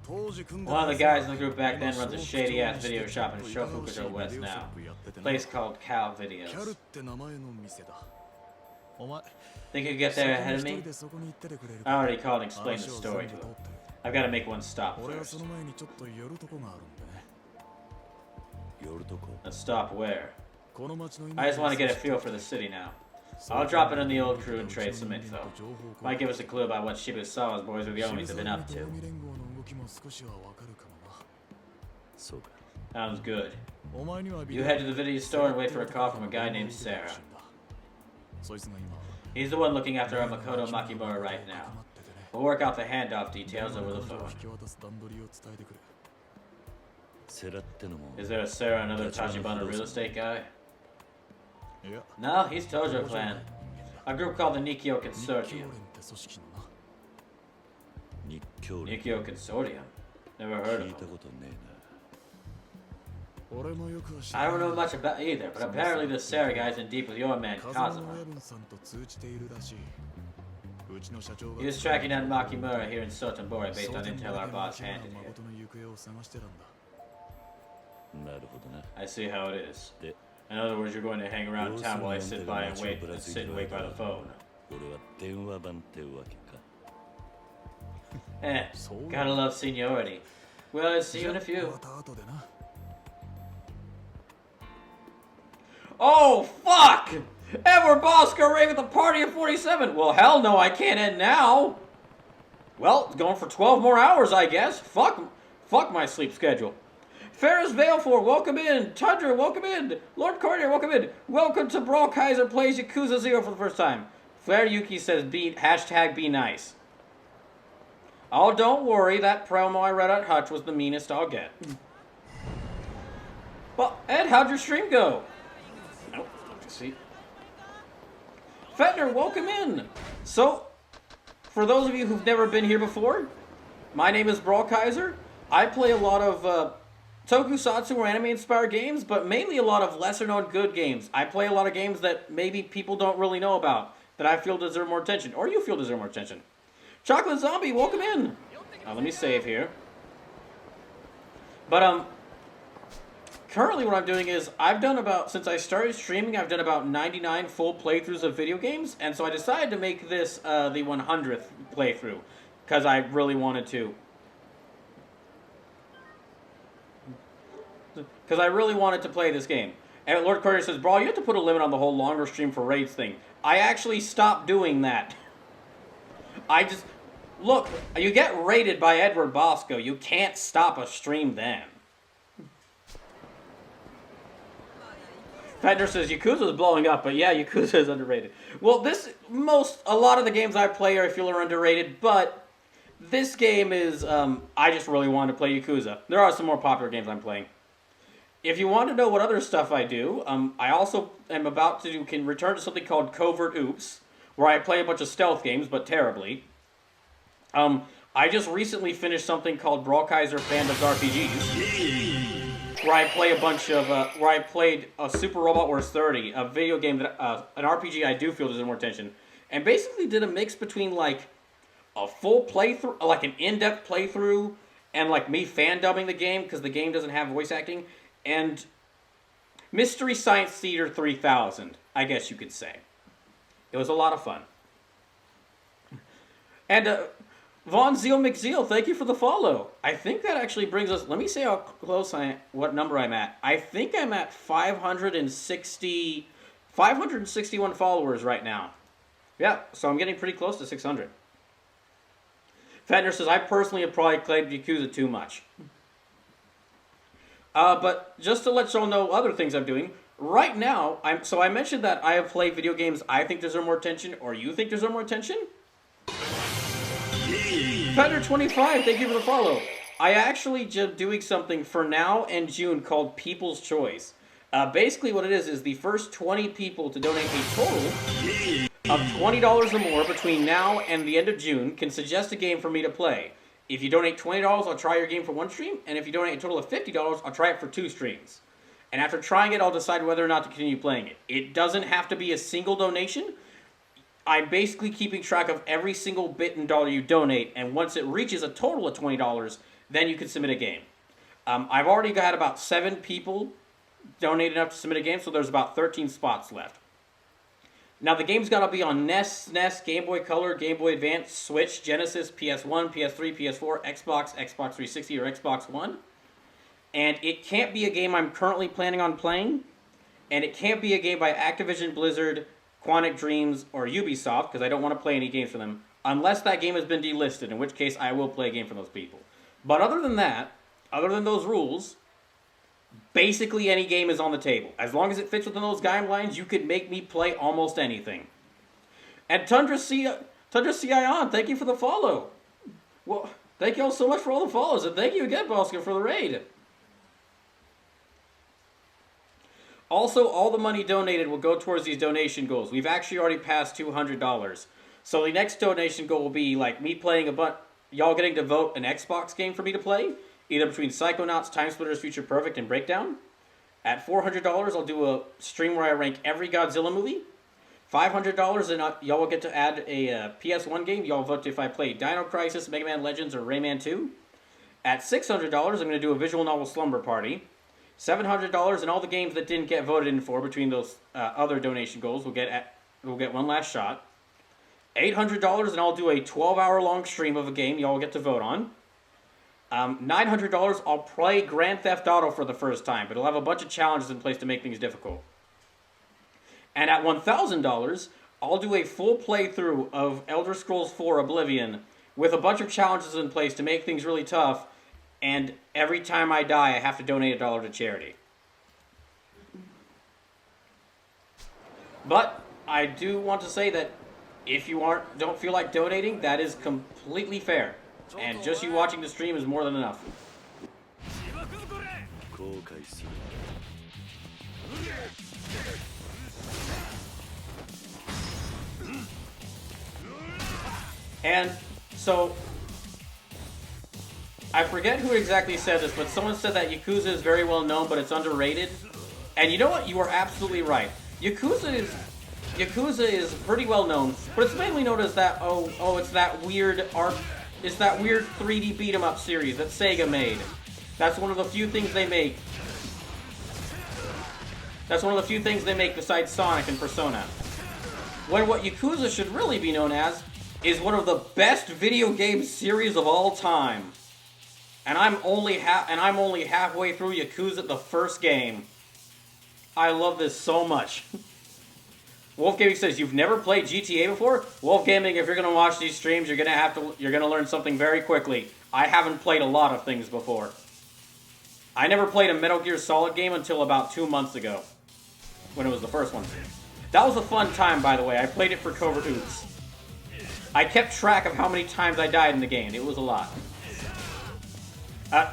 One of the guys in the group back then runs a shady-ass video shop in Shofukudo West now. A place called Cal キャルっ Videos. て名前の店だ。お前、 Think you could get there ahead of 一人 me? でそこに行っててくれる I か。 already called and explained the 話を story 全 to 部通 him. ってる。 I've got to make one stop 俺は first. その前にちょっと寄るとこがあるんでね。寄るとこ。 Let's stop where? この町の今 I just want to get a feel for the city now. I'll drop it in the old crew and trade some info. Might give us a clue about what Shibusawa's boys with the Yomis have been up to. 連合の動きも少しはわかるかもな。そうか。 Sounds good. お前には You head to the video store and wait for a call from a guy named Sarah. そいつが今 He's the one looking after our Makoto Makimura right now. We'll work out the handoff details over the phone. 引き渡す段取りを伝えてくれ。セラってのも Is there a Sarah, another Tachibana real estate guy? いや、 No, he's Tojo Clan. A group called the Nikyo 日教 Consortium. 連って組織のな。日教連 Nikyo Consortium? Never heard 聞 of いた them. ことね俺もよくは知 I ら don't ない know much about either, but apparently this Sarah guy's in deep with your man, 風間の Kazuma. 親分さんと通じているらしい。うちの社長が He was tracking down Makimura here in Sotenbori based on intel our boss handed him. 誠の行方を探してたんだ。え。なるほどな。 I see how it is. で、 In other words, you're going to hang around town while I sit by and wait and sit and wait by the phone. 俺は電話番ってわけか。 Eh, gotta love seniority. Well, I'll see you in a few. また後でな。 Oh, fuck! Edward Bosco raved with a party of 47! Well, hell no, I can't end now! Well, it's going for 12 more hours, I guess. Fuck my sleep schedule. Ferris Baleful, welcome in. Tundra, welcome in. Lord Courtier, welcome in. Welcome to Brawl Kaiser Plays Yakuza 0 for the first time. Flair Yuki says, hashtag be nice. Oh, don't worry, that promo I read at Hutch was the meanest I'll get. Well, Ed, how'd your stream go? Nope, see. Fetner, welcome in. So, for those of you who've never been here before, my name is Brawl Kaiser. I play a lot of tokusatsu or anime-inspired games, but mainly a lot of lesser-known good games. I play a lot of games that maybe people don't really know about, that I feel deserve more attention, or you feel deserve more attention. Chocolate Zombie, welcome in. Let me save here. But, currently what I'm doing is, since I started streaming, I've done about 99 full playthroughs of video games, and so I decided to make this the 100th playthrough, because I really wanted to. Because I really wanted to play this game. And Lord Courier says, bro, you have to put a limit on the whole longer stream for raids thing. I actually stopped doing that. Look, you get raided by Edward Bosco. You can't stop a stream then. Fender says, Yakuza is blowing up, but yeah, Yakuza is underrated. Well, a lot of the games I play I feel are underrated, but this game is, I just really wanted to play Yakuza. There are some more popular games I'm playing. If you want to know what other stuff I do, I also am about to return to something called Covert Oops, where I play a bunch of stealth games, but terribly. I just recently finished something called Brawl Kaiser Fandom's RPGs, where I play where I played a Super Robot Wars 30, a video game that, an RPG I do feel deserves more attention, and basically did a mix between, like, a full playthrough, like an in-depth playthrough, and, like, me fan-dubbing the game, because the game doesn't have voice acting, and Mystery Science Theater 3000, I guess you could say. It was a lot of fun. And, Von Zeal McZeal, thank you for the follow. I think that actually brings us, let me see how close what number I'm at. I think I'm at 561 followers right now. Yeah, so I'm getting pretty close to 600. Fender says, I personally have probably played Yakuza too much. But just to let y'all know other things I'm doing, right now, I mentioned that I have played video games I think deserve more attention, or you think deserve more attention? Fender25, thank you for the follow. I actually just doing something for now and June called People's Choice. Basically what it is the first 20 people to donate a total of $20 or more between now and the end of June can suggest a game for me to play. If you donate $20, I'll try your game for one stream, and if you donate a total of $50, I'll try it for 2 streams. And after trying it, I'll decide whether or not to continue playing it. It doesn't have to be a single donation. I'm basically keeping track of every single bit and dollar you donate, and once it reaches a total of $20, then you can submit a game. I've already got about 7 people donate enough to submit a game, so there's about 13 spots left. Now, the game's got to be on NES, SNES, Game Boy Color, Game Boy Advance, Switch, Genesis, PS1, PS3, PS4, Xbox, Xbox 360, or Xbox One. And it can't be a game I'm currently planning on playing, and it can't be a game by Activision Blizzard, Quantic Dreams, or Ubisoft, because I don't want to play any games for them, unless that game has been delisted, in which case I will play a game for those people. But other than that, other than those rules, basically any game is on the table. As long as it fits within those guidelines, you could make me play almost anything. And Tundra Cion, thank you for the follow. Well, thank you all so much for all the follows, and thank you again, Bosca, for the raid. Also, all the money donated will go towards these donation goals. We've actually already passed $200. So the next donation goal will be like me playing y'all getting to vote an Xbox game for me to play, either between Psychonauts, Time Splitters, Future Perfect, and Breakdown. At $400, I'll do a stream where I rank every Godzilla movie. $500, and y'all will get to add a PS1 game. Y'all vote if I play Dino Crisis, Mega Man Legends, or Rayman 2. At $600, I'm going to do a visual novel Slumber Party. $700, and all the games that didn't get voted in for between those other donation goals will get one last shot. $800, and I'll do a 12-hour-long stream of a game y'all get to vote on. $900, I'll play Grand Theft Auto for the first time, but it'll have a bunch of challenges in place to make things difficult. And at $1,000, I'll do a full playthrough of Elder Scrolls 4 Oblivion with a bunch of challenges in place to make things really tough, and every time I die, I have to donate $1 to charity. But I do want to say that if you don't feel like donating, that is completely fair. And just you watching the stream is more than enough. And so, I forget who exactly said this, but someone said that Yakuza is very well known, but it's underrated. And you know what? You are absolutely right. Yakuza is pretty well known, but it's mainly known as that, it's that weird it's that weird 3D beat 'em up series that Sega made. That's one of the few things they make. That's one of the few things they make besides Sonic and Persona. When what Yakuza should really be known as is one of the best video game series of all time. And I'm only halfway through Yakuza, the first game. I love this so much. Wolf Gaming says, you've never played GTA before? Wolf Gaming, if you're going to watch these streams, you're going to learn something very quickly. I haven't played a lot of things before. I never played a Metal Gear Solid game until about 2 months ago, when it was the first one. That was a fun time, by the way. I played it for Covert Oops. I kept track of how many times I died in the game. It was a lot.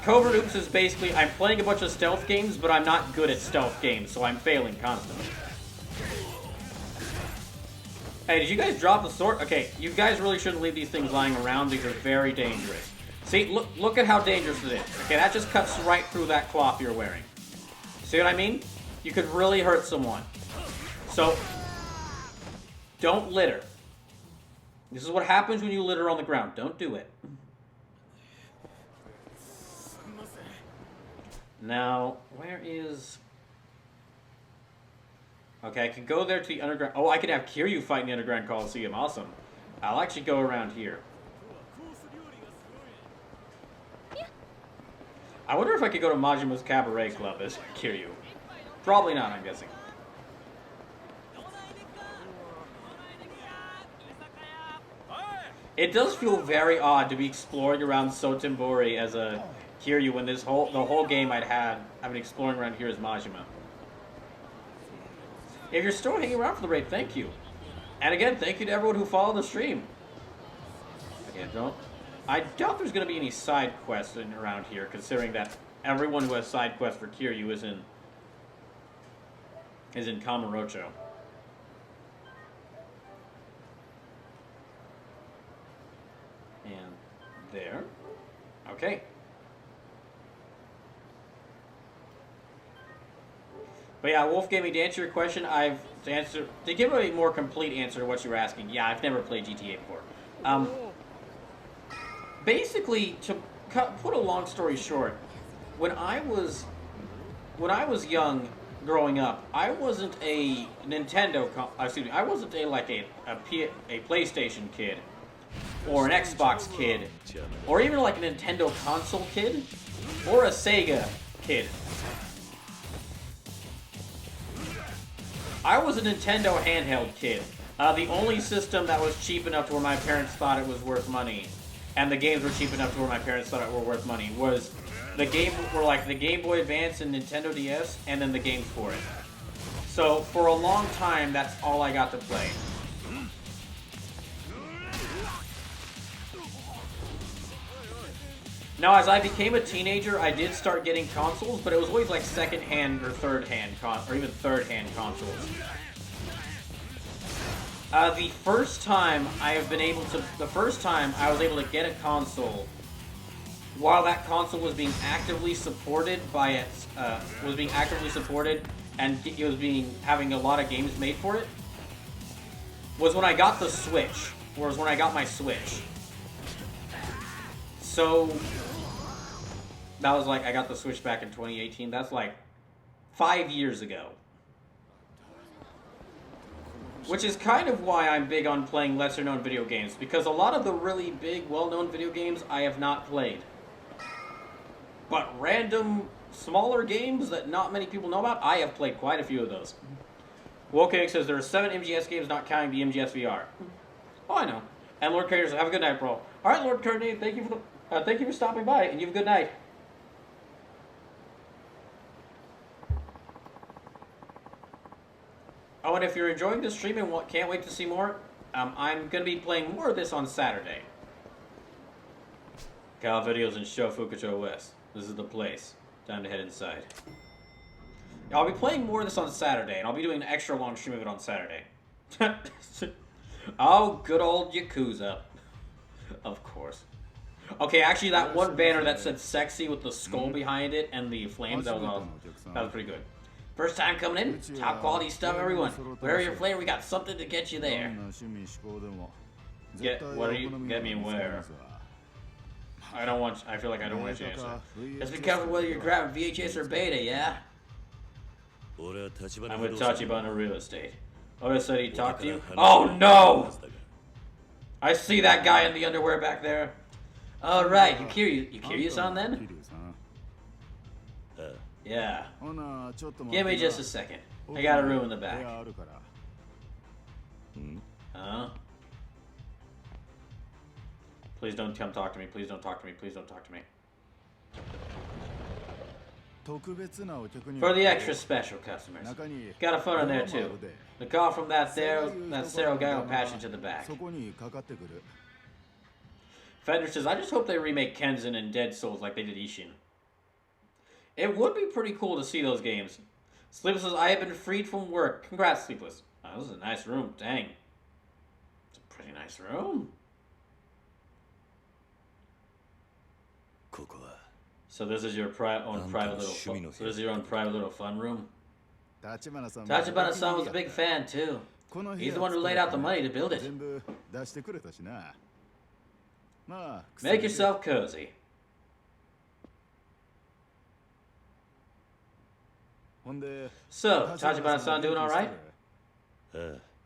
Covert Oops is basically, I'm playing a bunch of stealth games, but I'm not good at stealth games, so I'm failing constantly. Hey, did you guys drop the sword? Okay, you guys really shouldn't leave these things lying around. These are very dangerous. See, look at how dangerous it is. Okay, that just cuts right through that cloth you're wearing. See what I mean? You could really hurt someone. So, don't litter. This is what happens when you litter on the ground. Don't do it. Now, where is... Okay, I can go there to the underground... Oh, I could have Kiryu fight in the underground Coliseum. Awesome. I'll actually go around here. I wonder if I could go to Majima's Cabaret Club as Kiryu. Probably not, I'm guessing. It does feel very odd to be exploring around Sotenbori as a Kiryu when the whole game I've been exploring around here as Majima. If you're still hanging around for the raid, thank you. And again, thank you to everyone who followed the stream. Again, I doubt there's going to be any side quests around here, considering that everyone who has side quests for Kiryu is in Kamurocho. And there. Okay. But yeah, Wolfgaming, to answer your question, to give a more complete answer to what you were asking, yeah, I've never played GTA before. Basically, to put a long story short, when I was young, growing up, I wasn't a I wasn't a PlayStation kid, or an Xbox kid, or even like a Nintendo console kid, or a Sega kid. I was a Nintendo handheld kid. The only system that was cheap enough to where my parents thought it was worth money, and the games were cheap enough to where my parents thought it were worth money, was the Game Boy Advance and Nintendo DS, and then the games for it. So for a long time, that's all I got to play. Now, as I became a teenager, I did start getting consoles, but it was always like second-hand or third-hand or even third-hand consoles. The first time I was able to get a console, while that console was being actively supported and it was having a lot of games made for it, was when I got the Switch, or was when I got my Switch. So that was like, I got the Switch back in 2018. That's like 5 years ago. Which is kind of why I'm big on playing lesser-known video games, because a lot of the really big, well-known video games I have not played. But random, smaller games that not many people know about, I have played quite a few of those. Wolfgang says there are 7 MGS games, not counting the MGS VR. Oh, I know. And Lord Carter says, have a good night, bro. All right, Lord Carter, thank you for stopping by, and you have a good night. Oh, and if you're enjoying this stream and can't wait to see more, I'm going to be playing more of this on Saturday. Kyle Videos in Shofukucho West. This is the place. Time to head inside. I'll be playing more of this on Saturday, and I'll be doing an extra long stream of it on Saturday. Oh, good old Yakuza. Of course. Okay, actually, that one banner that said sexy with the skull behind it and the flames, that was pretty good. First time coming in, top quality stuff, everyone. Whatever your flavor, we got something to get you there. Get me where? I feel like I don't want to answer. Just be careful whether you're grabbing VHS or beta, yeah? I'm with Tachibana Real Estate. Oda said he talked to you? Oh no! I see that guy in the underwear back there. Alright, you curious on then? Yeah. Give me just a second. I got a room in the back. Huh? Please don't come talk to me. Please don't talk to me. Please don't talk to me. For the extra special customers. Got a phone in there too. The call from that Cero guy will patch into the back. Fender says, I just hope they remake Kenzan and Dead Souls like they did Ishin. It would be pretty cool to see those games. Sleepless says, I have been freed from work. Congrats, Sleepless. Oh, this is a nice room. Dang. It's a pretty nice room. So this is your own private little fun room? Tachibana-san was a big fan, too. He's the one who laid out the money to build it. Make yourself cozy. So, Tachibana-san doing alright?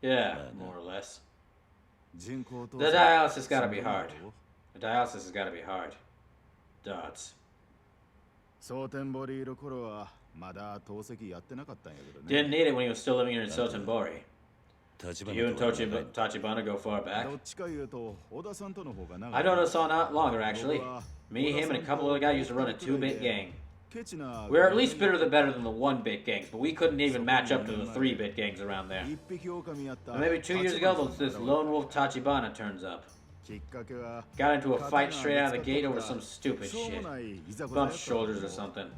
Yeah, more or less. The dialysis has gotta be hard. Dots. Didn't need it when he was still living here in Sotenbori. You and Tachibana go far back? I know Oda-san not longer, actually. Me, him, and a couple other guys used to run a 2-bit gang. We're at least better than the 1-bit gangs, but we couldn't even match up to the 3-bit gangs around there. And maybe 2 years ago, this lone wolf Tachibana turns up. Got into a fight straight out of the gate over some stupid shit. Bumped shoulders or something.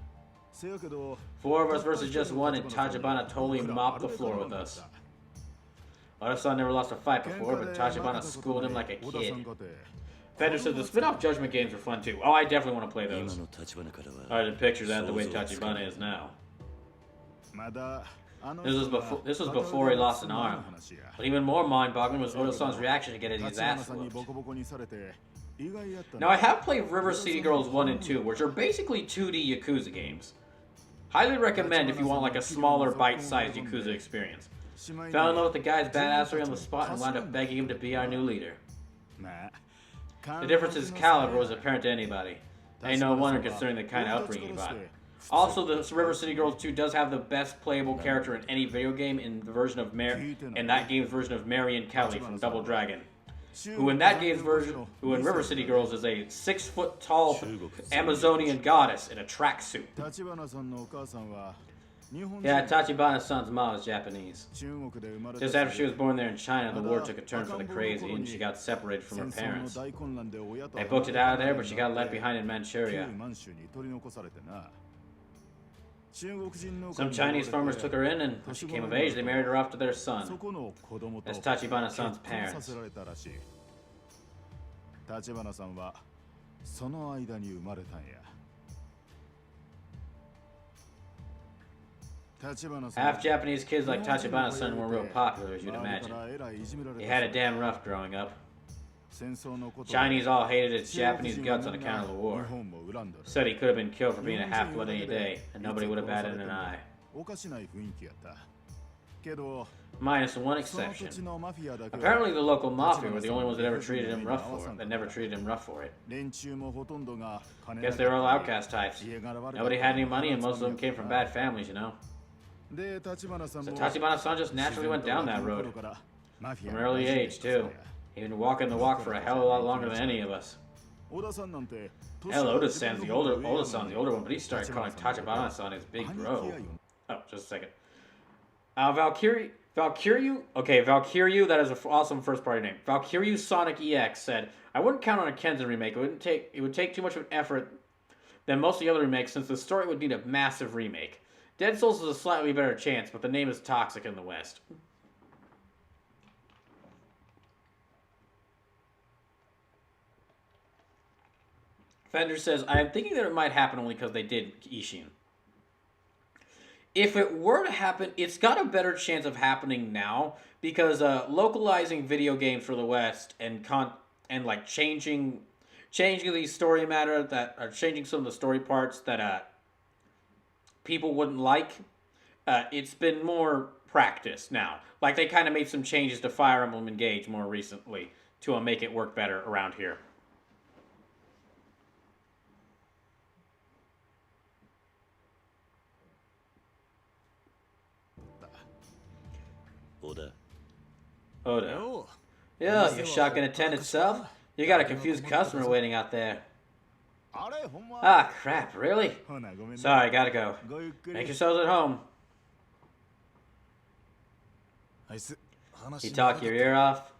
4 of us versus just one, and Tachibana totally mopped the floor with us. Oda-san never lost a fight before, but Tachibana schooled him like a kid. Fender says the spin-off Judgment games are fun too. Oh, I definitely want to play those. I did picture that the way Tachibana is now. This was before he lost an arm. But even more mind-boggling was Oda-san's reaction to getting his ass whooped. Now, I have played River City Girls 1 and 2, which are basically 2D Yakuza games. Highly recommend if you want like a smaller, bite-sized Yakuza experience. Fell in love with the guy's badassery on the spot and wound up begging him to be our new leader. The difference is caliber was apparent to anybody. Ain't no wonder considering the kind of upbringing he got. Also, the River City Girls 2 does have the best playable character in any video game in the version of that game's version of Marion Kelly from Double Dragon, who in River City Girls is a 6-foot-tall Amazonian goddess in a tracksuit. Yeah, Tachibana-san's mom is Japanese. Just after she was born there in China, the war took a turn for the crazy and she got separated from her parents. They booked it out of there, but she got left behind in Manchuria. Some Chinese farmers took her in, and when she came of age, they married her off to their son. That's Tachibana-san's parents. Half Japanese kids like Tachibana-san weren't real popular, as you'd imagine. He had it damn rough growing up. Chinese all hated its Japanese guts on account of the war. Said he could have been killed for being a half-blood any day, and nobody would have batted an eye. Minus one exception. Apparently the local mafia were the only ones that never treated him rough for it. Guess they were all outcast types. Nobody had any money, and most of them came from bad families, you know. So Tachibana-san just naturally went down that road. From an early age, too. He'd been walking the walk for a hell of a lot longer than any of us. Hell, Oda-san's the older one, but he started calling Tachibana-san his big bro. Oh, just a second. Valkyryu, that is an awesome first-party name. Valkyryu Sonic EX said, I wouldn't count on a Kenzen remake. It would take too much of an effort than most of the other remakes, since the story would need a massive remake. Dead Souls is a slightly better chance, but the name is toxic in the West. Fender says, I am thinking that it might happen only because they did Ishin. If it were to happen, it's got a better chance of happening now because localizing video games for the West and like changing the story matter that are changing some of the story parts that people wouldn't like. It's been more practice now. Like they kind of made some changes to Fire Emblem Engage more recently to make it work better around here. Oda. Yeah, your shotgun attend itself? You got a confused customer waiting out there. Ah, crap, really? Sorry, gotta go. Make yourselves at home. You talk your ear off?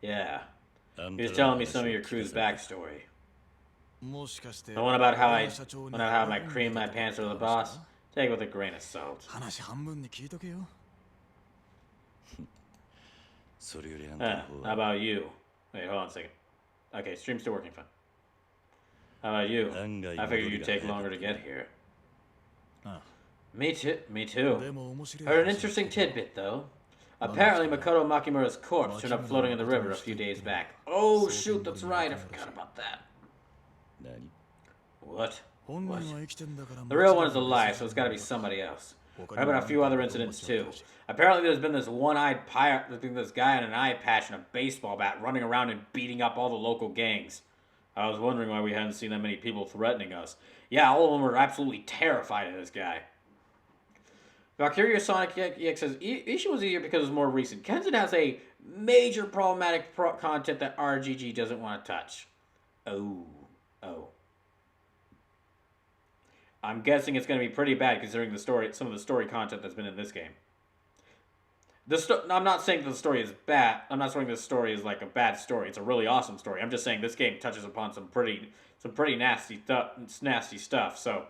Yeah. He was telling me some of your crew's backstory. The one about how I creamed my pants over the boss? Take it with a grain of salt. How about you? Wait, hold on a second. Okay, stream's still working fine. How about you? I figured you'd take longer to get here. Me too. Heard an interesting tidbit, though. Apparently, Makoto Makimura's corpse turned up floating in the river a few days back. Oh, shoot, that's right. I forgot about that. What? The real one is alive, so it's gotta be somebody else. Heard about a few other incidents, too. Apparently, there's been this one-eyed pirate, this guy in an eye patch and a baseball bat running around and beating up all the local gangs. I was wondering why we hadn't seen that many people threatening us. Yeah, all of them were absolutely terrified of this guy. Valkyria Sonic EX says, issue was easier because it was more recent. Kenzen has a major problematic content that RGG doesn't want to touch. Oh. I'm guessing it's going to be pretty bad considering some of the story content that's been in this game. I'm not saying the story is bad. I'm not saying this story is like a bad story. It's a really awesome story. I'm just saying this game touches upon some pretty nasty stuff. So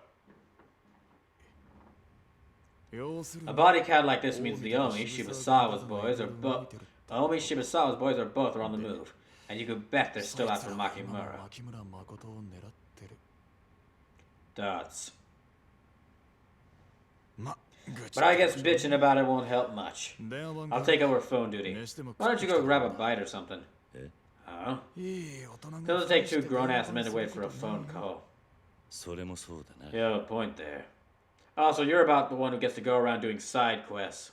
a body count like this means the Omi Shibusawa's boys are both are on the move, and you can bet they're still after Makimura. Dots. But I guess bitching about it won't help much. I'll take over phone duty. Why don't you go grab a bite or something? Oh? Doesn't take two grown-ass men to wait for a phone call. Yeah, point there. Oh, so you're about the one who gets to go around doing side quests.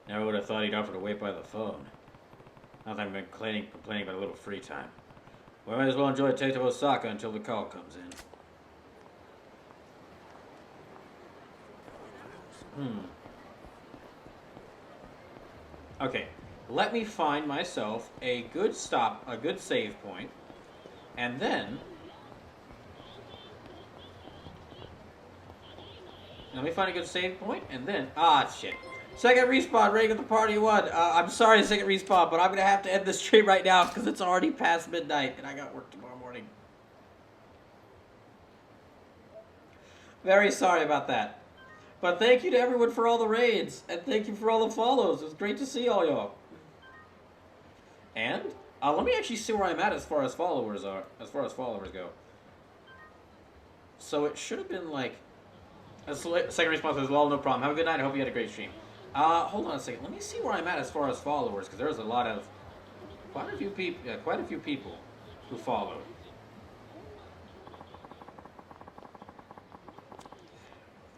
Never would have thought he'd offer to wait by the phone. Not that I've been complaining about a little free time. We might as well enjoy a taste of Osaka until the call comes in. Okay, let me find myself a good save point, and then shit. Second respawn, rating of the party 1. I'm sorry, second respawn, but I'm gonna have to end the stream right now because it's already past midnight and I got work tomorrow morning. Very sorry about that. But thank you to everyone for all the raids, and thank you for all the follows. It was great to see all y'all. And let me actually see where I'm at as far as followers go. So it should have been like second response says, well, no problem. Have a good night. I hope you had a great stream. Hold on a second. Let me see where I'm at as far as followers, because there's quite a few people who followed.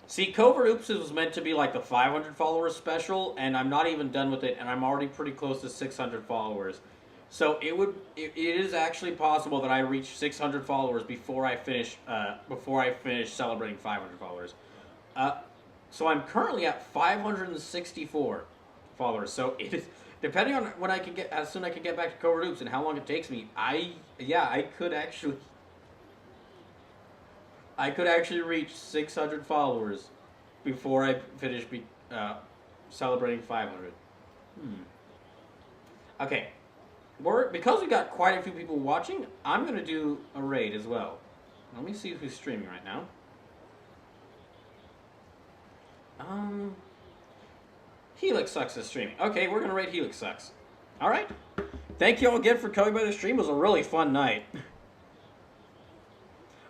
See, Covert Oops was meant to be like the 500 followers special, and I'm not even done with it, and I'm already pretty close to 600 followers. So it is actually possible that I reach 600 followers before I finish celebrating 500 followers. So I'm currently at 564 followers. So it is, depending on when I can get, as soon as I can get back to Covert Oops and how long it takes me, I could actually reach 600 followers before I finish celebrating 500. Okay, because we got quite a few people watching, I'm gonna do a raid as well. Let me see who's streaming right now. Helix Sucks is streaming. Okay, we're gonna raid Helix Sucks. Alright. Thank you all again for coming by the stream. It was a really fun night.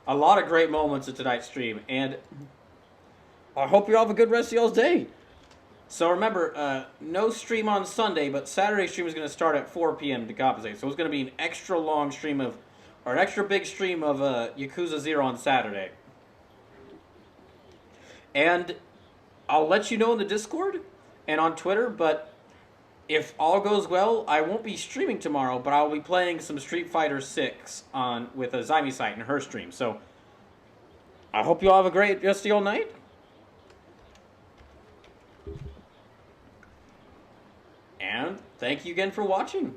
A lot of great moments in tonight's stream, and I hope you all have a good rest of y'all's day. So remember, no stream on Sunday, but Saturday stream is going to start at 4 p.m. to compensate. So it's going to be an extra long stream an extra big stream of Yakuza 0 on Saturday. And I'll let you know in the Discord and on Twitter, but if all goes well, I won't be streaming tomorrow, but I'll be playing some Street Fighter 6 with a Zyme site in her stream. So I hope you all have a great rest of your night. And thank you again for watching.